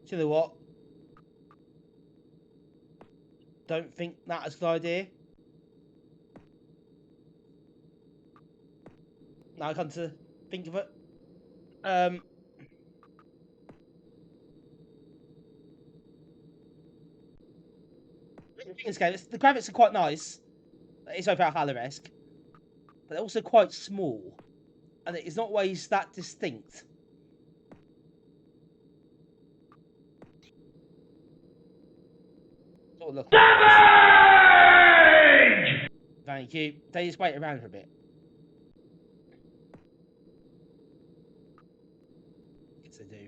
[SPEAKER 1] do you know what? Don't think that is a good idea. Now I come to think of it. This game, the graphics are quite nice. It's so Valhalla-esque, but they're also quite small, and it is not always that distinct. Sort of look. Thank you. They just wait around for a bit. Yes, they do.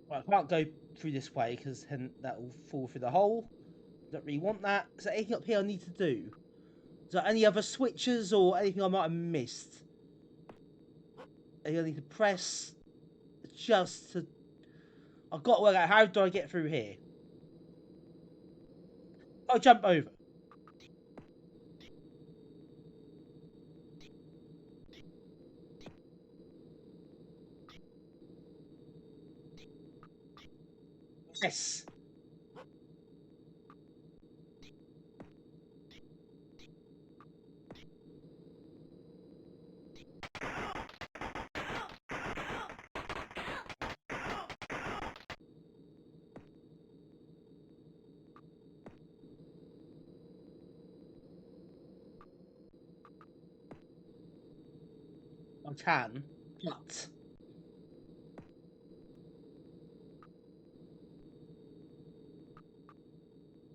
[SPEAKER 1] Right, I can't go through this way because then that will fall through the hole. Don't really want that. Is there anything up here I need to do? Is there any other switches or anything I might have missed? Anything I need to press? Just to... I've got to work out how do I get through here? I'll jump over. Yes. I can, but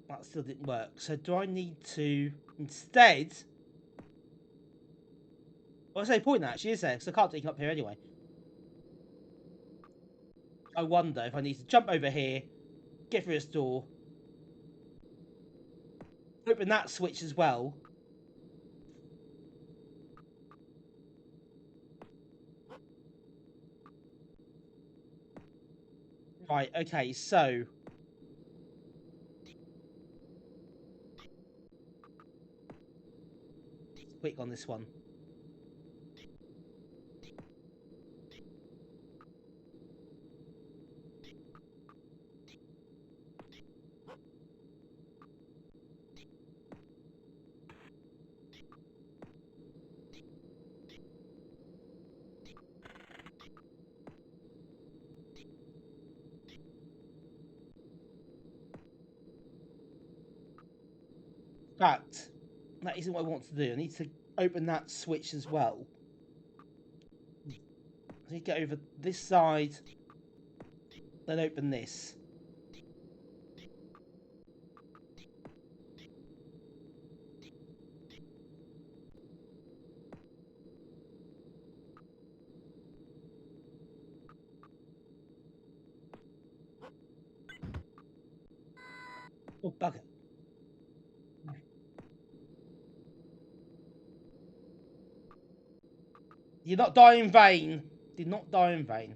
[SPEAKER 1] that still didn't work. So do I need to instead? Well, I say point actually, is there? Because I can't take up here anyway. I wonder if I need to jump over here, get through this door, open that switch as well. Right, okay, so... Quick on this one. But that isn't what I want to do. I need to open that switch as well. I need to get over this side, then open this. Oh, bugger. Did not die in vain. Did not die in vain.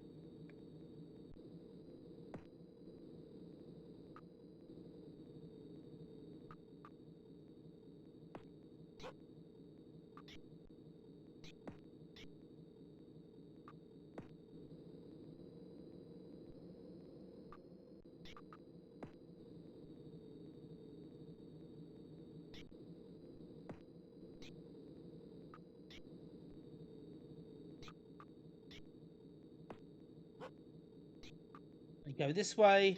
[SPEAKER 1] I go this way.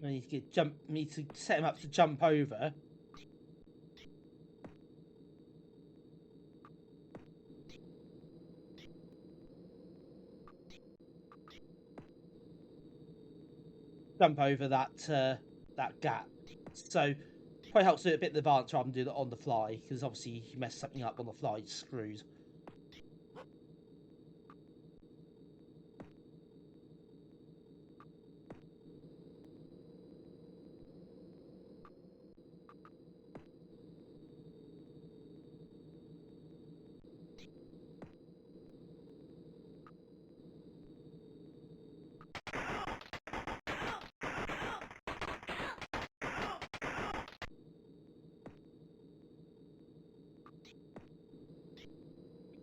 [SPEAKER 1] I need to need to set him up to jump over. Jump over that gap. So probably helps do it a bit in advance rather than do that on the fly, because obviously if you mess something up on the fly, it's screwed.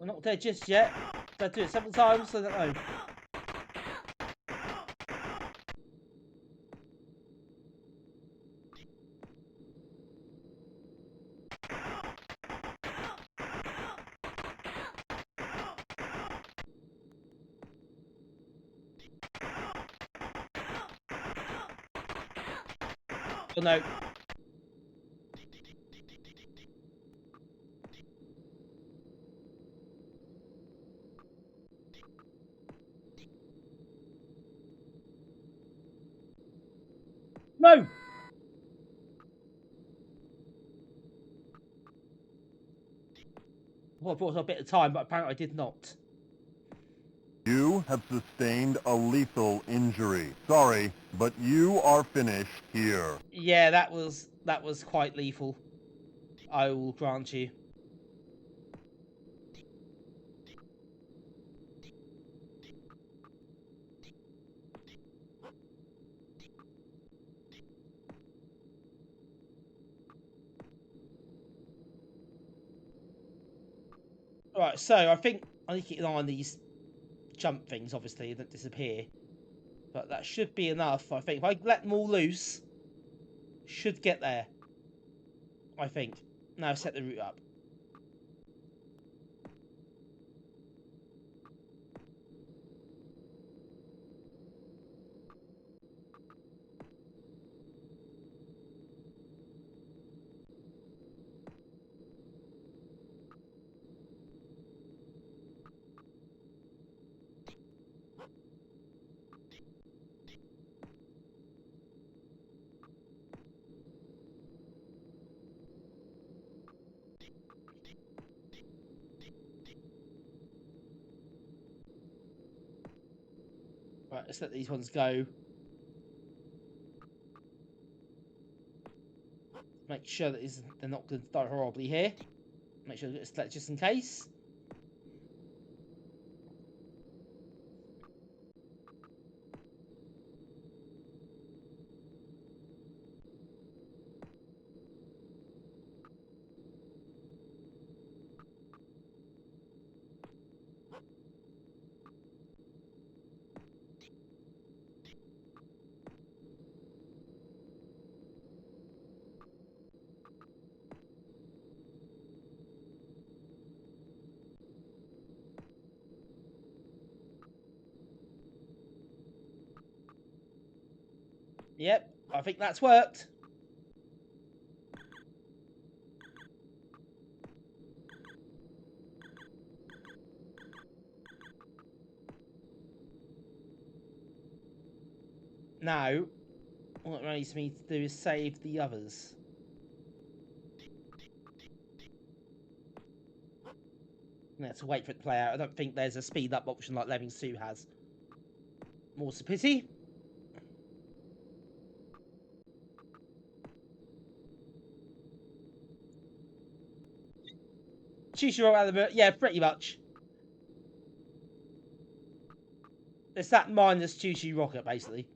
[SPEAKER 1] We're not dead just yet. Did I do it several times? I don't know. Oh no. No! Well, I brought a bit of time, but apparently I did not.
[SPEAKER 5] You have sustained a lethal injury. Sorry, but you are finished here.
[SPEAKER 1] Yeah, that was quite lethal. I will grant you. Right, so I think I need to keep an eye on these jump things, obviously, that disappear. But that should be enough, I think. If I let them all loose, should get there. I think. Now set the route up. Right, let's let these ones go. Make sure that they're not going to die horribly here. Make sure it's let just in case. Yep, I think that's worked. Now, what it needs me to do is save the others. Let's wait for it to play out. I don't think there's a speed up option like Lemmings 2 has. More's a pity. Choose your element. Yeah, pretty much. It's that minus choose your rocket, basically.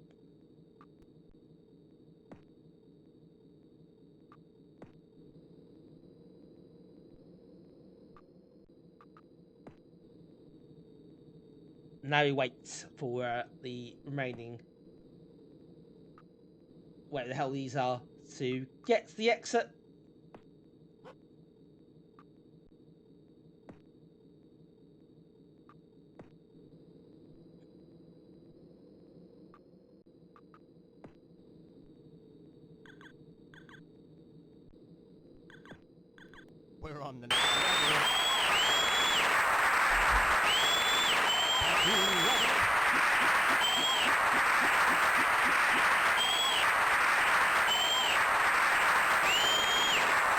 [SPEAKER 1] Now we wait for the remaining, where the hell these are, to get to the exit.
[SPEAKER 6] We're on the next level.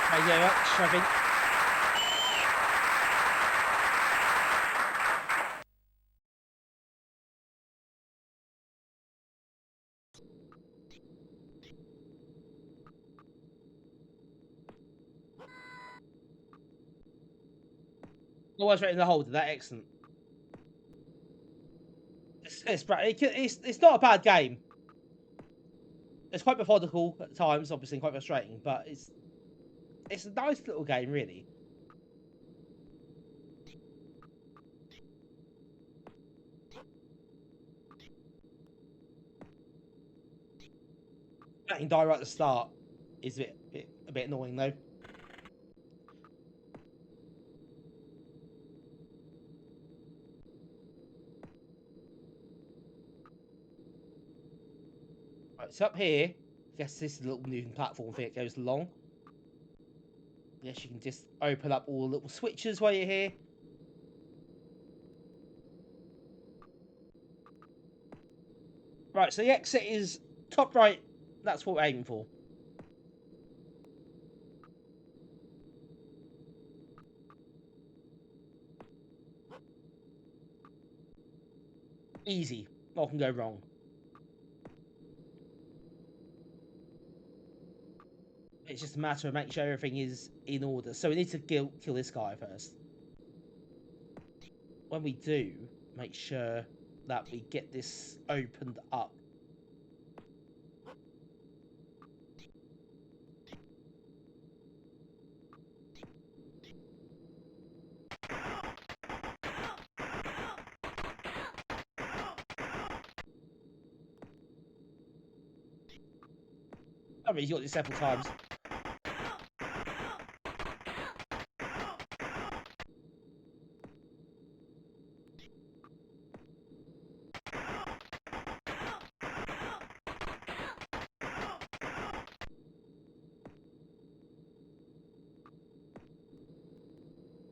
[SPEAKER 1] Thank you very much, I think. I was right in the hole. That excellent. It's not a bad game. It's quite methodical at times, obviously, and quite frustrating, but it's a nice little game, really. Letting die right at the start is a bit annoying though. Right, so up here, I guess this is a little moving platform thing that goes along. Yes, you can just open up all the little switches while you're here. Right, so the exit is top right. That's what we're aiming for. Easy. What can go wrong? It's just a matter of making sure everything is in order. So we need to kill this guy first. When we do, make sure that we get this opened up. I mean, he's got this several times.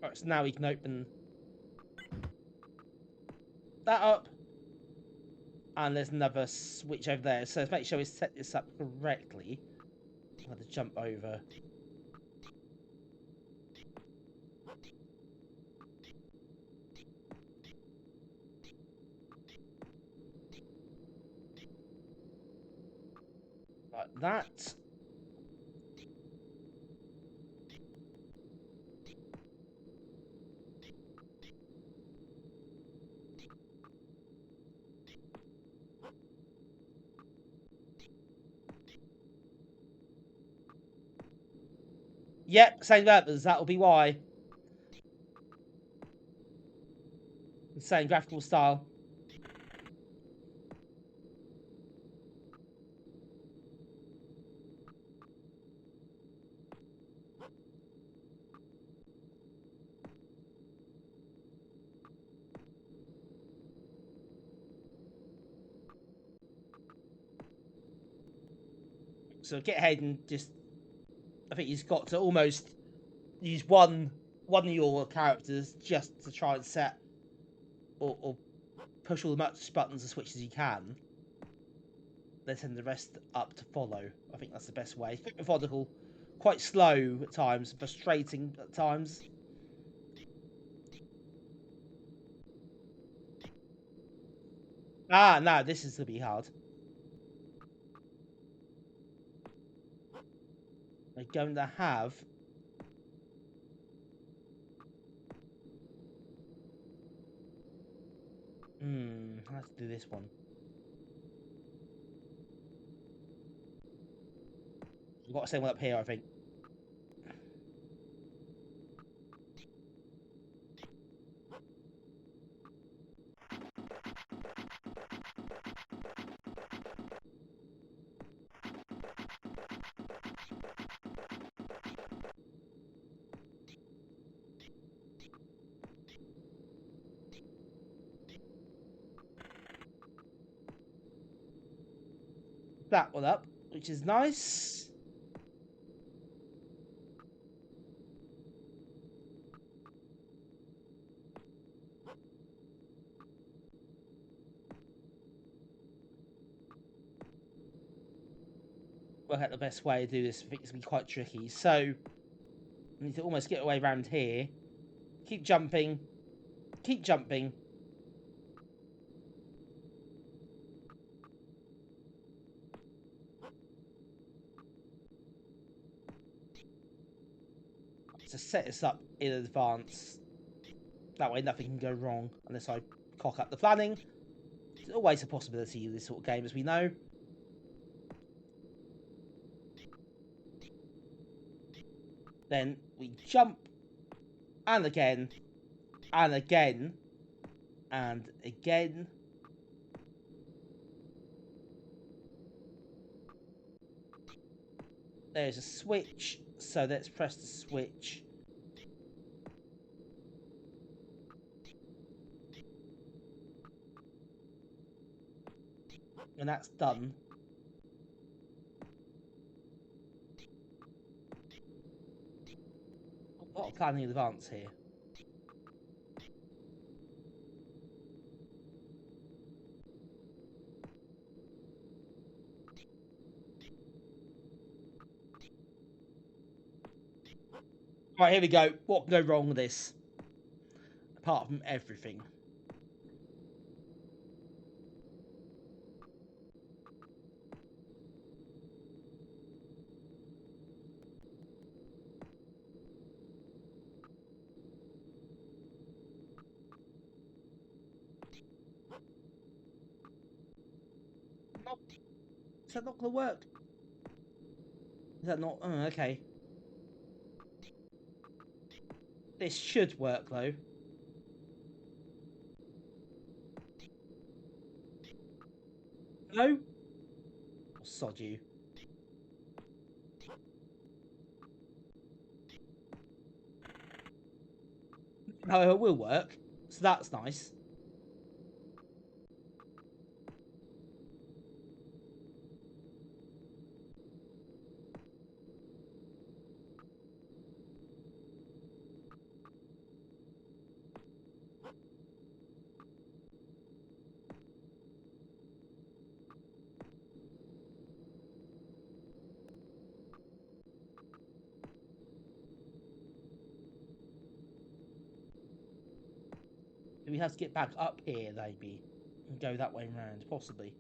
[SPEAKER 1] Right, so now we can open that up. And there's another switch over there. So let's make sure we set this up correctly. I'm going to jump over. Like that. Yep, same developers, that'll be why. Same graphical style. So get ahead and just... I think he's got to almost use one of your characters just to try and set or push all the much buttons and switches you can. Then send the rest up to follow. I think that's the best way. Quite methodical, quite slow at times, frustrating at times. Ah, no, this is gonna be hard. We're going to have... let's do this one. We've got the same one up here, I think. That one up, which is nice. Work out the best way to do this. I think it's gonna be quite tricky. So we need to almost get away around here. Keep jumping. Keep jumping. To set this up in advance. That way nothing can go wrong unless I cock up the planning. There's always a possibility in this sort of game, as we know. Then we jump. And again. And again. And again. There's a switch, so let's press the switch. And that's done. A lot of planning in advance here. Right, here we go. What can go wrong with this? Apart from everything. Nope. Is that not going to work? Is that not? Oh, okay. This should work, though. No? Oh, sod you. However, it will work. So that's nice. Do we have to get back up here, maybe? And go that way round, possibly.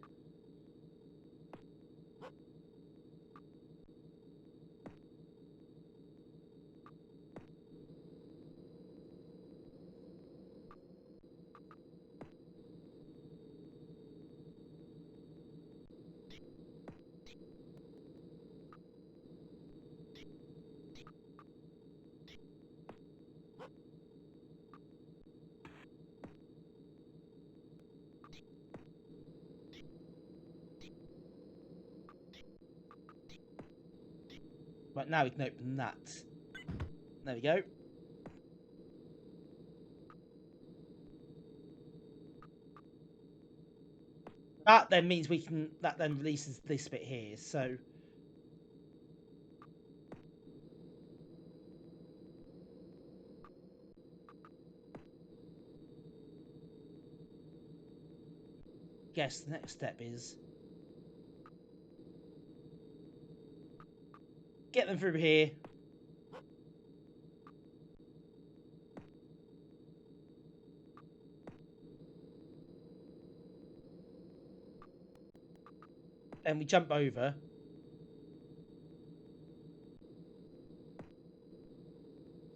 [SPEAKER 1] Right, now we can open that. There we go. That then means we can... That then releases this bit here, so... Guess the next step is... Get them through here. And we jump over.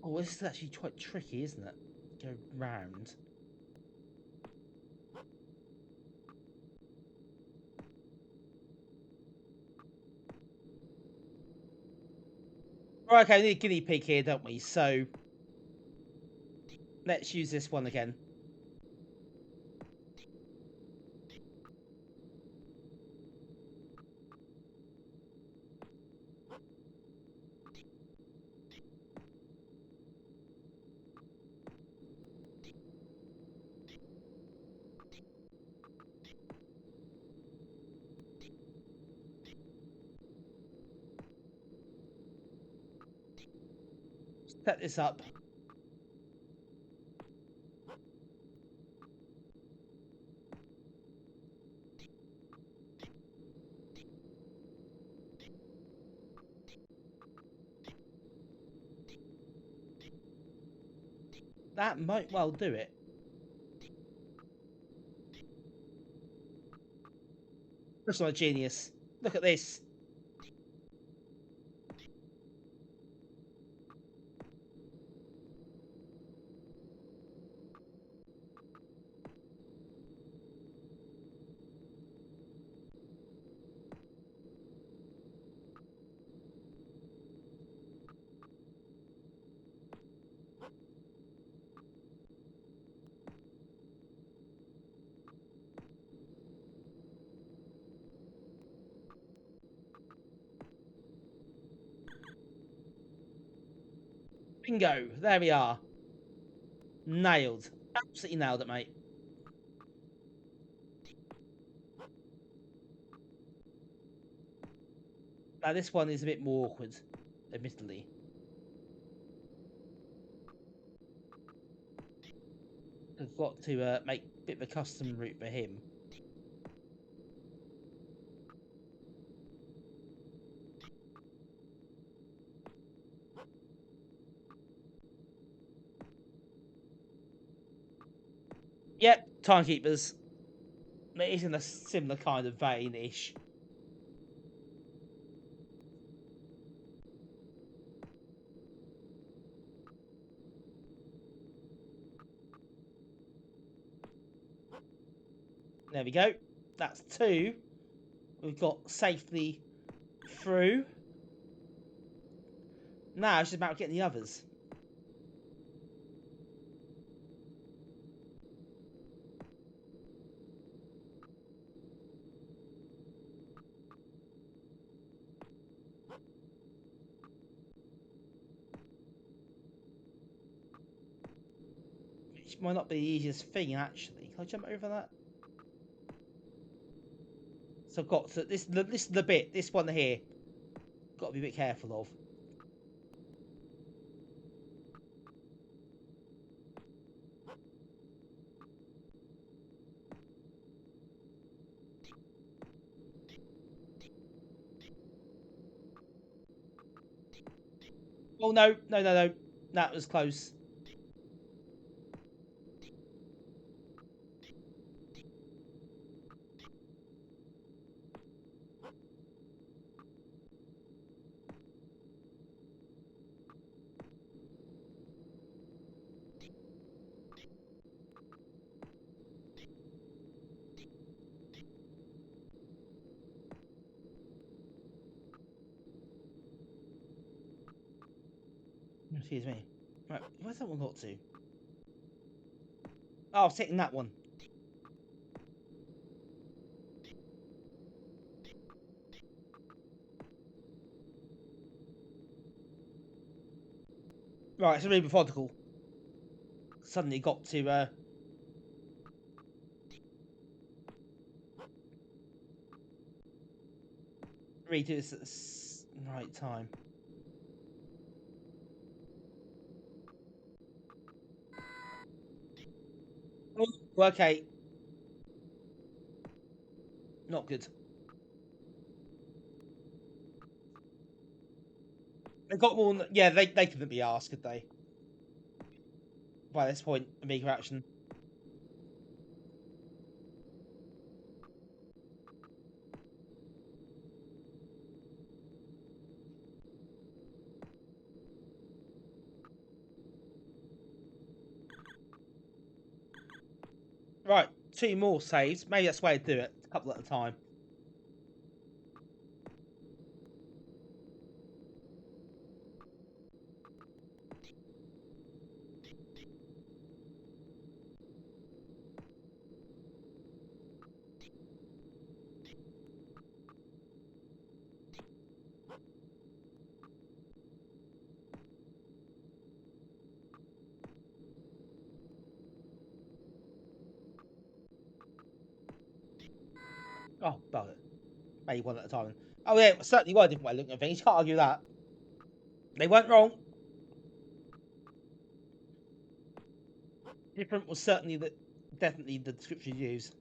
[SPEAKER 1] Oh, this is actually quite tricky, isn't it? Go round. Right, okay, we need a guinea pig here, don't we? So... Let's use this one again. Set this up. That might well do it. That's not a genius. Look at this. Bingo. There we are. Nailed. Absolutely nailed it, mate. Now this one is a bit more awkward, admittedly. I've got to make a bit of a custom route for him. Yep, Timekeepers. It is in a similar kind of vein-ish. There we go. That's 2. We've got safely through. Now it's just about getting the others. Which might not be the easiest thing, actually. Can I jump over that? So I've got to, this is the bit, this one here. Got to be a bit careful of. Oh no, no. That was close. Excuse me. Right, where's that one got to? Oh, I was hitting that one. Right, it's really methodical. Suddenly got to redo this at the right time. Oh, okay. Not good. They got more. Yeah, they couldn't be asked, could they? By this point, Amiga Action. Right, 2 more saves. Maybe that's the way to do it. A couple at a time. Oh, bugger. Maybe 1 at a time. Oh yeah, it certainly were a different way of looking at things. You can't argue that. They weren't wrong. Different was certainly definitely the description used.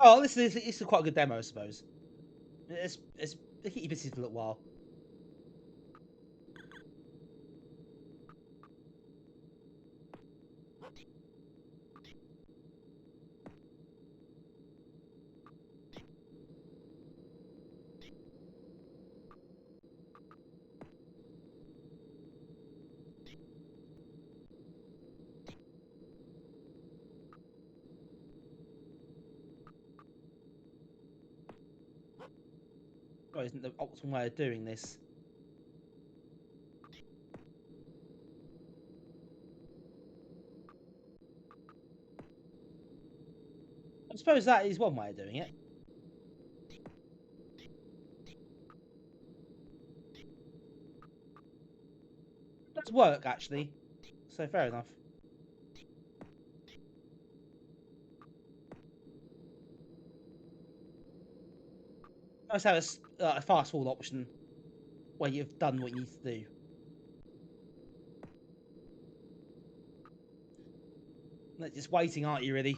[SPEAKER 1] Oh, this is quite a good demo, I suppose. It's keep you busy for a little while. Well, isn't the optimal way of doing this? I suppose that is one way of doing it. to work, actually. So, fair enough. Let's have a fast forward option where you've done what you need to do. Like, just waiting, aren't you, really?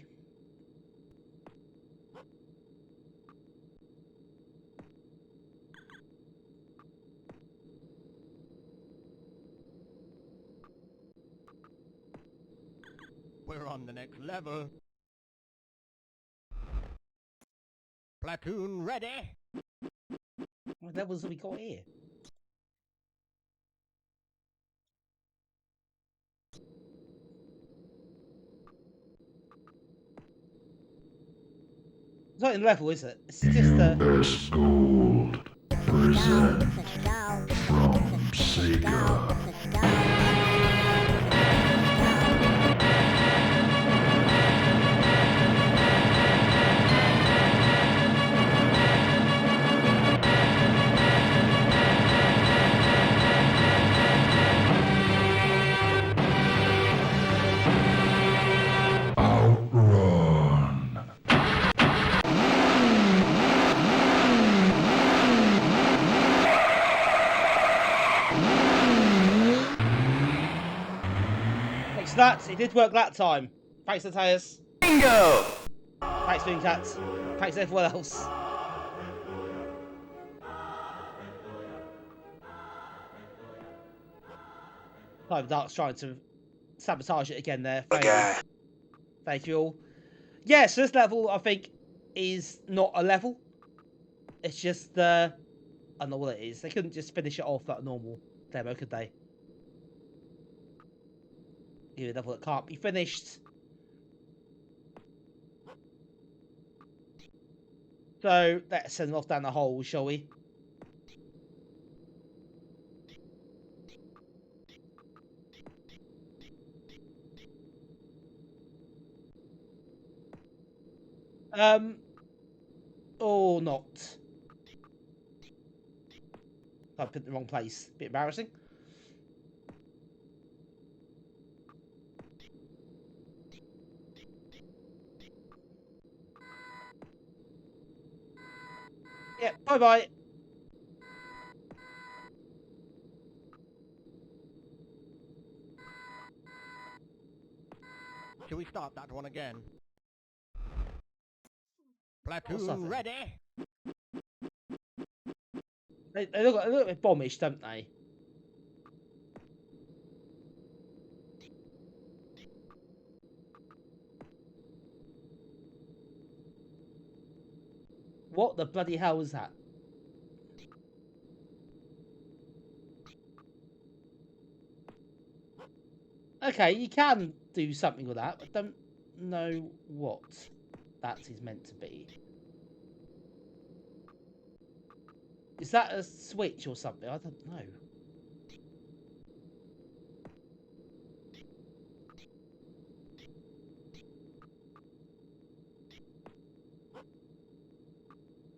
[SPEAKER 6] We're on the next level. Platoon ready.
[SPEAKER 1] What levels have we got here? It's not in level, is it? It's just
[SPEAKER 7] US Gold present from Sega. Outrun.
[SPEAKER 1] Thanks for that. It did work that time. Thanks to Titus.
[SPEAKER 3] Bingo!
[SPEAKER 1] Thanks, Vulcan. Thanks to everyone else. Time Dark's trying to sabotage it again there. Thank you all. Yeah, so this level, I think, is not a level. It's just, I don't know what it is. They couldn't just finish it off like a normal demo, could they? Give it a level that can't be finished. So, let's send them off down the hole, shall we? Or not. I put it in the wrong place. Bit embarrassing. Yeah, bye-bye.
[SPEAKER 6] Shall we start that one again?
[SPEAKER 1] What's
[SPEAKER 6] Platoon
[SPEAKER 1] that?
[SPEAKER 6] ready.
[SPEAKER 1] They look a little bit bombish, don't they? What the bloody hell was that? Okay, you can do something with that, but don't know what that is meant to be. Is that a switch or something? I don't know.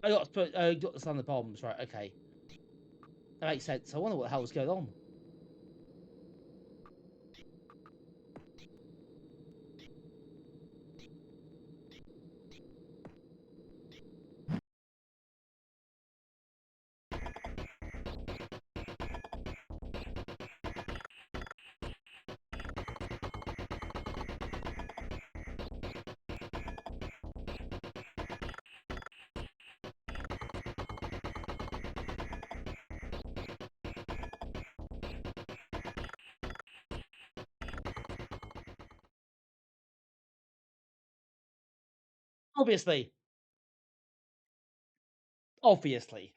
[SPEAKER 1] I got to put, got to stun the bombs, right? Okay, that makes sense. I wonder what the hell's going on. Obviously. Obviously.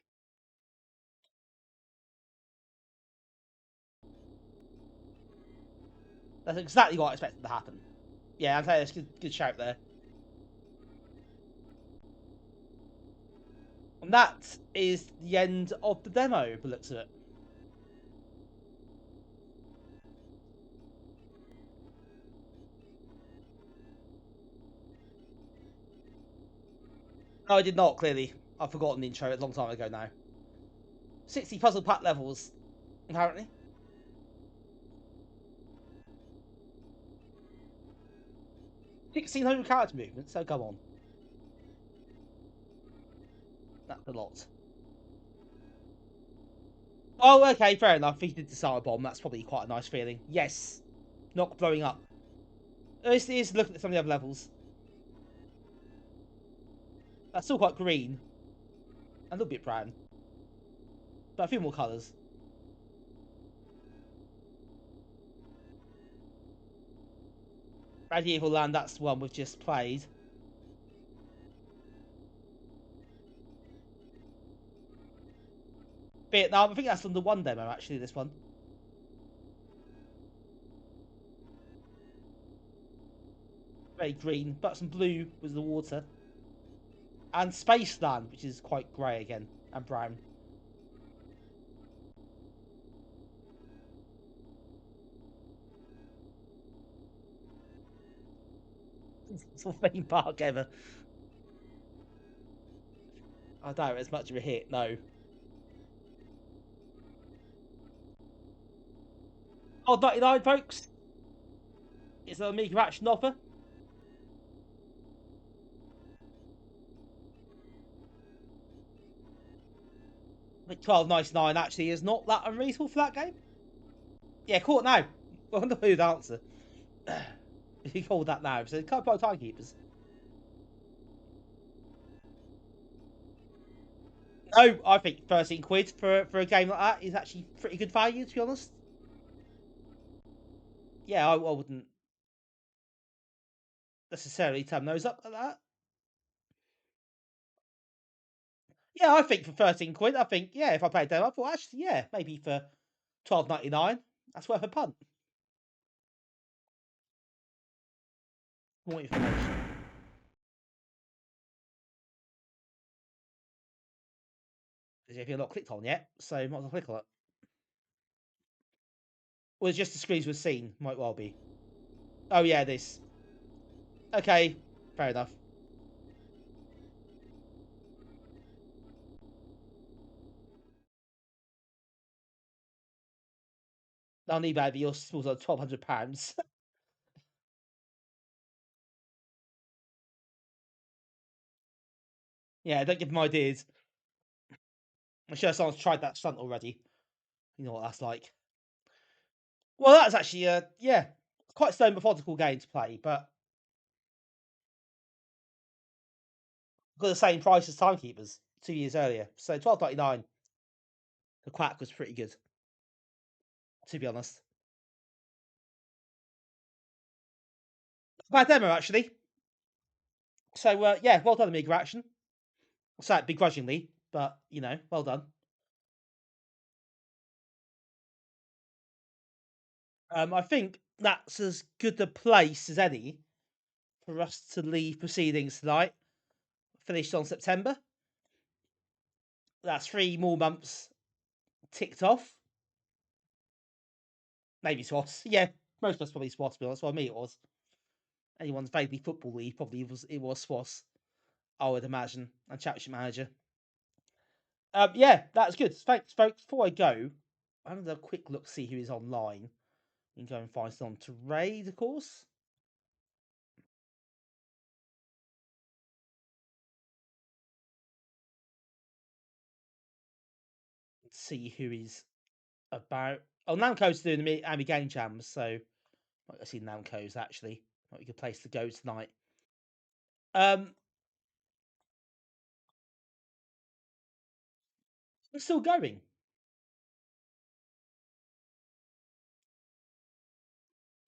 [SPEAKER 1] That's exactly what I expected to happen. Yeah, I'll tell you, it's good shout there. And that is the end of the demo, by the looks of it. No, I did not, clearly. I've forgotten the intro a long time ago now. 60 puzzle pack levels, apparently. 1,600 character movement, so go on. That's a lot. Oh, okay, fair enough. He did disarm a bomb. That's probably quite a nice feeling. Yes. Not blowing up. It's looking at some of the other levels. That's still quite green. A little bit brown. But a few more colours. Medieval Land, that's the one we've just played. Vietnam, I think that's on the one demo actually, this one. Very green, but some blue was the water. And Spaceland, which is quite grey again, and brown. It's the theme park ever. I doubt it's much of a hit, no. Oh, 99 folks. It's an Amiga Action offer. I think $12.99 actually is not that unreasonable for that game. Yeah, call it now. I wonder who'd answer. If you called that now, so can't buy Timekeepers. No, I think 13 quid for a game like that is actually pretty good value, to be honest. Yeah, I wouldn't necessarily turn those up like that. Yeah, I think for 13 quid, I think, yeah, if I played them, I thought, actually, yeah, maybe for $12.99, that's worth a punt. More information. If you're not clicked on yet, so might as well click on it. Well, it's just the screens we've seen, might well be. Oh yeah, this. Okay, fair enough. On eBay, yours was on £1,200. Yeah, don't give them ideas. I'm sure someone's tried that stunt already. You know what that's like. Well, that's actually, yeah, quite a slow methodical game to play, but got the same price as Timekeepers 2 years earlier. So $12.99. The Quack was pretty good, to be honest. Bad demo, actually. So, yeah, well done, Amiga Action. I'll say it begrudgingly, but, you know, well done. I think that's as good a place as any for us to leave proceedings tonight. Finished on September. That's 3 more months ticked off. Maybe SWAS. Yeah, most of us probably SWAS, to be honest. Well, me it was. Anyone's vaguely football league probably it was SWAS, I would imagine, and Championship Manager. Yeah, that's good. Thanks, folks. Before I go, I'm going to have a quick look, see who is online. You can go and find someone to raid, of course. See who is about. Oh, Namco's doing the Amiga Game Jams, so I see Namco's actually. Might be a good place to go tonight. It's still going.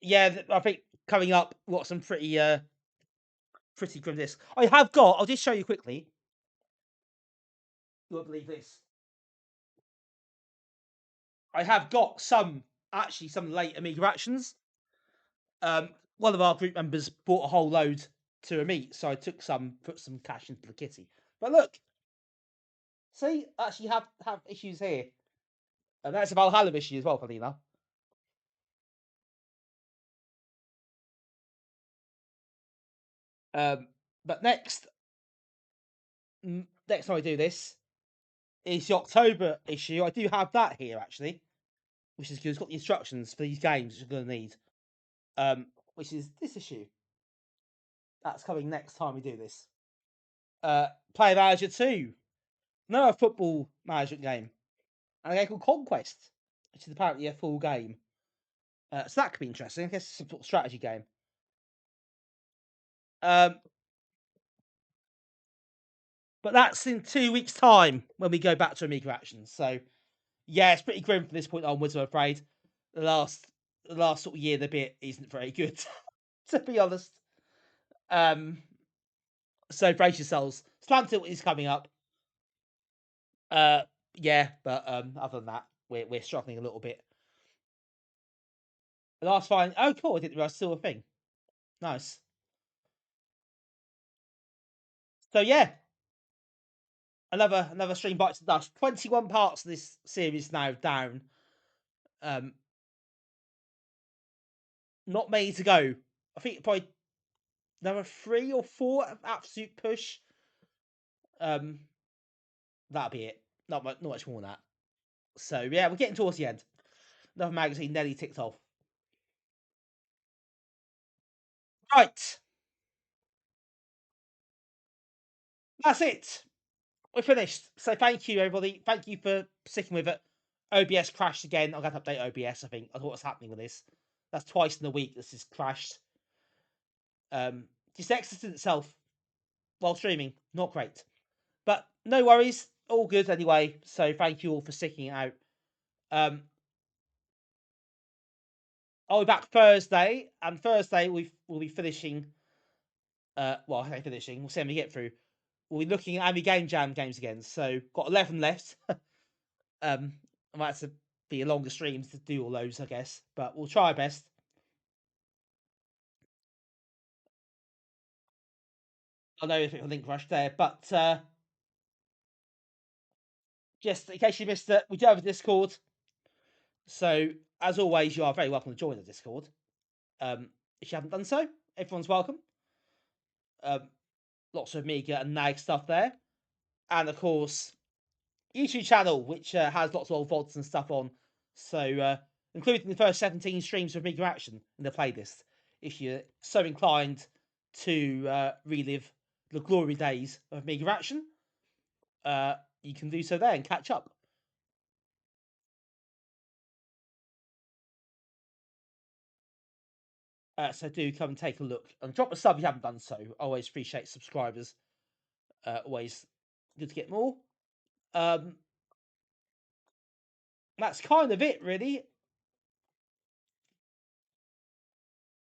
[SPEAKER 1] Yeah, I think coming up, got some pretty grim discs. I have got. I'll just show you quickly. You won't believe this. I have got some late Amiga Actions. One of our group members bought a whole load to a meet, so I took some, put some cash into the kitty. But look, see, actually have issues here, and that's a Valhalla issue as well, funny enough. But next time I do this is the October issue. I do have that here actually, which is good. It's got the instructions for these games which you're going to need. Which is this issue. That's coming next time we do this. Player Manager 2. Another football management game. And a game called Conquest, which is apparently a full game. So that could be interesting. I guess it's a sort of strategy game. But that's in 2 weeks' time when we go back to Amiga Action. So, yeah, it's pretty grim from this point onwards, I'm afraid. The last sort of year and a bit isn't very good, to be honest. So brace yourselves. Slam Tilt is coming up. Yeah, but other than that, we're struggling a little bit. The last fine. Oh, cool! I didn't realize still a thing. Nice. So yeah, another stream bites the dust. 21 parts of this series now down. Not many to go. I think probably number 3 or 4 absolute push. That'll be it. Not much more than that. So yeah, we're getting towards the end. Another magazine nearly ticked off. Right. That's it. We're finished. So thank you, everybody. Thank you for sticking with it. OBS crashed again. I'm going to update OBS, I think. I don't know what's happening with this. That's twice in a week this has crashed. Just exited itself while streaming. Not great. But no worries. All good anyway. So thank you all for sticking it out. I'll be back Thursday. And Thursday we'll be finishing... well, I say finishing. We'll see how we get through. We'll be looking at Amiga Jam games again. So got 11 left. I might have to be a longer stream to do all those, I guess. But we'll try our best. I know if it'll link rush there, but just in case you missed it, we do have a Discord. So as always, you are very welcome to join the Discord. If you haven't done so, everyone's welcome. Lots of Amiga and NAG stuff there, and of course, YouTube channel which has lots of old VODs and stuff on. So including the first 17 streams of Amiga Action in the playlist, if you're so inclined to relive the glory days of Amiga Action, you can do so there and catch up. So do come and take a look and drop a sub if you haven't done so. Always appreciate subscribers. Always good to get more. That's kind of it, really.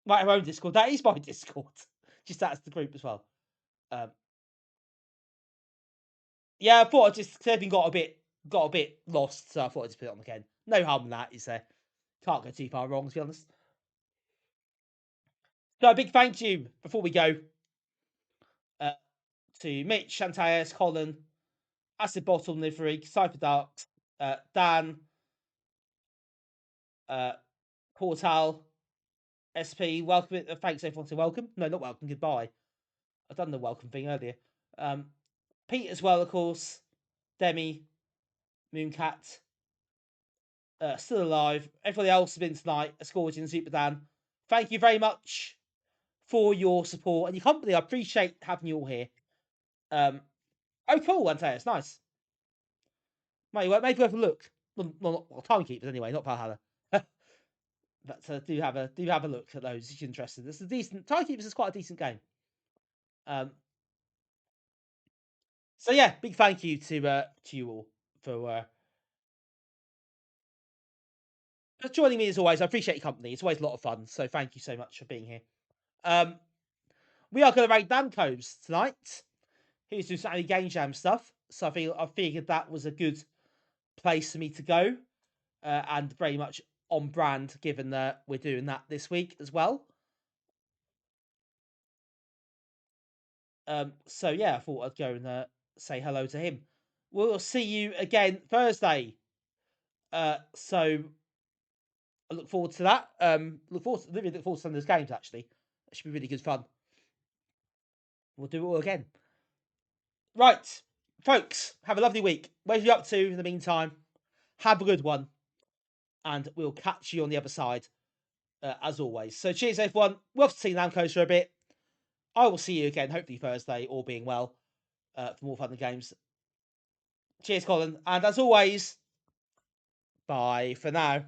[SPEAKER 1] Might have our own Discord. That is my Discord. Just that's the group as well. Yeah, I thought I just everything got a bit lost, so I thought I'd just put it on again. No harm in that, is there? Can't go too far wrong, to be honest. So a big thank you before we go to Mitch, Shantias, Colin, Acid Bottle Livery, Cypher Darks, Dan, Portal, SP. Welcome. Thanks everyone to welcome. No, not welcome. Goodbye. I've done the welcome thing earlier. Pete as well, of course. Demi, Mooncat, still alive. Everybody else has been tonight. Scorpion, Super Dan. Thank you very much for your support and your company. I appreciate having you all here. Oh, cool, Antaeus. Nice. Maybe worth a look. Well, Timekeepers anyway, not Valhalla. But do have a look at those if you're interested. It's a decent Timekeepers is quite a decent game. So yeah, big thank you to you all for joining me as always. I appreciate your company. It's always a lot of fun. So thank you so much for being here. We are going to rate Danco's tonight. He's doing some Game Jam stuff. So I figured that was a good place for me to go. And very much on brand, given that we're doing that this week as well. So yeah, I thought I'd go and say hello to him. We'll see you again Thursday. So I look forward to that. Look forward to some of those games actually. It should be really good fun. We'll do it all again. Right, folks, have a lovely week. What are you up to in the meantime? Have a good one. And we'll catch you on the other side, as always. So cheers, everyone. We'll have to see Namco's for a bit. I will see you again, hopefully Thursday, all being well, for more fun and games. Cheers, Colin. And as always, bye for now.